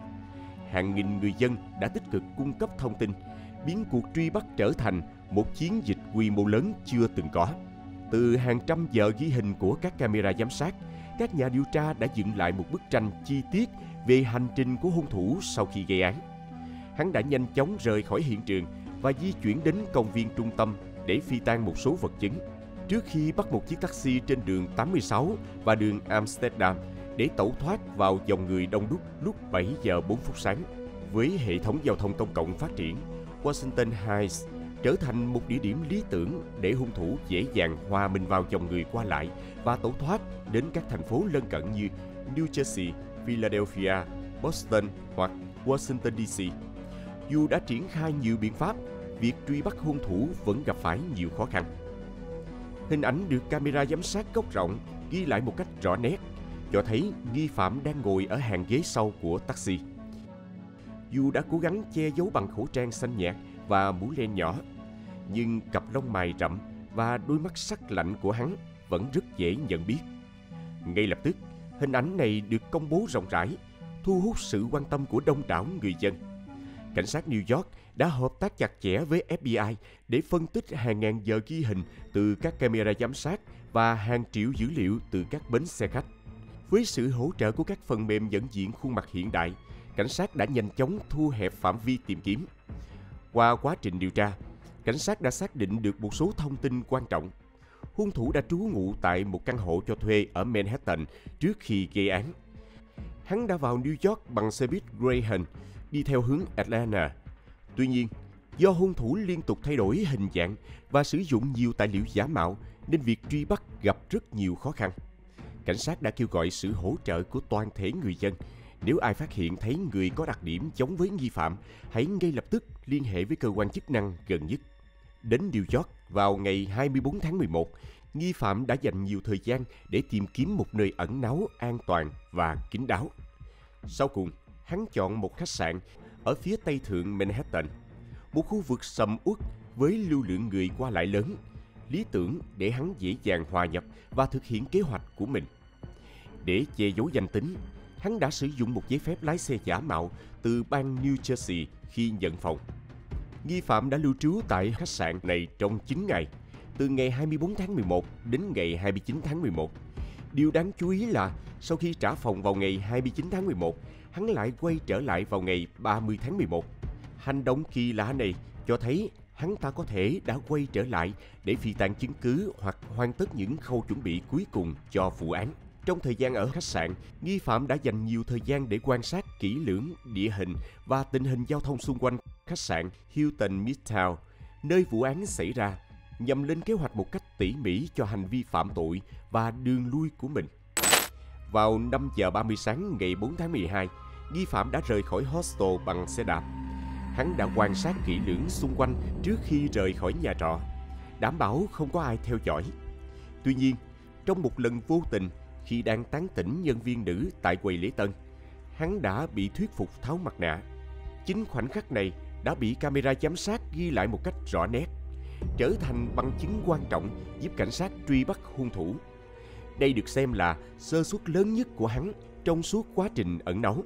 Hàng nghìn người dân đã tích cực cung cấp thông tin, biến cuộc truy bắt trở thành một chiến dịch quy mô lớn chưa từng có. Từ hàng trăm giờ ghi hình của các camera giám sát, các nhà điều tra đã dựng lại một bức tranh chi tiết về hành trình của hung thủ sau khi gây án. Hắn đã nhanh chóng rời khỏi hiện trường và di chuyển đến công viên trung tâm để phi tang một số vật chứng, trước khi bắt một chiếc taxi trên đường 86 và đường Amsterdam để tẩu thoát vào dòng người đông đúc lúc 7 giờ 4 phút sáng. Với hệ thống giao thông công cộng phát triển, Washington Heights trở thành một địa điểm lý tưởng để hung thủ dễ dàng hòa mình vào dòng người qua lại và tẩu thoát đến các thành phố lân cận như New Jersey, Philadelphia, Boston hoặc Washington DC. Dù đã triển khai nhiều biện pháp, việc truy bắt hung thủ vẫn gặp phải nhiều khó khăn. Hình ảnh được camera giám sát góc rộng ghi lại một cách rõ nét, cho thấy nghi phạm đang ngồi ở hàng ghế sau của taxi. Dù đã cố gắng che giấu bằng khẩu trang xanh nhạt và mũ len nhỏ, nhưng cặp lông mày rậm và đôi mắt sắc lạnh của hắn vẫn rất dễ nhận biết. Ngay lập tức, hình ảnh này được công bố rộng rãi, thu hút sự quan tâm của đông đảo người dân. Cảnh sát New York đã hợp tác chặt chẽ với FBI để phân tích hàng ngàn giờ ghi hình từ các camera giám sát và hàng triệu dữ liệu từ các bến xe khách. Với sự hỗ trợ của các phần mềm nhận diện khuôn mặt hiện đại, cảnh sát đã nhanh chóng thu hẹp phạm vi tìm kiếm. Qua quá trình điều tra, cảnh sát đã xác định được một số thông tin quan trọng. hung thủ đã trú ngụ tại một căn hộ cho thuê ở Manhattan trước khi gây án. Hắn đã vào New York bằng xe buýt Greyhound đi theo hướng Atlanta. Tuy nhiên, do hung thủ liên tục thay đổi hình dạng và sử dụng nhiều tài liệu giả mạo nên việc truy bắt gặp rất nhiều khó khăn. Cảnh sát đã kêu gọi sự hỗ trợ của toàn thể người dân. Nếu ai phát hiện thấy người có đặc điểm giống với nghi phạm, hãy ngay lập tức liên hệ với cơ quan chức năng gần nhất. Đến New York vào ngày 24 tháng 11, nghi phạm đã dành nhiều thời gian để tìm kiếm một nơi ẩn náu an toàn và kín đáo. Sau cùng, hắn chọn một khách sạn ở phía tây thượng Manhattan, một khu vực sầm uất với lưu lượng người qua lại lớn, lý tưởng để hắn dễ dàng hòa nhập và thực hiện kế hoạch của mình. Để che giấu danh tính, hắn đã sử dụng một giấy phép lái xe giả mạo từ bang New Jersey khi nhận phòng. Nghi phạm đã lưu trú tại khách sạn này trong 9 ngày, từ ngày 24 tháng 11 đến ngày 29 tháng 11. Điều đáng chú ý là sau khi trả phòng vào ngày 29 tháng 11, hắn lại quay trở lại vào ngày 30 tháng 11. Hành động kỳ lạ này cho thấy hắn ta có thể đã quay trở lại để phi tang chứng cứ hoặc hoàn tất những khâu chuẩn bị cuối cùng cho vụ án. Trong thời gian ở khách sạn, nghi phạm đã dành nhiều thời gian để quan sát kỹ lưỡng địa hình và tình hình giao thông xung quanh khách sạn Hilton Midtown, nơi vụ án xảy ra, nhằm lên kế hoạch một cách tỉ mỉ cho hành vi phạm tội và đường lui của mình. Vào 5 giờ 30 sáng ngày 4 tháng 12, nghi phạm đã rời khỏi hostel bằng xe đạp. Hắn đã quan sát kỹ lưỡng xung quanh trước khi rời khỏi nhà trọ, đảm bảo không có ai theo dõi. Tuy nhiên, trong một lần vô tình, khi đang tán tỉnh nhân viên nữ tại quầy lễ tân, hắn đã bị thuyết phục tháo mặt nạ. Chính khoảnh khắc này đã bị camera giám sát ghi lại một cách rõ nét, trở thành bằng chứng quan trọng giúp cảnh sát truy bắt hung thủ. Đây được xem là sơ suất lớn nhất của hắn trong suốt quá trình ẩn náu.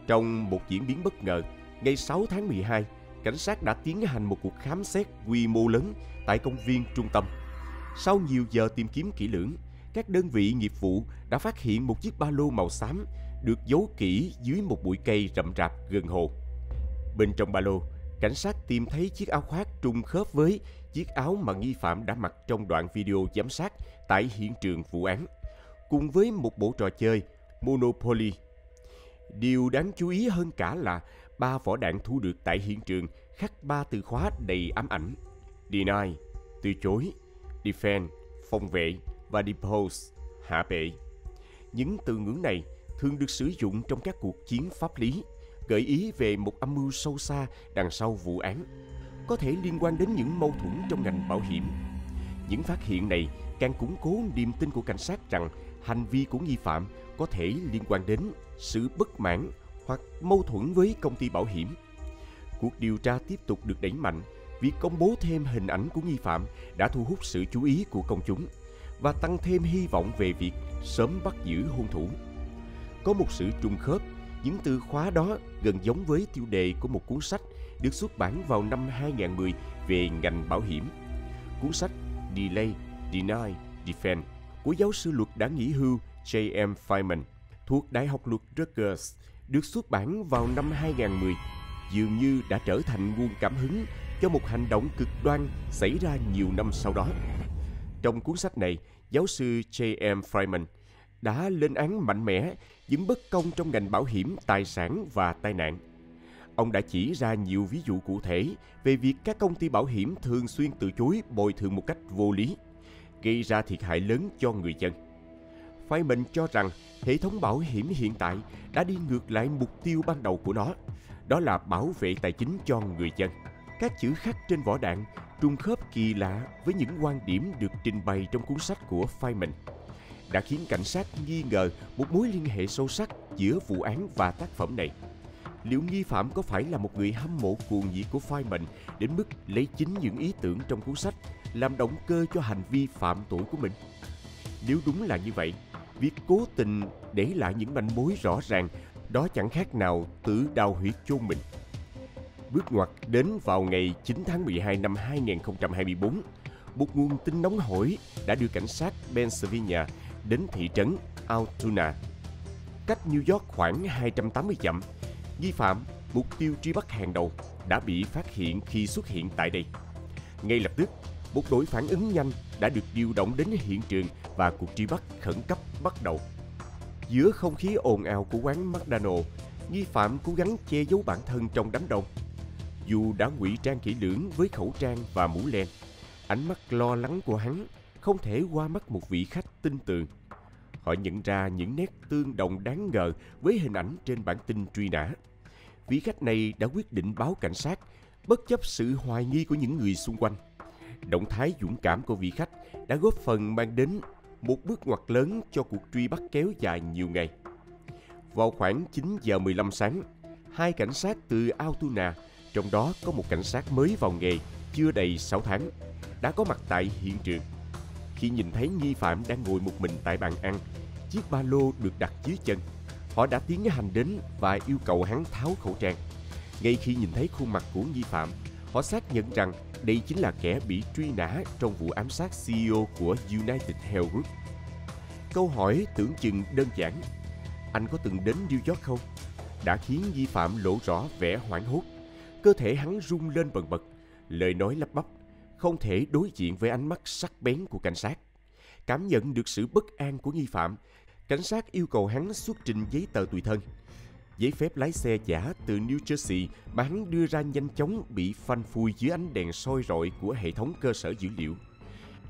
Trong một diễn biến bất ngờ, ngày 6 tháng 12, cảnh sát đã tiến hành một cuộc khám xét quy mô lớn tại công viên trung tâm. Sau nhiều giờ tìm kiếm kỹ lưỡng, các đơn vị nghiệp vụ đã phát hiện một chiếc ba lô màu xám được giấu kỹ dưới một bụi cây rậm rạp gần hồ. Bên trong ba lô, cảnh sát tìm thấy chiếc áo khoác trùng khớp với chiếc áo mà nghi phạm đã mặc trong đoạn video giám sát tại hiện trường vụ án, cùng với một bộ trò chơi Monopoly. Điều đáng chú ý hơn cả là 3 vỏ đạn thu được tại hiện trường khắc 3 từ khóa đầy ám ảnh: deny, từ chối; defend, phòng vệ; và depose, hạ bệ. Những từ ngữ này thường được sử dụng trong các cuộc chiến pháp lý, gợi ý về một âm mưu sâu xa đằng sau vụ án, có thể liên quan đến những mâu thuẫn trong ngành bảo hiểm. Những phát hiện này càng củng cố niềm tin của cảnh sát rằng hành vi của nghi phạm có thể liên quan đến sự bất mãn hoặc mâu thuẫn với công ty bảo hiểm. Cuộc điều tra tiếp tục được đẩy mạnh. Việc công bố thêm hình ảnh của nghi phạm đã thu hút sự chú ý của công chúng và tăng thêm hy vọng về việc sớm bắt giữ hung thủ. Có một sự trùng khớp, những từ khóa đó gần giống với tiêu đề của một cuốn sách được xuất bản vào năm 2010 về ngành bảo hiểm. Cuốn sách Delay, Deny, Defend của giáo sư luật đã nghỉ hưu J.M. Feynman thuộc Đại học luật Rutgers được xuất bản vào năm 2010, dường như đã trở thành nguồn cảm hứng cho một hành động cực đoan xảy ra nhiều năm sau đó. Trong cuốn sách này, giáo sư J.M. Feynman đã lên án mạnh mẽ những bất công trong ngành bảo hiểm tài sản và tai nạn. Ông đã chỉ ra nhiều ví dụ cụ thể về việc các công ty bảo hiểm thường xuyên từ chối bồi thường một cách vô lý, gây ra thiệt hại lớn cho người dân. Feynman cho rằng hệ thống bảo hiểm hiện tại đã đi ngược lại mục tiêu ban đầu của nó, đó là bảo vệ tài chính cho người dân. Các chữ khắc trên vỏ đạn trùng khớp kỳ lạ với những quan điểm được trình bày trong cuốn sách của Feynman, đã khiến cảnh sát nghi ngờ một mối liên hệ sâu sắc giữa vụ án và tác phẩm này. Liệu nghi phạm có phải là một người hâm mộ cuồng nhiệt của Feynman đến mức lấy chính những ý tưởng trong cuốn sách làm động cơ cho hành vi phạm tội của mình? Nếu đúng là như vậy, việc cố tình để lại những manh mối rõ ràng đó chẳng khác nào tự đào huyệt chôn mình. Bước ngoặt đến vào ngày 9 tháng 12 năm 2024, một nguồn tin nóng hổi đã đưa cảnh sát Pennsylvania đến thị trấn Altoona, cách New York khoảng 280 dặm. Nghi phạm, mục tiêu truy bắt hàng đầu, đã bị phát hiện khi xuất hiện tại đây. Ngay lập tức, một đội phản ứng nhanh đã được điều động đến hiện trường và cuộc truy bắt khẩn cấp bắt đầu. Giữa không khí ồn ào của quán McDonald, nghi phạm cố gắng che giấu bản thân trong đám đông. Dù đã ngụy trang kỹ lưỡng với khẩu trang và mũ len, ánh mắt lo lắng của hắn không thể qua mắt một vị khách tin tưởng. Họ nhận ra những nét tương đồng đáng ngờ với hình ảnh trên bản tin truy nã. Vị khách này đã quyết định báo cảnh sát, bất chấp sự hoài nghi của những người xung quanh. Động thái dũng cảm của vị khách đã góp phần mang đến một bước ngoặt lớn cho cuộc truy bắt kéo dài nhiều ngày. Vào khoảng 9 giờ 15 sáng, hai cảnh sát từ Altoona, trong đó có một cảnh sát mới vào nghề chưa đầy 6 tháng, đã có mặt tại hiện trường. Khi nhìn thấy nghi phạm đang ngồi một mình tại bàn ăn, chiếc ba lô được đặt dưới chân, họ đã tiến hành đến và yêu cầu hắn tháo khẩu trang. Ngay khi nhìn thấy khuôn mặt của nghi phạm, họ xác nhận rằng đây chính là kẻ bị truy nã trong vụ ám sát CEO của United Health Group. Câu hỏi tưởng chừng đơn giản, anh có từng đến New York không? Đã khiến nghi phạm lộ rõ vẻ hoảng hốt. Cơ thể hắn rung lên bần bật, lời nói lắp bắp, không thể đối diện với ánh mắt sắc bén của cảnh sát. Cảm nhận được sự bất an của nghi phạm, cảnh sát yêu cầu hắn xuất trình giấy tờ tùy thân. Giấy phép lái xe giả từ New Jersey mà hắn đưa ra nhanh chóng bị phanh phui dưới ánh đèn soi rọi của hệ thống cơ sở dữ liệu.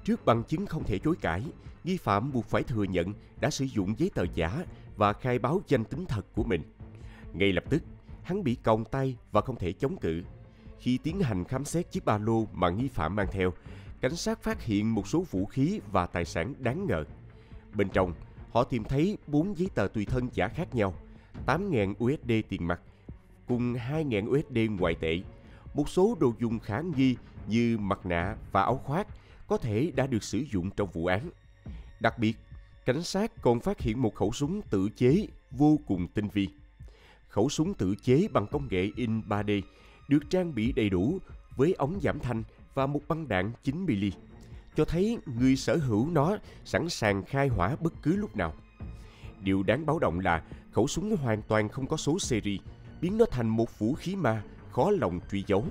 Trước bằng chứng không thể chối cãi, nghi phạm buộc phải thừa nhận đã sử dụng giấy tờ giả và khai báo danh tính thật của mình. Ngay lập tức, hắn bị còng tay và không thể chống cự. Khi tiến hành khám xét chiếc ba lô mà nghi phạm mang theo, cảnh sát phát hiện một số vũ khí và tài sản đáng ngờ. Bên trong, họ tìm thấy 4 giấy tờ tùy thân giả khác nhau, 8.000 USD tiền mặt, cùng 2.000 USD ngoại tệ. Một số đồ dùng khả nghi như mặt nạ và áo khoác có thể đã được sử dụng trong vụ án. Đặc biệt, cảnh sát còn phát hiện một khẩu súng tự chế vô cùng tinh vi. Khẩu súng tự chế bằng công nghệ in 3D được trang bị đầy đủ với ống giảm thanh và một băng đạn 9mm, cho thấy người sở hữu nó sẵn sàng khai hỏa bất cứ lúc nào. Điều đáng báo động là khẩu súng hoàn toàn không có số series, biến nó thành một vũ khí ma khó lòng truy dấu.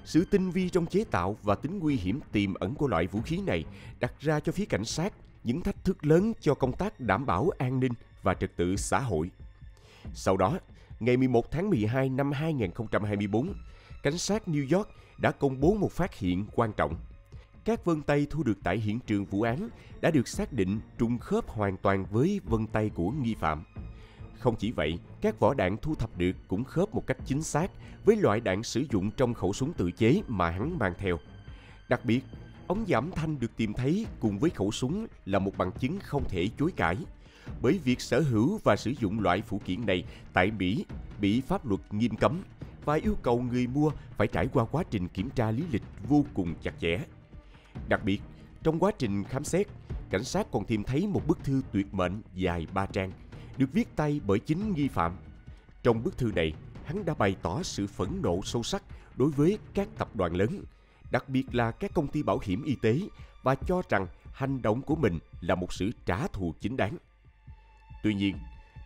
Sự tinh vi trong chế tạo và tính nguy hiểm tiềm ẩn của loại vũ khí này đặt ra cho phía cảnh sát những thách thức lớn cho công tác đảm bảo an ninh và trật tự xã hội. Sau đó, ngày 11 tháng 12 năm 2024, cảnh sát New York đã công bố một phát hiện quan trọng. Các vân tay thu được tại hiện trường vụ án đã được xác định trùng khớp hoàn toàn với vân tay của nghi phạm. Không chỉ vậy, các vỏ đạn thu thập được cũng khớp một cách chính xác với loại đạn sử dụng trong khẩu súng tự chế mà hắn mang theo. Đặc biệt, ống giảm thanh được tìm thấy cùng với khẩu súng là một bằng chứng không thể chối cãi, bởi việc sở hữu và sử dụng loại phụ kiện này tại Mỹ bị pháp luật nghiêm cấm và yêu cầu người mua phải trải qua quá trình kiểm tra lý lịch vô cùng chặt chẽ. Đặc biệt, trong quá trình khám xét, cảnh sát còn tìm thấy một bức thư tuyệt mệnh dài 3 trang, được viết tay bởi chính nghi phạm. Trong bức thư này, hắn đã bày tỏ sự phẫn nộ sâu sắc đối với các tập đoàn lớn, đặc biệt là các công ty bảo hiểm y tế, và cho rằng hành động của mình là một sự trả thù chính đáng. Tuy nhiên,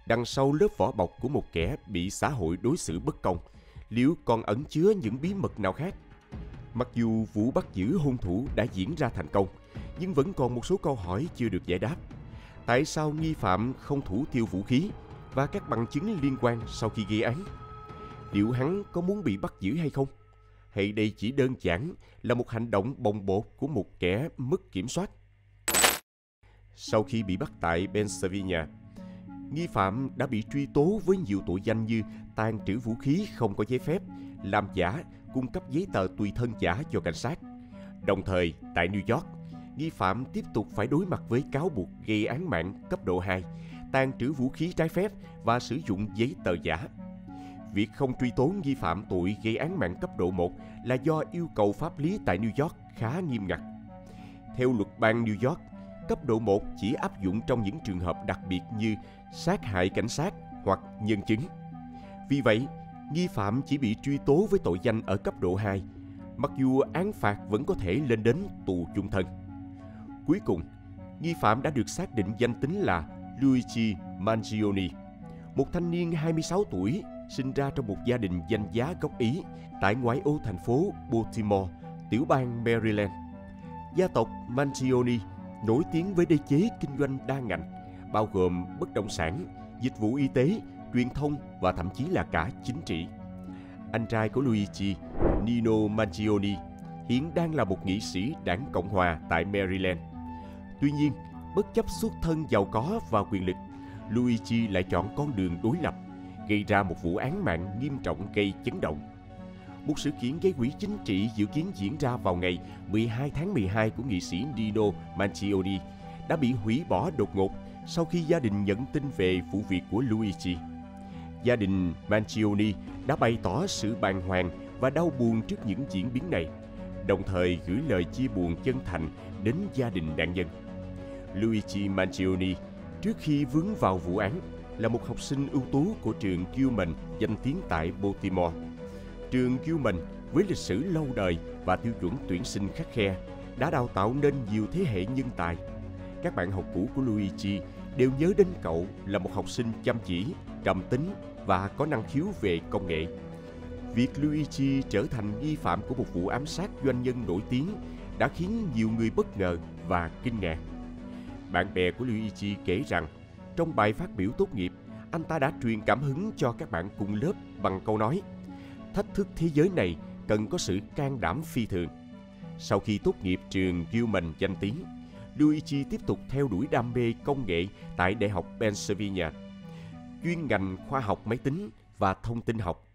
đằng sau lớp vỏ bọc của một kẻ bị xã hội đối xử bất công, liệu còn ẩn chứa những bí mật nào khác? Mặc dù vụ bắt giữ hung thủ đã diễn ra thành công, nhưng vẫn còn một số câu hỏi chưa được giải đáp. Tại sao nghi phạm không thủ tiêu vũ khí và các bằng chứng liên quan sau khi gây án? Liệu hắn có muốn bị bắt giữ hay không? Hay đây chỉ đơn giản là một hành động bồng bột của một kẻ mất kiểm soát? Sau khi bị bắt tại Pennsylvania, nghi phạm đã bị truy tố với nhiều tội danh như tàng trữ vũ khí không có giấy phép, làm giả, cung cấp giấy tờ tùy thân giả cho cảnh sát. Đồng thời, tại New York, nghi phạm tiếp tục phải đối mặt với cáo buộc gây án mạng cấp độ 2, tàng trữ vũ khí trái phép và sử dụng giấy tờ giả. Việc không truy tố nghi phạm tội gây án mạng cấp độ 1 là do yêu cầu pháp lý tại New York khá nghiêm ngặt. Theo luật bang New York, cấp độ 1 chỉ áp dụng trong những trường hợp đặc biệt như sát hại cảnh sát hoặc nhân chứng. Vì vậy, nghi phạm chỉ bị truy tố với tội danh ở cấp độ 2, mặc dù án phạt vẫn có thể lên đến tù chung thân. Cuối cùng, nghi phạm đã được xác định danh tính là Luigi Mangione, một thanh niên 26 tuổi sinh ra trong một gia đình danh giá gốc Ý tại ngoại ô thành phố Baltimore, tiểu bang Maryland. Gia tộc Mangione nổi tiếng với đế chế kinh doanh đa ngành, bao gồm bất động sản, dịch vụ y tế, truyền thông và thậm chí là cả chính trị. Anh trai của Luigi, Nino Mangione, hiện đang là một nghị sĩ đảng Cộng hòa tại Maryland. Tuy nhiên, bất chấp xuất thân giàu có và quyền lực, Luigi lại chọn con đường đối lập, gây ra một vụ án mạng nghiêm trọng gây chấn động. Một sự kiện gây quỹ chính trị dự kiến diễn ra vào ngày 12 tháng 12 của nghị sĩ Nino Mangione đã bị hủy bỏ đột ngột sau khi gia đình nhận tin về vụ việc của Luigi. Gia đình Mangione đã bày tỏ sự bàng hoàng và đau buồn trước những diễn biến này, đồng thời gửi lời chia buồn chân thành đến gia đình nạn nhân. Luigi Mangione, trước khi vướng vào vụ án, là một học sinh ưu tú của trường Gilman danh tiếng tại Baltimore. Trường Gilman với lịch sử lâu đời và tiêu chuẩn tuyển sinh khắt khe đã đào tạo nên nhiều thế hệ nhân tài. Các bạn học cũ của Luigi đều nhớ đến cậu là một học sinh chăm chỉ, trầm tính và có năng khiếu về công nghệ. Việc Luigi trở thành nghi phạm của một vụ ám sát doanh nhân nổi tiếng đã khiến nhiều người bất ngờ và kinh ngạc. Bạn bè của Luigi kể rằng, trong bài phát biểu tốt nghiệp, anh ta đã truyền cảm hứng cho các bạn cùng lớp bằng câu nói: "Thách thức thế giới này cần có sự can đảm phi thường." Sau khi tốt nghiệp trường Gilman danh tiếng, Luigi tiếp tục theo đuổi đam mê công nghệ tại Đại học Pennsylvania, chuyên ngành khoa học máy tính và thông tin học.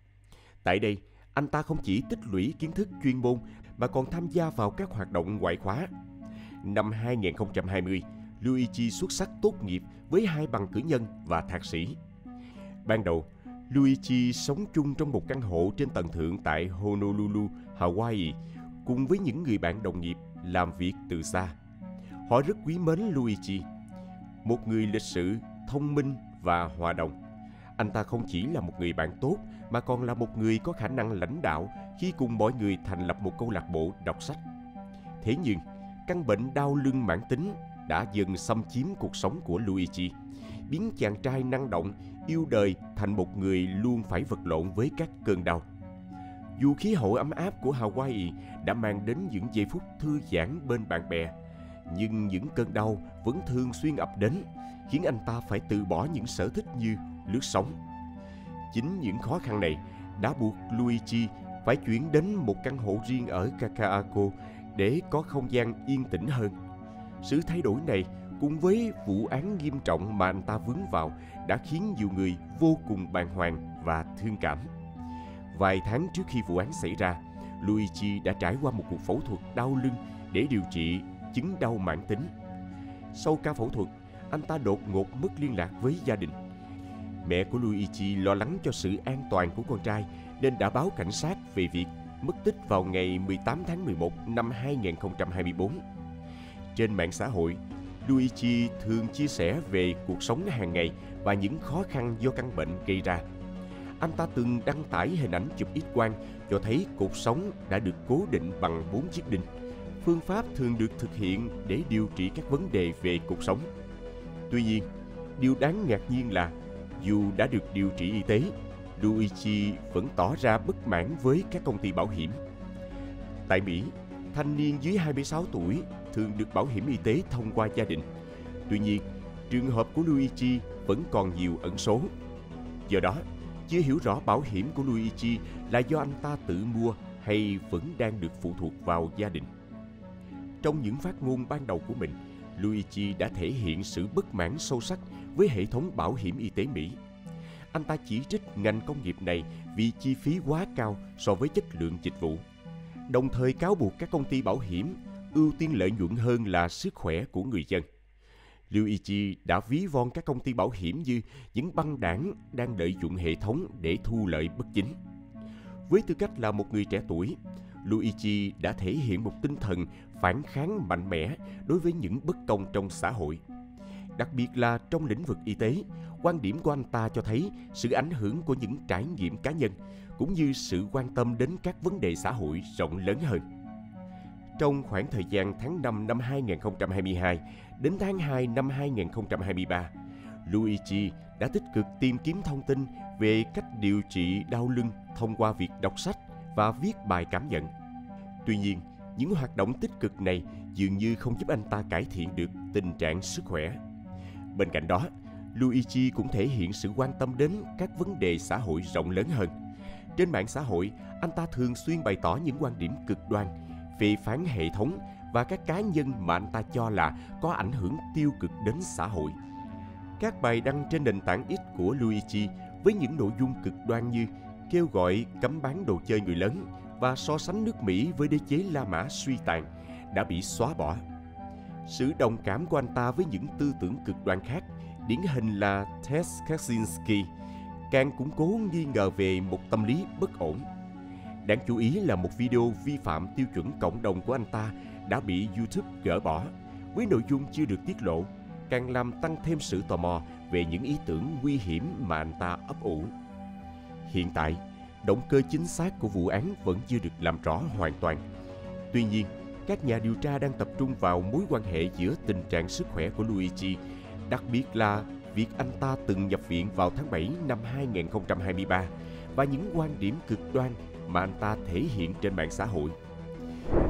Tại đây, anh ta không chỉ tích lũy kiến thức chuyên môn mà còn tham gia vào các hoạt động ngoại khóa. Năm 2020, Luigi xuất sắc tốt nghiệp với 2 bằng cử nhân và thạc sĩ. Ban đầu, Luigi sống chung trong một căn hộ trên tầng thượng tại Honolulu, Hawaii, cùng với những người bạn đồng nghiệp làm việc từ xa. Họ rất quý mến Luigi, một người lịch sự, thông minh và hòa đồng. Anh ta không chỉ là một người bạn tốt mà còn là một người có khả năng lãnh đạo khi cùng mọi người thành lập một câu lạc bộ đọc sách. Thế nhưng, căn bệnh đau lưng mãn tính đã dần xâm chiếm cuộc sống của Luigi, biến chàng trai năng động, yêu đời thành một người luôn phải vật lộn với các cơn đau. Dù khí hậu ấm áp của Hawaii đã mang đến những giây phút thư giãn bên bạn bè, nhưng những cơn đau vẫn thường xuyên ập đến, khiến anh ta phải từ bỏ những sở thích như lướt sóng. Chính những khó khăn này đã buộc Luigi phải chuyển đến một căn hộ riêng ở Kakaako để có không gian yên tĩnh hơn. Sự thay đổi này cùng với vụ án nghiêm trọng mà anh ta vướng vào đã khiến nhiều người vô cùng bàng hoàng và thương cảm. Vài tháng trước khi vụ án xảy ra, Luigi đã trải qua một cuộc phẫu thuật đau lưng để điều trị chứng đau mãn tính. Sau ca phẫu thuật, anh ta đột ngột mất liên lạc với gia đình. Mẹ của Luigi lo lắng cho sự an toàn của con trai nên đã báo cảnh sát về việc mất tích vào ngày 18 tháng 11 năm 2024. Trên mạng xã hội, Luigi thường chia sẻ về cuộc sống hàng ngày và những khó khăn do căn bệnh gây ra. Anh ta từng đăng tải hình ảnh chụp X-quang cho thấy cột sống đã được cố định bằng 4 chiếc đinh. Phương pháp thường được thực hiện để điều trị các vấn đề về cột sống. Tuy nhiên, điều đáng ngạc nhiên là dù đã được điều trị y tế, Luigi vẫn tỏ ra bất mãn với các công ty bảo hiểm. Tại Mỹ, thanh niên dưới 26 tuổi thường được bảo hiểm y tế thông qua gia đình. Tuy nhiên, trường hợp của Luigi vẫn còn nhiều ẩn số. Do đó, chưa hiểu rõ bảo hiểm của Luigi là do anh ta tự mua hay vẫn đang được phụ thuộc vào gia đình. Trong những phát ngôn ban đầu của mình, Luigi đã thể hiện sự bất mãn sâu sắc với hệ thống bảo hiểm y tế Mỹ. Anh ta chỉ trích ngành công nghiệp này vì chi phí quá cao so với chất lượng dịch vụ, đồng thời cáo buộc các công ty bảo hiểm ưu tiên lợi nhuận hơn là sức khỏe của người dân. Luigi đã ví von các công ty bảo hiểm như những băng đảng đang lợi dụng hệ thống để thu lợi bất chính. Với tư cách là một người trẻ tuổi, Luigi đã thể hiện một tinh thần phản kháng mạnh mẽ đối với những bất công trong xã hội. Đặc biệt là trong lĩnh vực y tế, quan điểm của anh ta cho thấy sự ảnh hưởng của những trải nghiệm cá nhân, cũng như sự quan tâm đến các vấn đề xã hội rộng lớn hơn. Trong khoảng thời gian tháng 5 năm 2022 đến tháng 2 năm 2023, Luigi đã tích cực tìm kiếm thông tin về cách điều trị đau lưng thông qua việc đọc sách và viết bài cảm nhận. Tuy nhiên, những hoạt động tích cực này dường như không giúp anh ta cải thiện được tình trạng sức khỏe. Bên cạnh đó, Luigi cũng thể hiện sự quan tâm đến các vấn đề xã hội rộng lớn hơn. Trên mạng xã hội, anh ta thường xuyên bày tỏ những quan điểm cực đoan, phê phán hệ thống và các cá nhân mà anh ta cho là có ảnh hưởng tiêu cực đến xã hội. Các bài đăng trên nền tảng X của Luigi với những nội dung cực đoan như kêu gọi cấm bán đồ chơi người lớn và so sánh nước Mỹ với đế chế La Mã suy tàn đã bị xóa bỏ. Sự đồng cảm của anh ta với những tư tưởng cực đoan khác, điển hình là Ted Kaczynski, càng củng cố nghi ngờ về một tâm lý bất ổn. Đáng chú ý là một video vi phạm tiêu chuẩn cộng đồng của anh ta đã bị YouTube gỡ bỏ, với nội dung chưa được tiết lộ, càng làm tăng thêm sự tò mò về những ý tưởng nguy hiểm mà anh ta ấp ủ. Hiện tại, động cơ chính xác của vụ án vẫn chưa được làm rõ hoàn toàn. Tuy nhiên, các nhà điều tra đang tập trung vào mối quan hệ giữa tình trạng sức khỏe của Luigi, đặc biệt là việc anh ta từng nhập viện vào tháng 7 năm 2023 và những quan điểm cực đoan mà anh ta thể hiện trên mạng xã hội.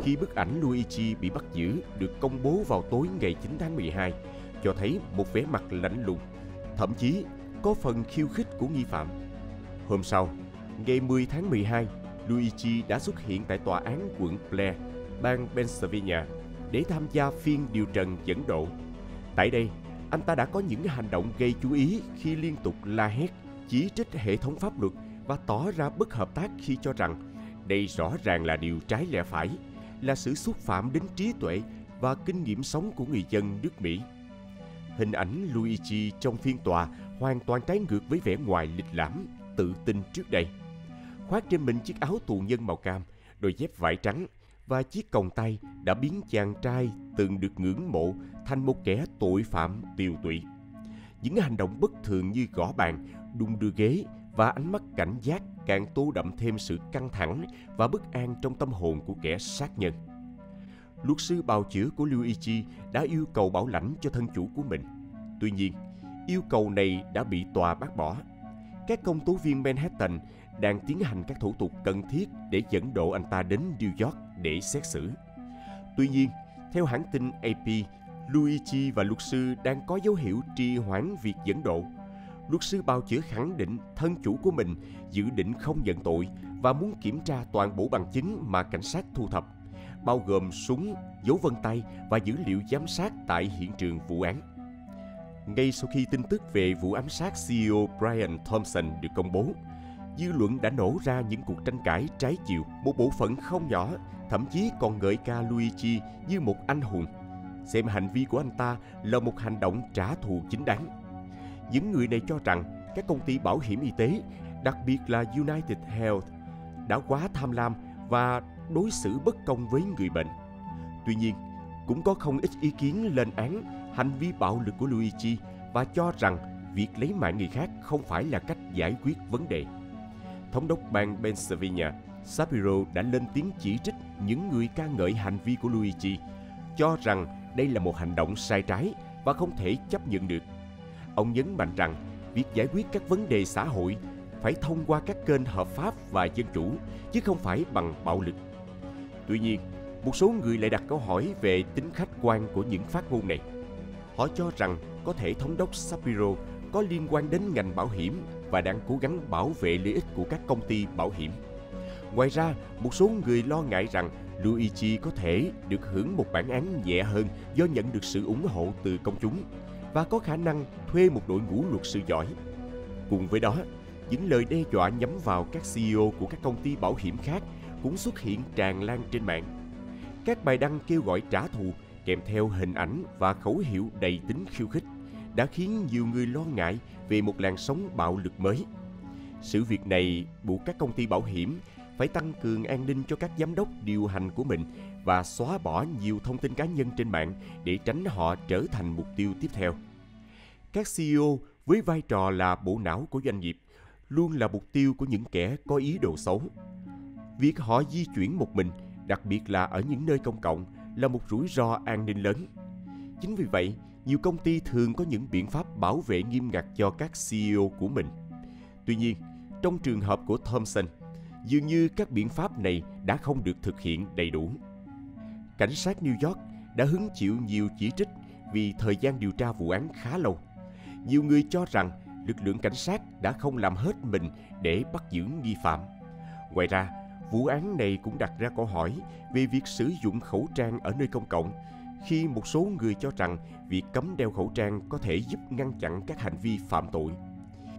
Khi bức ảnh Luigi bị bắt giữ được công bố vào tối ngày 9 tháng 12, cho thấy một vẻ mặt lạnh lùng, thậm chí có phần khiêu khích của nghi phạm. Hôm sau, ngày 10 tháng 12, Luigi đã xuất hiện tại tòa án quận Blair, bang Pennsylvania để tham gia phiên điều trần dẫn độ. Tại đây, anh ta đã có những hành động gây chú ý khi liên tục la hét, chỉ trích hệ thống pháp luật và tỏ ra bất hợp tác khi cho rằng đây rõ ràng là điều trái lẽ phải, là sự xúc phạm đến trí tuệ và kinh nghiệm sống của người dân nước Mỹ. Hình ảnh Luigi trong phiên tòa hoàn toàn trái ngược với vẻ ngoài lịch lãm, tự tin trước đây. Khoác trên mình chiếc áo tù nhân màu cam, đôi dép vải trắng và chiếc còng tay đã biến chàng trai từng được ngưỡng mộ thành một kẻ tội phạm tiều tụy. Những hành động bất thường như gõ bàn, đung đưa ghế và ánh mắt cảnh giác càng tô đậm thêm sự căng thẳng và bất an trong tâm hồn của kẻ sát nhân. Luật sư bào chữa của Luigi đã yêu cầu bảo lãnh cho thân chủ của mình. Tuy nhiên, yêu cầu này đã bị tòa bác bỏ. Các công tố viên Manhattan đang tiến hành các thủ tục cần thiết để dẫn độ anh ta đến New York để xét xử. Tuy nhiên, theo hãng tin AP, Luigi và luật sư đang có dấu hiệu trì hoãn việc dẫn độ. Luật sư bào chữa khẳng định thân chủ của mình dự định không nhận tội và muốn kiểm tra toàn bộ bằng chứng mà cảnh sát thu thập, bao gồm súng, dấu vân tay và dữ liệu giám sát tại hiện trường vụ án. Ngay sau khi tin tức về vụ ám sát CEO Brian Thompson được công bố, dư luận đã nổ ra những cuộc tranh cãi trái chiều. Một bộ phận không nhỏ thậm chí còn ngợi ca Luigi như một anh hùng, xem hành vi của anh ta là một hành động trả thù chính đáng. Những người này cho rằng các công ty bảo hiểm y tế, đặc biệt là United Health, đã quá tham lam và đối xử bất công với người bệnh. Tuy nhiên, cũng có không ít ý kiến lên án hành vi bạo lực của Luigi và cho rằng việc lấy mạng người khác không phải là cách giải quyết vấn đề. Thống đốc bang Pennsylvania, Shapiro đã lên tiếng chỉ trích những người ca ngợi hành vi của Luigi, cho rằng đây là một hành động sai trái và không thể chấp nhận được. Ông nhấn mạnh rằng việc giải quyết các vấn đề xã hội phải thông qua các kênh hợp pháp và dân chủ, chứ không phải bằng bạo lực. Tuy nhiên, một số người lại đặt câu hỏi về tính khách quan của những phát ngôn này. Họ cho rằng có thể thống đốc Shapiro có liên quan đến ngành bảo hiểm và đang cố gắng bảo vệ lợi ích của các công ty bảo hiểm. Ngoài ra, một số người lo ngại rằng Luigi có thể được hưởng một bản án nhẹ hơn do nhận được sự ủng hộ từ công chúng và có khả năng thuê một đội ngũ luật sư giỏi. Cùng với đó, những lời đe dọa nhắm vào các CEO của các công ty bảo hiểm khác cũng xuất hiện tràn lan trên mạng. Các bài đăng kêu gọi trả thù kèm theo hình ảnh và khẩu hiệu đầy tính khiêu khích đã khiến nhiều người lo ngại về một làn sóng bạo lực mới. Sự việc này buộc các công ty bảo hiểm phải tăng cường an ninh cho các giám đốc điều hành của mình và xóa bỏ nhiều thông tin cá nhân trên mạng để tránh họ trở thành mục tiêu tiếp theo. Các CEO với vai trò là bộ não của doanh nghiệp luôn là mục tiêu của những kẻ có ý đồ xấu. Việc họ di chuyển một mình, đặc biệt là ở những nơi công cộng, là một rủi ro an ninh lớn. Chính vì vậy, nhiều công ty thường có những biện pháp bảo vệ nghiêm ngặt cho các CEO của mình. Tuy nhiên, trong trường hợp của Thompson, dường như các biện pháp này đã không được thực hiện đầy đủ. Cảnh sát New York đã hứng chịu nhiều chỉ trích vì thời gian điều tra vụ án khá lâu. Nhiều người cho rằng lực lượng cảnh sát đã không làm hết mình để bắt giữ nghi phạm. Ngoài ra, vụ án này cũng đặt ra câu hỏi về việc sử dụng khẩu trang ở nơi công cộng, khi một số người cho rằng việc cấm đeo khẩu trang có thể giúp ngăn chặn các hành vi phạm tội.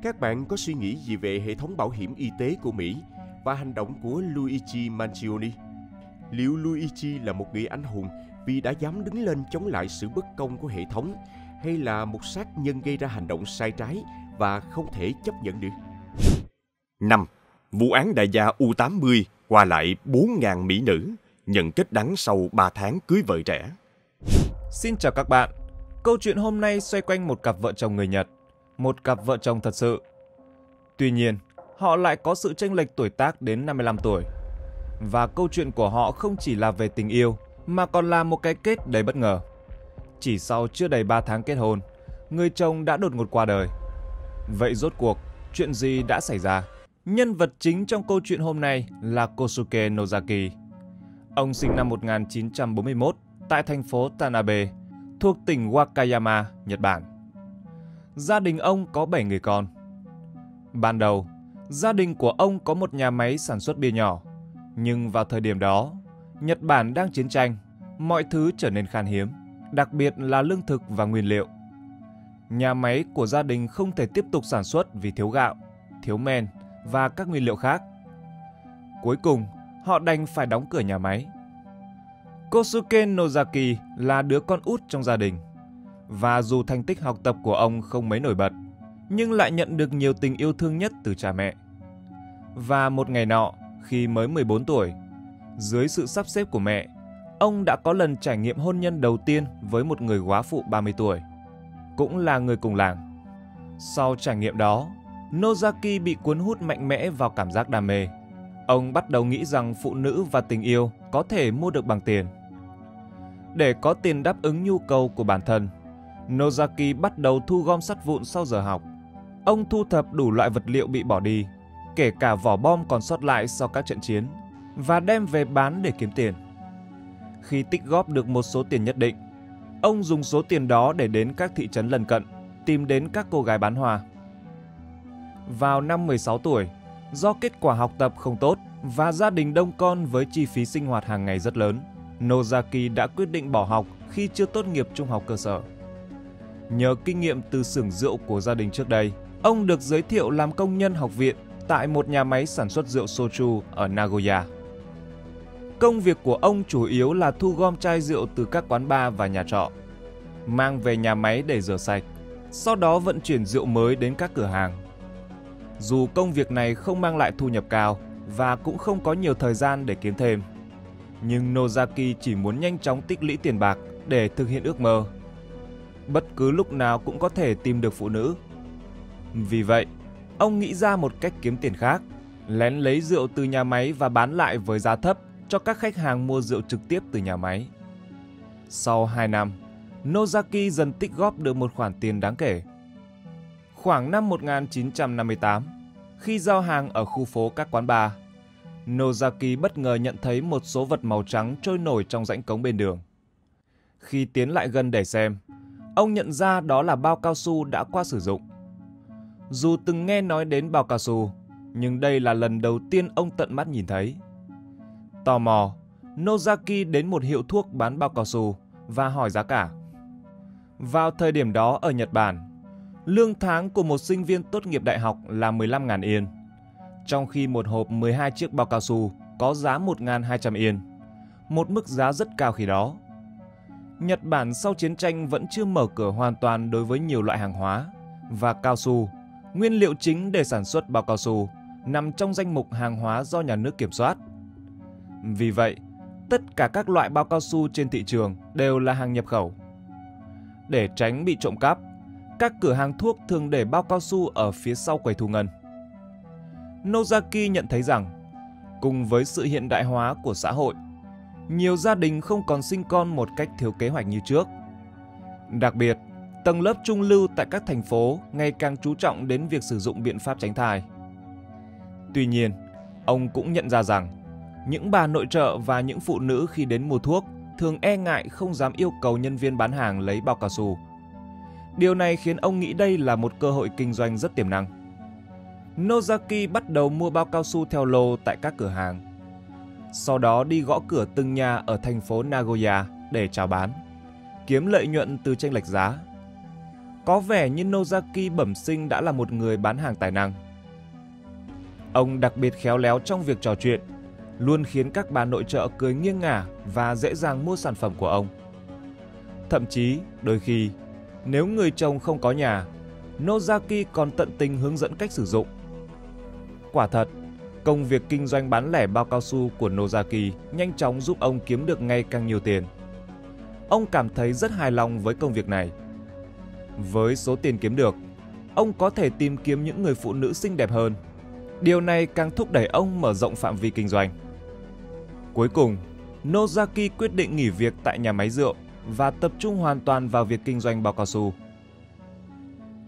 Các bạn có suy nghĩ gì về hệ thống bảo hiểm y tế của Mỹ và hành động của Luigi Mangione? Liệu Luigi là một người anh hùng vì đã dám đứng lên chống lại sự bất công của hệ thống, hay là một sát nhân gây ra hành động sai trái và không thể chấp nhận được? 5. Vụ án đại gia U80 qua lại 4.000 mỹ nữ, nhận kết đắng sau 3 tháng cưới vợ trẻ. Xin chào các bạn. Câu chuyện hôm nay xoay quanh một cặp vợ chồng người Nhật, một cặp vợ chồng thật sự. Tuy nhiên, họ lại có sự chênh lệch tuổi tác đến 55 tuổi. Và câu chuyện của họ không chỉ là về tình yêu, mà còn là một cái kết đầy bất ngờ. Chỉ sau chưa đầy 3 tháng kết hôn, người chồng đã đột ngột qua đời. Vậy rốt cuộc, chuyện gì đã xảy ra? Nhân vật chính trong câu chuyện hôm nay là Kosuke Nozaki. Ông sinh năm 1941 tại thành phố Tanabe, thuộc tỉnh Wakayama, Nhật Bản. Gia đình ông có 7 người con. Ban đầu, gia đình của ông có một nhà máy sản xuất bia nhỏ. Nhưng vào thời điểm đó, Nhật Bản đang chiến tranh, mọi thứ trở nên khan hiếm, đặc biệt là lương thực và nguyên liệu. Nhà máy của gia đình không thể tiếp tục sản xuất vì thiếu gạo, thiếu men và các nguyên liệu khác. Cuối cùng, họ đành phải đóng cửa nhà máy. Kosuke Nozaki là đứa con út trong gia đình, và dù thành tích học tập của ông không mấy nổi bật, nhưng lại nhận được nhiều tình yêu thương nhất từ cha mẹ. Và một ngày nọ, khi mới 14 tuổi, dưới sự sắp xếp của mẹ, ông đã có lần trải nghiệm hôn nhân đầu tiên với một người góa phụ 30 tuổi, cũng là người cùng làng. Sau trải nghiệm đó, Nozaki bị cuốn hút mạnh mẽ vào cảm giác đam mê. Ông bắt đầu nghĩ rằng phụ nữ và tình yêu có thể mua được bằng tiền. Để có tiền đáp ứng nhu cầu của bản thân, Nozaki bắt đầu thu gom sắt vụn sau giờ học. Ông thu thập đủ loại vật liệu bị bỏ đi, kể cả vỏ bom còn sót lại sau các trận chiến, và đem về bán để kiếm tiền. Khi tích góp được một số tiền nhất định, ông dùng số tiền đó để đến các thị trấn lân cận, tìm đến các cô gái bán hoa. Vào năm 16 tuổi, do kết quả học tập không tốt và gia đình đông con với chi phí sinh hoạt hàng ngày rất lớn, Nozaki đã quyết định bỏ học khi chưa tốt nghiệp trung học cơ sở. Nhờ kinh nghiệm từ xưởng rượu của gia đình trước đây, ông được giới thiệu làm công nhân học viện tại một nhà máy sản xuất rượu soju ở Nagoya. Công việc của ông chủ yếu là thu gom chai rượu từ các quán bar và nhà trọ, mang về nhà máy để rửa sạch, sau đó vận chuyển rượu mới đến các cửa hàng. Dù công việc này không mang lại thu nhập cao và cũng không có nhiều thời gian để kiếm thêm, nhưng Nozaki chỉ muốn nhanh chóng tích lũy tiền bạc để thực hiện ước mơ. Bất cứ lúc nào cũng có thể tìm được phụ nữ. Vì vậy, ông nghĩ ra một cách kiếm tiền khác, lén lấy rượu từ nhà máy và bán lại với giá thấp cho các khách hàng mua rượu trực tiếp từ nhà máy. Sau 2 năm, Nozaki dần tích góp được một khoản tiền đáng kể. Khoảng năm 1958, khi giao hàng ở khu phố các quán bar, Nozaki bất ngờ nhận thấy một số vật màu trắng trôi nổi trong rãnh cống bên đường. Khi tiến lại gần để xem, ông nhận ra đó là bao cao su đã qua sử dụng. Dù từng nghe nói đến bao cao su, nhưng đây là lần đầu tiên ông tận mắt nhìn thấy. Tò mò, Nozaki đến một hiệu thuốc bán bao cao su và hỏi giá cả. Vào thời điểm đó ở Nhật Bản, lương tháng của một sinh viên tốt nghiệp đại học là 15.000 yên, trong khi một hộp 12 chiếc bao cao su có giá 1.200 yên, một mức giá rất cao khi đó. Nhật Bản sau chiến tranh vẫn chưa mở cửa hoàn toàn đối với nhiều loại hàng hóa, và cao su, nguyên liệu chính để sản xuất bao cao su, nằm trong danh mục hàng hóa do nhà nước kiểm soát. Vì vậy, tất cả các loại bao cao su trên thị trường đều là hàng nhập khẩu. Để tránh bị trộm cắp, các cửa hàng thuốc thường để bao cao su ở phía sau quầy thu ngân. Nozaki nhận thấy rằng, cùng với sự hiện đại hóa của xã hội, nhiều gia đình không còn sinh con một cách thiếu kế hoạch như trước. Đặc biệt, tầng lớp trung lưu tại các thành phố ngày càng chú trọng đến việc sử dụng biện pháp tránh thai. Tuy nhiên, ông cũng nhận ra rằng, những bà nội trợ và những phụ nữ khi đến mua thuốc thường e ngại không dám yêu cầu nhân viên bán hàng lấy bao cao su. Điều này khiến ông nghĩ đây là một cơ hội kinh doanh rất tiềm năng. Nozaki bắt đầu mua bao cao su theo lô tại các cửa hàng. Sau đó đi gõ cửa từng nhà ở thành phố Nagoya để chào bán, kiếm lợi nhuận từ chênh lệch giá. Có vẻ như Nozaki bẩm sinh đã là một người bán hàng tài năng. Ông đặc biệt khéo léo trong việc trò chuyện, luôn khiến các bà nội trợ cười nghiêng ngả và dễ dàng mua sản phẩm của ông. Thậm chí, đôi khi, nếu người chồng không có nhà, Nozaki còn tận tình hướng dẫn cách sử dụng. Quả thật, công việc kinh doanh bán lẻ bao cao su của Nozaki nhanh chóng giúp ông kiếm được ngày càng nhiều tiền. Ông cảm thấy rất hài lòng với công việc này. Với số tiền kiếm được, ông có thể tìm kiếm những người phụ nữ xinh đẹp hơn. Điều này càng thúc đẩy ông mở rộng phạm vi kinh doanh. Cuối cùng, Nozaki quyết định nghỉ việc tại nhà máy rượu và tập trung hoàn toàn vào việc kinh doanh bao cao su.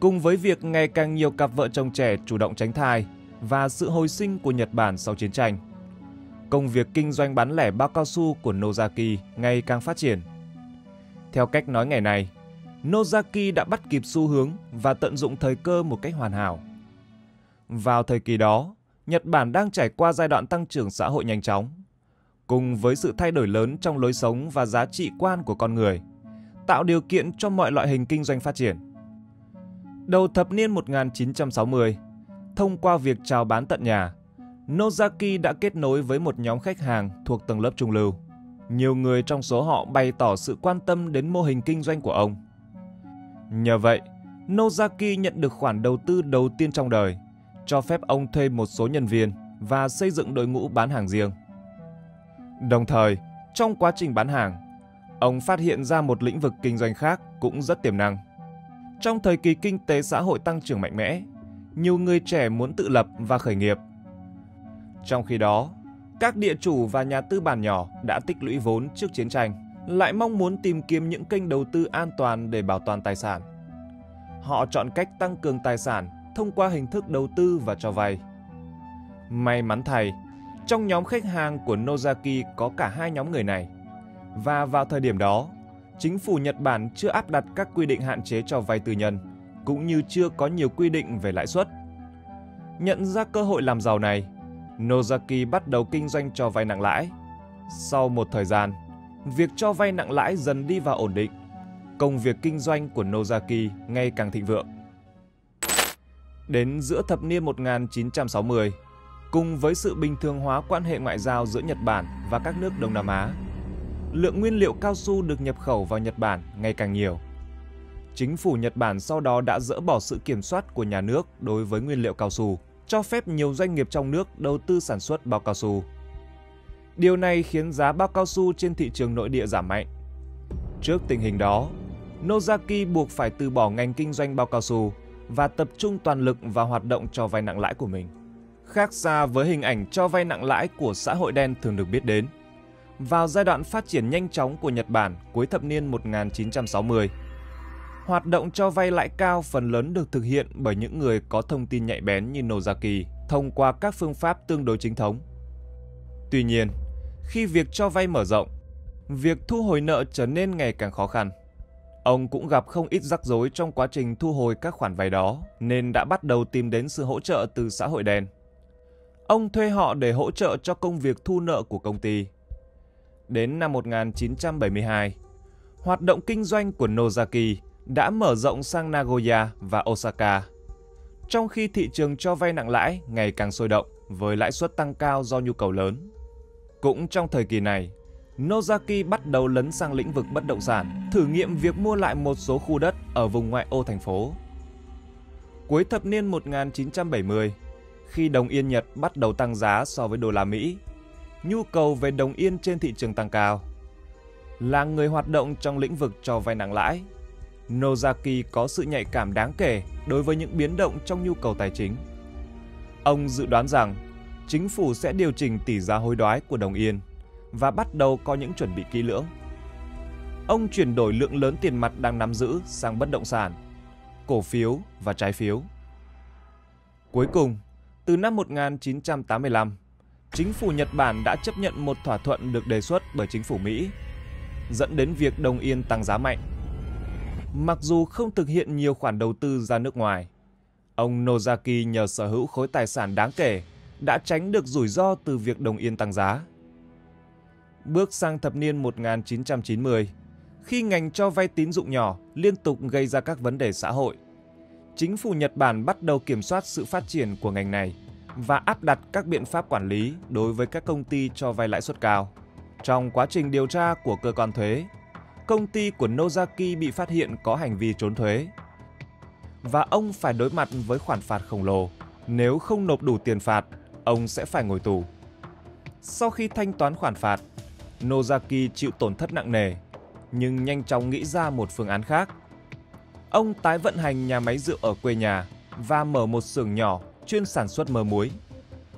Cùng với việc ngày càng nhiều cặp vợ chồng trẻ chủ động tránh thai và sự hồi sinh của Nhật Bản sau chiến tranh, công việc kinh doanh bán lẻ bao cao su của Nozaki ngày càng phát triển. Theo cách nói ngày này, Nozaki đã bắt kịp xu hướng và tận dụng thời cơ một cách hoàn hảo. Vào thời kỳ đó, Nhật Bản đang trải qua giai đoạn tăng trưởng xã hội nhanh chóng, cùng với sự thay đổi lớn trong lối sống và giá trị quan của con người, tạo điều kiện cho mọi loại hình kinh doanh phát triển. Đầu thập niên 1960, thông qua việc chào bán tận nhà, Nozaki đã kết nối với một nhóm khách hàng thuộc tầng lớp trung lưu. Nhiều người trong số họ bày tỏ sự quan tâm đến mô hình kinh doanh của ông. Nhờ vậy, Nozaki nhận được khoản đầu tư đầu tiên trong đời, cho phép ông thuê một số nhân viên và xây dựng đội ngũ bán hàng riêng. Đồng thời, trong quá trình bán hàng, ông phát hiện ra một lĩnh vực kinh doanh khác cũng rất tiềm năng. Trong thời kỳ kinh tế xã hội tăng trưởng mạnh mẽ, nhiều người trẻ muốn tự lập và khởi nghiệp. Trong khi đó, các địa chủ và nhà tư bản nhỏ đã tích lũy vốn trước chiến tranh, lại mong muốn tìm kiếm những kênh đầu tư an toàn để bảo toàn tài sản. Họ chọn cách tăng cường tài sản thông qua hình thức đầu tư và cho vay. May mắn thay, trong nhóm khách hàng của Nozaki có cả hai nhóm người này. Và vào thời điểm đó, chính phủ Nhật Bản chưa áp đặt các quy định hạn chế cho vay tư nhân, cũng như chưa có nhiều quy định về lãi suất. Nhận ra cơ hội làm giàu này, Nozaki bắt đầu kinh doanh cho vay nặng lãi. Sau một thời gian, việc cho vay nặng lãi dần đi vào ổn định. Công việc kinh doanh của Nozaki ngày càng thịnh vượng. Đến giữa thập niên 1960, cùng với sự bình thường hóa quan hệ ngoại giao giữa Nhật Bản và các nước Đông Nam Á, lượng nguyên liệu cao su được nhập khẩu vào Nhật Bản ngày càng nhiều. Chính phủ Nhật Bản sau đó đã dỡ bỏ sự kiểm soát của nhà nước đối với nguyên liệu cao su, cho phép nhiều doanh nghiệp trong nước đầu tư sản xuất bao cao su. Điều này khiến giá bao cao su trên thị trường nội địa giảm mạnh. Trước tình hình đó, Nozaki buộc phải từ bỏ ngành kinh doanh bao cao su và tập trung toàn lực vào hoạt động cho vay nặng lãi của mình. Khác xa với hình ảnh cho vay nặng lãi của xã hội đen thường được biết đến, vào giai đoạn phát triển nhanh chóng của Nhật Bản cuối thập niên 1960, hoạt động cho vay lãi cao phần lớn được thực hiện bởi những người có thông tin nhạy bén như Nozaki thông qua các phương pháp tương đối chính thống. Tuy nhiên, khi việc cho vay mở rộng, việc thu hồi nợ trở nên ngày càng khó khăn. Ông cũng gặp không ít rắc rối trong quá trình thu hồi các khoản vay đó, nên đã bắt đầu tìm đến sự hỗ trợ từ xã hội đen. Ông thuê họ để hỗ trợ cho công việc thu nợ của công ty. Đến năm 1972, hoạt động kinh doanh của Nozaki đã mở rộng sang Nagoya và Osaka. Trong khi thị trường cho vay nặng lãi ngày càng sôi động với lãi suất tăng cao do nhu cầu lớn. Cũng trong thời kỳ này, Nozaki bắt đầu lấn sang lĩnh vực bất động sản, thử nghiệm việc mua lại một số khu đất ở vùng ngoại ô thành phố. Cuối thập niên 1970, khi đồng yên Nhật bắt đầu tăng giá so với đô la Mỹ, nhu cầu về đồng yên trên thị trường tăng cao. Là người hoạt động trong lĩnh vực cho vay nặng lãi, Nozaki có sự nhạy cảm đáng kể đối với những biến động trong nhu cầu tài chính. Ông dự đoán rằng chính phủ sẽ điều chỉnh tỷ giá hối đoái của đồng yên và bắt đầu có những chuẩn bị kỹ lưỡng. Ông chuyển đổi lượng lớn tiền mặt đang nắm giữ sang bất động sản, cổ phiếu và trái phiếu. Cuối cùng, từ năm 1985, chính phủ Nhật Bản đã chấp nhận một thỏa thuận được đề xuất bởi chính phủ Mỹ. dẫn đến việc đồng yên tăng giá mạnh. Mặc dù không thực hiện nhiều khoản đầu tư ra nước ngoài, ông Nozaki nhờ sở hữu khối tài sản đáng kể đã tránh được rủi ro từ việc đồng yên tăng giá. Bước sang thập niên 1990, khi ngành cho vay tín dụng nhỏ liên tục gây ra các vấn đề xã hội, chính phủ Nhật Bản bắt đầu kiểm soát sự phát triển của ngành này và áp đặt các biện pháp quản lý đối với các công ty cho vay lãi suất cao. Trong quá trình điều tra của cơ quan thuế, công ty của Nozaki bị phát hiện có hành vi trốn thuế và ông phải đối mặt với khoản phạt khổng lồ. Nếu không nộp đủ tiền phạt, ông sẽ phải ngồi tù. Sau khi thanh toán khoản phạt, Nozaki chịu tổn thất nặng nề, nhưng nhanh chóng nghĩ ra một phương án khác. Ông tái vận hành nhà máy rượu ở quê nhà và mở một xưởng nhỏ chuyên sản xuất mơ muối.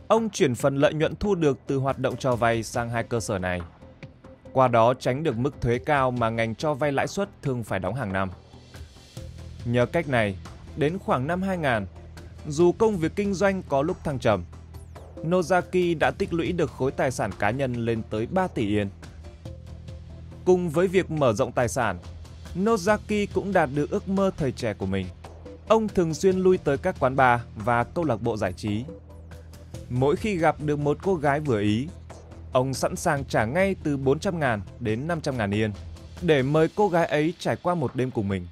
Ông chuyển phần lợi nhuận thu được từ hoạt động cho vay sang hai cơ sở này. Qua đó tránh được mức thuế cao mà ngành cho vay lãi suất thường phải đóng hàng năm. Nhờ cách này, đến khoảng năm 2000, dù công việc kinh doanh có lúc thăng trầm, Nozaki đã tích lũy được khối tài sản cá nhân lên tới 3 tỷ yên. Cùng với việc mở rộng tài sản, Nozaki cũng đạt được ước mơ thời trẻ của mình. Ông thường xuyên lui tới các quán bar và câu lạc bộ giải trí. Mỗi khi gặp được một cô gái vừa ý, ông sẵn sàng trả ngay từ 400.000 đến 500.000 yên để mời cô gái ấy trải qua một đêm cùng mình.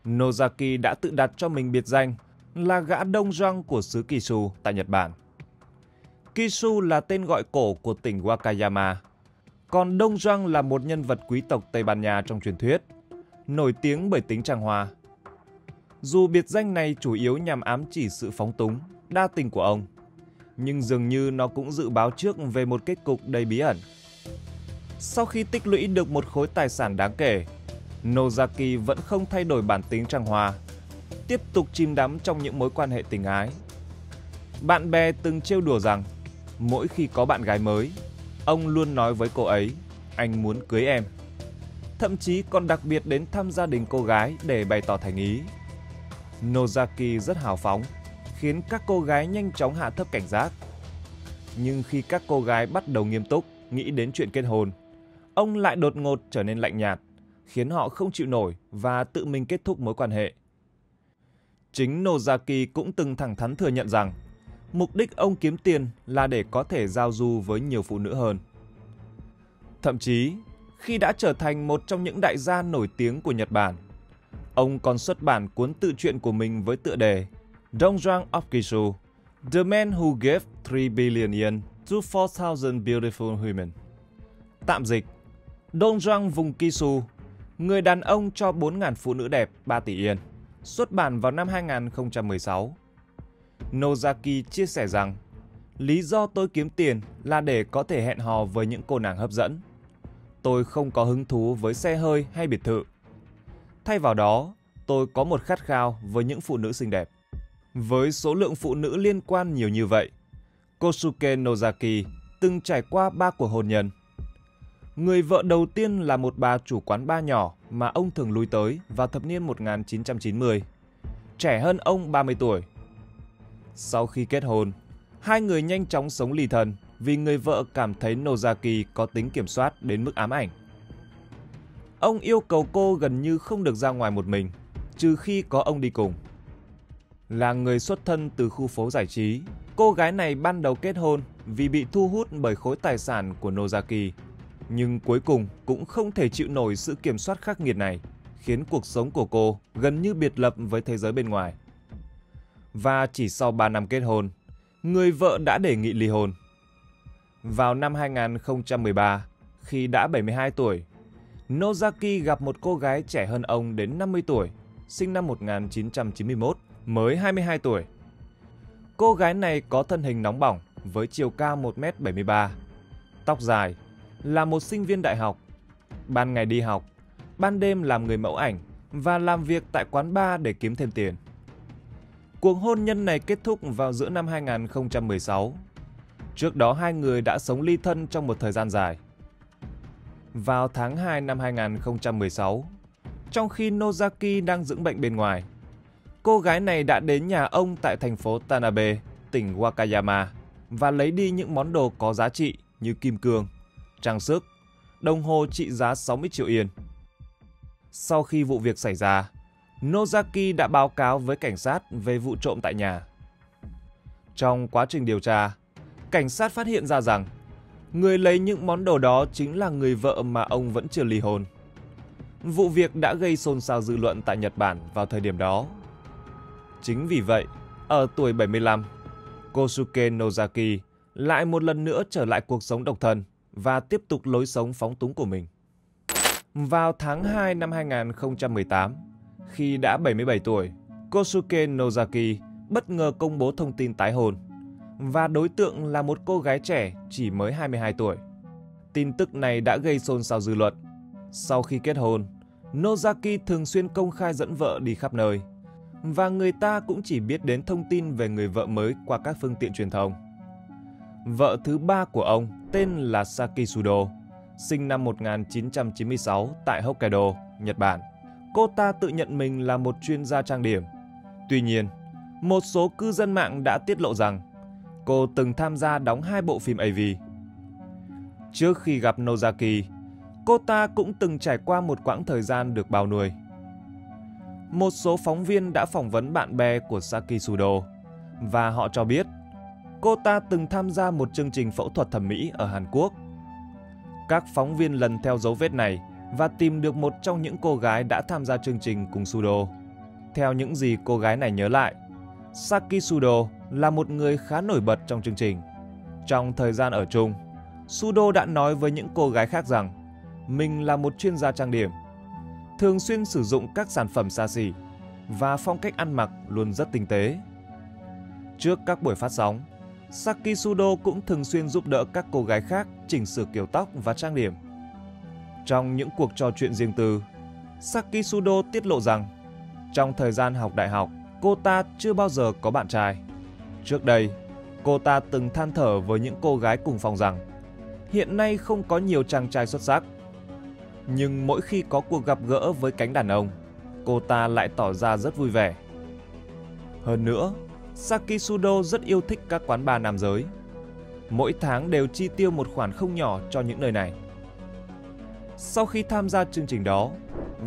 Nozaki đã tự đặt cho mình biệt danh là gã Đông Doang của xứ Kishu tại Nhật Bản. Kishu là tên gọi cổ của tỉnh Wakayama, còn Đông Doang là một nhân vật quý tộc Tây Ban Nha trong truyền thuyết, nổi tiếng bởi tính trăng hoa. Dù biệt danh này chủ yếu nhằm ám chỉ sự phóng túng, đa tình của ông, nhưng dường như nó cũng dự báo trước về một kết cục đầy bí ẩn. Sau khi tích lũy được một khối tài sản đáng kể, Nozaki vẫn không thay đổi bản tính trăng hoa, tiếp tục chìm đắm trong những mối quan hệ tình ái. Bạn bè từng trêu đùa rằng mỗi khi có bạn gái mới, ông luôn nói với cô ấy, anh muốn cưới em. Thậm chí còn đặc biệt đến thăm gia đình cô gái để bày tỏ thành ý. Nozaki rất hào phóng, khiến các cô gái nhanh chóng hạ thấp cảnh giác. Nhưng khi các cô gái bắt đầu nghiêm túc nghĩ đến chuyện kết hôn, ông lại đột ngột trở nên lạnh nhạt, khiến họ không chịu nổi và tự mình kết thúc mối quan hệ. Chính Nozaki cũng từng thẳng thắn thừa nhận rằng mục đích ông kiếm tiền là để có thể giao du với nhiều phụ nữ hơn. Thậm chí, khi đã trở thành một trong những đại gia nổi tiếng của Nhật Bản, ông còn xuất bản cuốn tự truyện của mình với tựa đề Don Juan of Kishu, The Man Who Gave 3 Billion Yen to 4,000 Beautiful Women. Tạm dịch, Don Juan vùng Kishu, người đàn ông cho 4.000 phụ nữ đẹp 3 tỷ yên, xuất bản vào năm 2016. Nozaki chia sẻ rằng, lý do tôi kiếm tiền là để có thể hẹn hò với những cô nàng hấp dẫn. Tôi không có hứng thú với xe hơi hay biệt thự. Thay vào đó, tôi có một khát khao với những phụ nữ xinh đẹp. Với số lượng phụ nữ liên quan nhiều như vậy, Kosuke Nozaki từng trải qua 3 cuộc hôn nhân. Người vợ đầu tiên là một bà chủ quán bar nhỏ mà ông thường lui tới vào thập niên 1990, trẻ hơn ông 30 tuổi. Sau khi kết hôn, hai người nhanh chóng sống ly thân vì người vợ cảm thấy Nozaki có tính kiểm soát đến mức ám ảnh. Ông yêu cầu cô gần như không được ra ngoài một mình, trừ khi có ông đi cùng. Là người xuất thân từ khu phố giải trí, cô gái này ban đầu kết hôn vì bị thu hút bởi khối tài sản của Nozaki, nhưng cuối cùng cũng không thể chịu nổi sự kiểm soát khắc nghiệt này, khiến cuộc sống của cô gần như biệt lập với thế giới bên ngoài. Và chỉ sau 3 năm kết hôn, người vợ đã đề nghị ly hôn. Vào năm 2013, khi đã 72 tuổi, Nozaki gặp một cô gái trẻ hơn ông đến 50 tuổi, sinh năm 1991, mới 22 tuổi. Cô gái này có thân hình nóng bỏng với chiều cao 1m73, tóc dài, là một sinh viên đại học. Ban ngày đi học, ban đêm làm người mẫu ảnh và làm việc tại quán bar để kiếm thêm tiền. Cuộc hôn nhân này kết thúc vào giữa năm 2016. Trước đó hai người đã sống ly thân trong một thời gian dài. Vào tháng 2 năm 2016, trong khi Nozaki đang dưỡng bệnh bên ngoài, cô gái này đã đến nhà ông tại thành phố Tanabe, tỉnh Wakayama và lấy đi những món đồ có giá trị như kim cương, trang sức, đồng hồ trị giá 60 triệu yên. Sau khi vụ việc xảy ra, Nozaki đã báo cáo với cảnh sát về vụ trộm tại nhà. Trong quá trình điều tra, cảnh sát phát hiện ra rằng người lấy những món đồ đó chính là người vợ mà ông vẫn chưa ly hôn. Vụ việc đã gây xôn xao dư luận tại Nhật Bản vào thời điểm đó. Chính vì vậy, ở tuổi 75, Kosuke Nozaki lại một lần nữa trở lại cuộc sống độc thân và tiếp tục lối sống phóng túng của mình. Vào tháng 2 năm 2018, khi đã 77 tuổi, Kosuke Nozaki bất ngờ công bố thông tin tái hôn, và đối tượng là một cô gái trẻ chỉ mới 22 tuổi. Tin tức này đã gây xôn xao dư luận. Sau khi kết hôn, Nozaki thường xuyên công khai dẫn vợ đi khắp nơi, và người ta cũng chỉ biết đến thông tin về người vợ mới qua các phương tiện truyền thông. Vợ thứ ba của ông tên là Saki Sudo, sinh năm 1996 tại Hokkaido, Nhật Bản. Cô ta tự nhận mình là một chuyên gia trang điểm. Tuy nhiên, một số cư dân mạng đã tiết lộ rằng cô từng tham gia đóng 2 bộ phim AV. Trước khi gặp Nozaki, cô ta cũng từng trải qua một quãng thời gian được bao nuôi. Một số phóng viên đã phỏng vấn bạn bè của Saki Sudo, và họ cho biết cô ta từng tham gia một chương trình phẫu thuật thẩm mỹ ở Hàn Quốc. Các phóng viên lần theo dấu vết này và tìm được một trong những cô gái đã tham gia chương trình cùng Sudo. Theo những gì cô gái này nhớ lại, Saki Sudo là một người khá nổi bật trong chương trình. Trong thời gian ở chung, Sudo đã nói với những cô gái khác rằng mình là một chuyên gia trang điểm, thường xuyên sử dụng các sản phẩm xa xỉ và phong cách ăn mặc luôn rất tinh tế. Trước các buổi phát sóng, Saki Sudo cũng thường xuyên giúp đỡ các cô gái khác chỉnh sửa kiểu tóc và trang điểm. Trong những cuộc trò chuyện riêng tư, Saki Sudo tiết lộ rằng trong thời gian học đại học, cô ta chưa bao giờ có bạn trai. Trước đây, cô ta từng than thở với những cô gái cùng phòng rằng hiện nay không có nhiều chàng trai xuất sắc. Nhưng mỗi khi có cuộc gặp gỡ với cánh đàn ông, cô ta lại tỏ ra rất vui vẻ. Hơn nữa, Saki Sudo rất yêu thích các quán bar nam giới. Mỗi tháng đều chi tiêu một khoản không nhỏ cho những nơi này. Sau khi tham gia chương trình đó,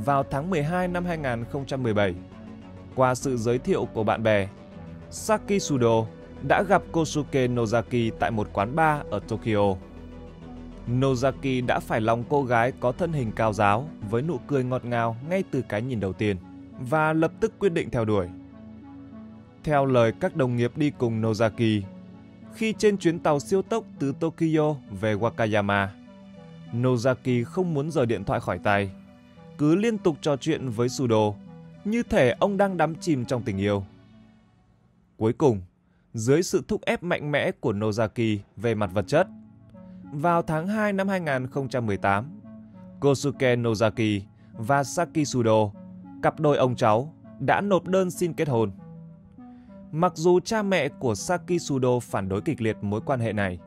vào tháng 12 năm 2017, qua sự giới thiệu của bạn bè, Saki Sudo đã gặp Kosuke Nozaki tại một quán bar ở Tokyo. Nozaki đã phải lòng cô gái có thân hình cao ráo với nụ cười ngọt ngào ngay từ cái nhìn đầu tiên và lập tức quyết định theo đuổi. Theo lời các đồng nghiệp đi cùng Nozaki, khi trên chuyến tàu siêu tốc từ Tokyo về Wakayama, Nozaki không muốn rời điện thoại khỏi tay, cứ liên tục trò chuyện với Sudo, như thể ông đang đắm chìm trong tình yêu. Cuối cùng, dưới sự thúc ép mạnh mẽ của Nozaki về mặt vật chất, vào tháng 2 năm 2018, Kosuke Nozaki và Saki Sudo, cặp đôi ông cháu, đã nộp đơn xin kết hôn. Mặc dù cha mẹ của Saki Sudo phản đối kịch liệt mối quan hệ này,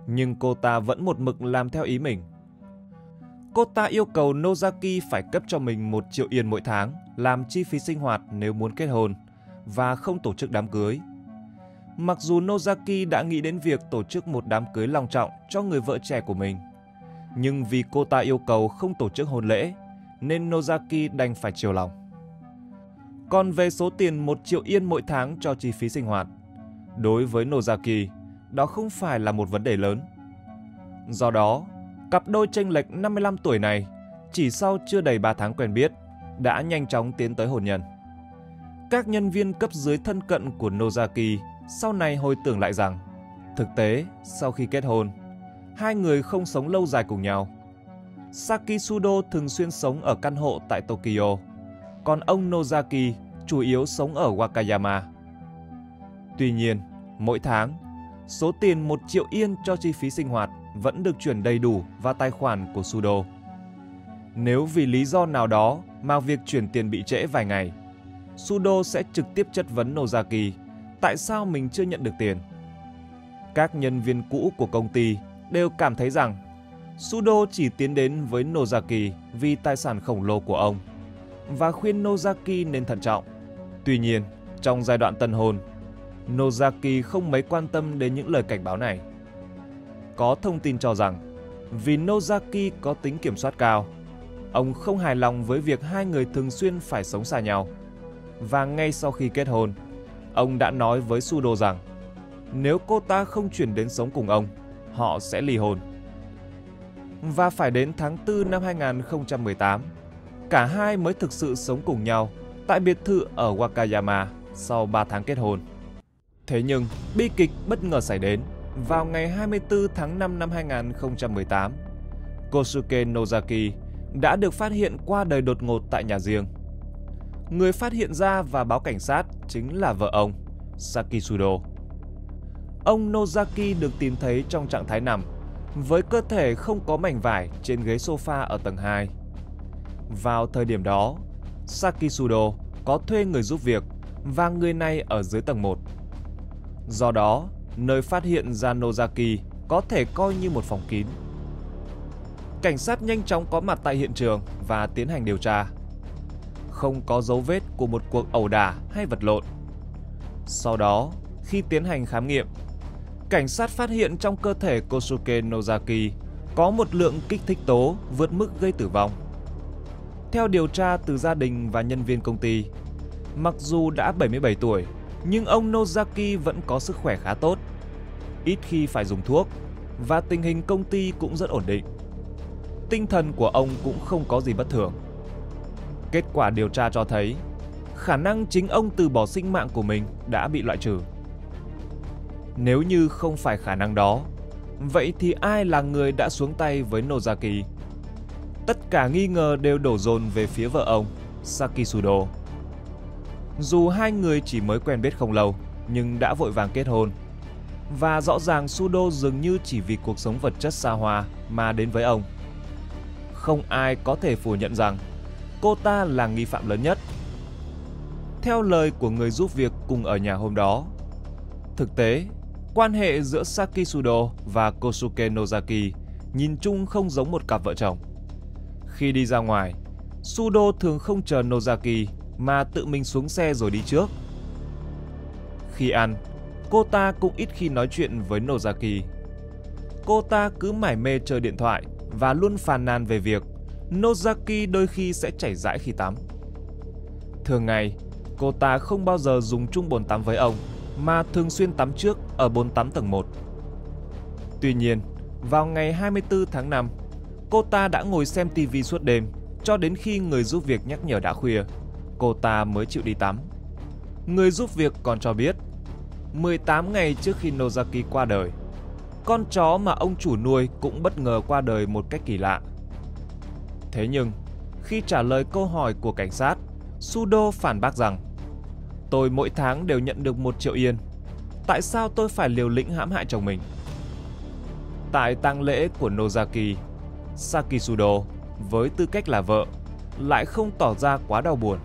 nhưng cô ta vẫn một mực làm theo ý mình. Cô ta yêu cầu Nozaki phải cấp cho mình 1 triệu yên mỗi tháng làm chi phí sinh hoạt nếu muốn kết hôn và không tổ chức đám cưới. Mặc dù Nozaki đã nghĩ đến việc tổ chức một đám cưới long trọng cho người vợ trẻ của mình, nhưng vì cô ta yêu cầu không tổ chức hôn lễ, nên Nozaki đành phải chiều lòng. Còn về số tiền 1 triệu yên mỗi tháng cho chi phí sinh hoạt, đối với Nozaki, đó không phải là một vấn đề lớn. Do đó, cặp đôi chênh lệch 55 tuổi này, chỉ sau chưa đầy 3 tháng quen biết, đã nhanh chóng tiến tới hôn nhân. Các nhân viên cấp dưới thân cận của Nozaki sau này hồi tưởng lại rằng, thực tế, sau khi kết hôn, hai người không sống lâu dài cùng nhau. Saki Sudo thường xuyên sống ở căn hộ tại Tokyo, còn ông Nozaki chủ yếu sống ở Wakayama. Tuy nhiên, mỗi tháng, số tiền 1 triệu yên cho chi phí sinh hoạt vẫn được chuyển đầy đủ vào tài khoản của Sudo. Nếu vì lý do nào đó mà việc chuyển tiền bị trễ vài ngày, Sudo sẽ trực tiếp chất vấn Nozaki tại sao mình chưa nhận được tiền. Các nhân viên cũ của công ty đều cảm thấy rằng Sudo chỉ tiến đến với Nozaki vì tài sản khổng lồ của ông và khuyên Nozaki nên thận trọng. Tuy nhiên, trong giai đoạn tân hôn, Nozaki không mấy quan tâm đến những lời cảnh báo này. Có thông tin cho rằng Vì Nozaki có tính kiểm soát cao, ông không hài lòng với việc hai người thường xuyên phải sống xa nhau. Và ngay sau khi kết hôn, ông đã nói với Sudo rằng nếu cô ta không chuyển đến sống cùng ông, họ sẽ ly hôn. Và phải đến tháng 4 năm 2018, cả hai mới thực sự sống cùng nhau tại biệt thự ở Wakayama sau 3 tháng kết hôn. Thế nhưng, bi kịch bất ngờ xảy đến vào ngày 24 tháng 5 năm 2018. Kosuke Nozaki đã được phát hiện qua đời đột ngột tại nhà riêng. Người phát hiện ra và báo cảnh sát chính là vợ ông, Sakisudo. Ông Nozaki được tìm thấy trong trạng thái nằm, với cơ thể không có mảnh vải trên ghế sofa ở tầng 2. Vào thời điểm đó, Sakisudo có thuê người giúp việc và người này ở dưới tầng 1. Do đó, nơi phát hiện ra Nozaki có thể coi như một phòng kín. Cảnh sát nhanh chóng có mặt tại hiện trường và tiến hành điều tra. Không có dấu vết của một cuộc ẩu đả hay vật lộn. Sau đó, khi tiến hành khám nghiệm, cảnh sát phát hiện trong cơ thể Kosuke Nozaki có một lượng kích thích tố vượt mức gây tử vong. Theo điều tra từ gia đình và nhân viên công ty, mặc dù đã 77 tuổi, nhưng ông Nozaki vẫn có sức khỏe khá tốt, ít khi phải dùng thuốc và tình hình công ty cũng rất ổn định. Tinh thần của ông cũng không có gì bất thường. Kết quả điều tra cho thấy khả năng chính ông từ bỏ sinh mạng của mình đã bị loại trừ. Nếu như không phải khả năng đó, vậy thì ai là người đã xuống tay với Nozaki? Tất cả nghi ngờ đều đổ dồn về phía vợ ông, Sakisudo. Dù hai người chỉ mới quen biết không lâu, nhưng đã vội vàng kết hôn. Và rõ ràng Sudo dường như chỉ vì cuộc sống vật chất xa hoa mà đến với ông. Không ai có thể phủ nhận rằng cô ta là nghi phạm lớn nhất. Theo lời của người giúp việc cùng ở nhà hôm đó, thực tế, quan hệ giữa Sakisudo và Kosuke Nozaki nhìn chung không giống một cặp vợ chồng. Khi đi ra ngoài, Sudo thường không chờ Nozaki mà tự mình xuống xe rồi đi trước. Khi ăn, cô ta cũng ít khi nói chuyện với Nozaki. Cô ta cứ mải mê chơi điện thoại và luôn phàn nàn về việc Nozaki đôi khi sẽ chảy rãi khi tắm. Thường ngày, cô ta không bao giờ dùng chung bồn tắm với ông, mà thường xuyên tắm trước ở bồn tắm tầng 1. Tuy nhiên, vào ngày 24 tháng 5, cô ta đã ngồi xem TV suốt đêm cho đến khi người giúp việc nhắc nhở đã khuya, cô ta mới chịu đi tắm. Người giúp việc còn cho biết, 18 ngày trước khi Nozaki qua đời, con chó mà ông chủ nuôi cũng bất ngờ qua đời một cách kỳ lạ. Thế nhưng, khi trả lời câu hỏi của cảnh sát, Sudo phản bác rằng tôi mỗi tháng đều nhận được 1 triệu yên. Tại sao tôi phải liều lĩnh hãm hại chồng mình? Tại tang lễ của Nozaki, Sakisudo với tư cách là vợ lại không tỏ ra quá đau buồn,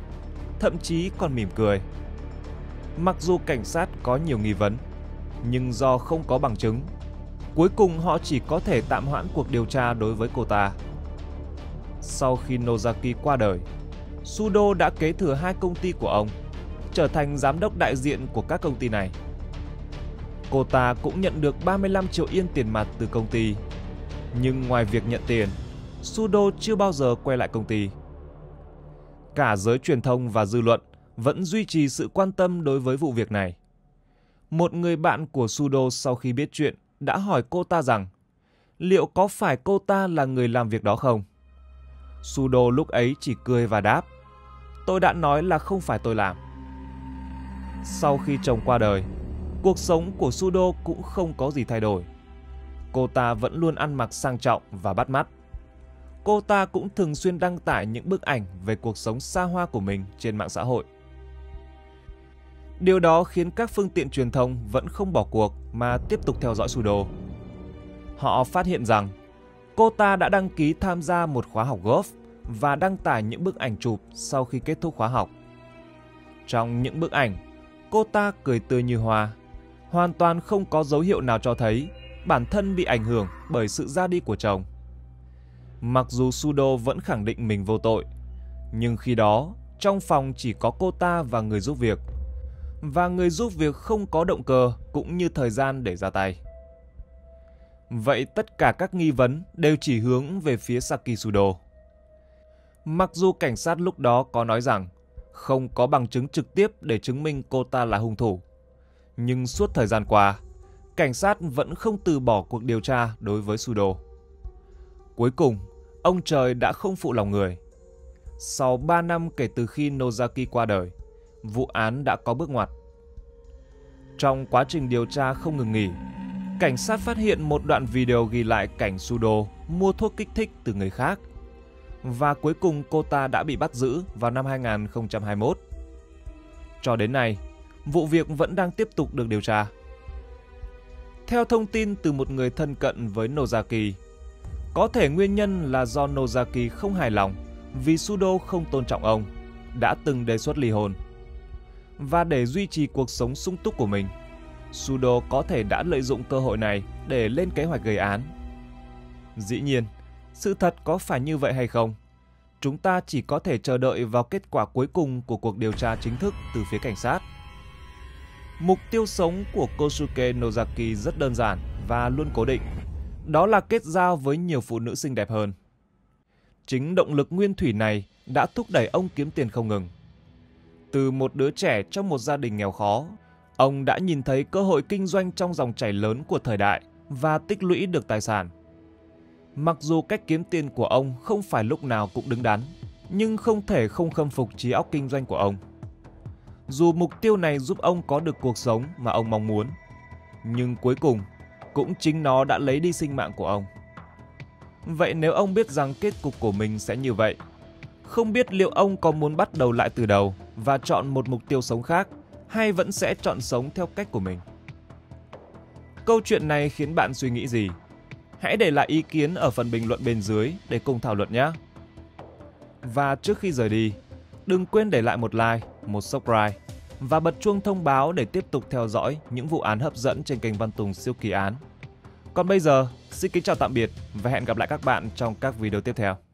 thậm chí còn mỉm cười. Mặc dù cảnh sát có nhiều nghi vấn, nhưng do không có bằng chứng, cuối cùng họ chỉ có thể tạm hoãn cuộc điều tra đối với cô ta. Sau khi Nozaki qua đời, Sudo đã kế thừa 2 công ty của ông, trở thành giám đốc đại diện của các công ty này. Cô ta cũng nhận được 35 triệu yên tiền mặt từ công ty. Nhưng ngoài việc nhận tiền, Sudo chưa bao giờ quay lại công ty. Cả giới truyền thông và dư luận vẫn duy trì sự quan tâm đối với vụ việc này. Một người bạn của Sudo sau khi biết chuyện đã hỏi cô ta rằng liệu có phải cô ta là người làm việc đó không? Sudo lúc ấy chỉ cười và đáp, tôi đã nói là không phải tôi làm. Sau khi chồng qua đời, cuộc sống của Sudo cũng không có gì thay đổi. Cô ta vẫn luôn ăn mặc sang trọng và bắt mắt. Cô ta cũng thường xuyên đăng tải những bức ảnh về cuộc sống xa hoa của mình trên mạng xã hội. Điều đó khiến các phương tiện truyền thông vẫn không bỏ cuộc mà tiếp tục theo dõi Sudo. Họ phát hiện rằng cô ta đã đăng ký tham gia một khóa học golf và đăng tải những bức ảnh chụp sau khi kết thúc khóa học. Trong những bức ảnh, cô ta cười tươi như hoa, hoàn toàn không có dấu hiệu nào cho thấy bản thân bị ảnh hưởng bởi sự ra đi của chồng. Mặc dù Sudo vẫn khẳng định mình vô tội, nhưng khi đó trong phòng chỉ có cô ta và người giúp việc, và người giúp việc không có động cơ cũng như thời gian để ra tay. Vậy tất cả các nghi vấn đều chỉ hướng về phía Saki Sudo. Mặc dù cảnh sát lúc đó có nói rằng không có bằng chứng trực tiếp để chứng minh cô ta là hung thủ, nhưng suốt thời gian qua, cảnh sát vẫn không từ bỏ cuộc điều tra đối với Sudo. Cuối cùng, ông trời đã không phụ lòng người. Sau 3 năm kể từ khi Nozaki qua đời, vụ án đã có bước ngoặt. Trong quá trình điều tra không ngừng nghỉ, cảnh sát phát hiện một đoạn video ghi lại cảnh Sudo mua thuốc kích thích từ người khác. Và cuối cùng cô ta đã bị bắt giữ vào năm 2021. Cho đến nay, vụ việc vẫn đang tiếp tục được điều tra. Theo thông tin từ một người thân cận với Nozaki, có thể nguyên nhân là do Nozaki không hài lòng vì Sudo không tôn trọng ông, đã từng đề xuất ly hôn. Và để duy trì cuộc sống sung túc của mình, Sudo có thể đã lợi dụng cơ hội này để lên kế hoạch gây án. Dĩ nhiên, sự thật có phải như vậy hay không? Chúng ta chỉ có thể chờ đợi vào kết quả cuối cùng của cuộc điều tra chính thức từ phía cảnh sát. Mục tiêu sống của Kosuke Nozaki rất đơn giản và luôn cố định. Đó là kết giao với nhiều phụ nữ xinh đẹp hơn. Chính động lực nguyên thủy này đã thúc đẩy ông kiếm tiền không ngừng. Từ một đứa trẻ trong một gia đình nghèo khó, ông đã nhìn thấy cơ hội kinh doanh trong dòng chảy lớn của thời đại và tích lũy được tài sản. Mặc dù cách kiếm tiền của ông không phải lúc nào cũng đứng đắn, nhưng không thể không khâm phục trí óc kinh doanh của ông. Dù mục tiêu này giúp ông có được cuộc sống mà ông mong muốn, nhưng cuối cùng cũng chính nó đã lấy đi sinh mạng của ông. Vậy nếu ông biết rằng kết cục của mình sẽ như vậy, không biết liệu ông có muốn bắt đầu lại từ đầu và chọn một mục tiêu sống khác, hay vẫn sẽ chọn sống theo cách của mình? Câu chuyện này khiến bạn suy nghĩ gì? Hãy để lại ý kiến ở phần bình luận bên dưới để cùng thảo luận nhé! Và trước khi rời đi, đừng quên để lại một like, một subscribe và bật chuông thông báo để tiếp tục theo dõi những vụ án hấp dẫn trên kênh Văn Tùng Siêu Kỳ Án. Còn bây giờ, xin kính chào tạm biệt và hẹn gặp lại các bạn trong các video tiếp theo.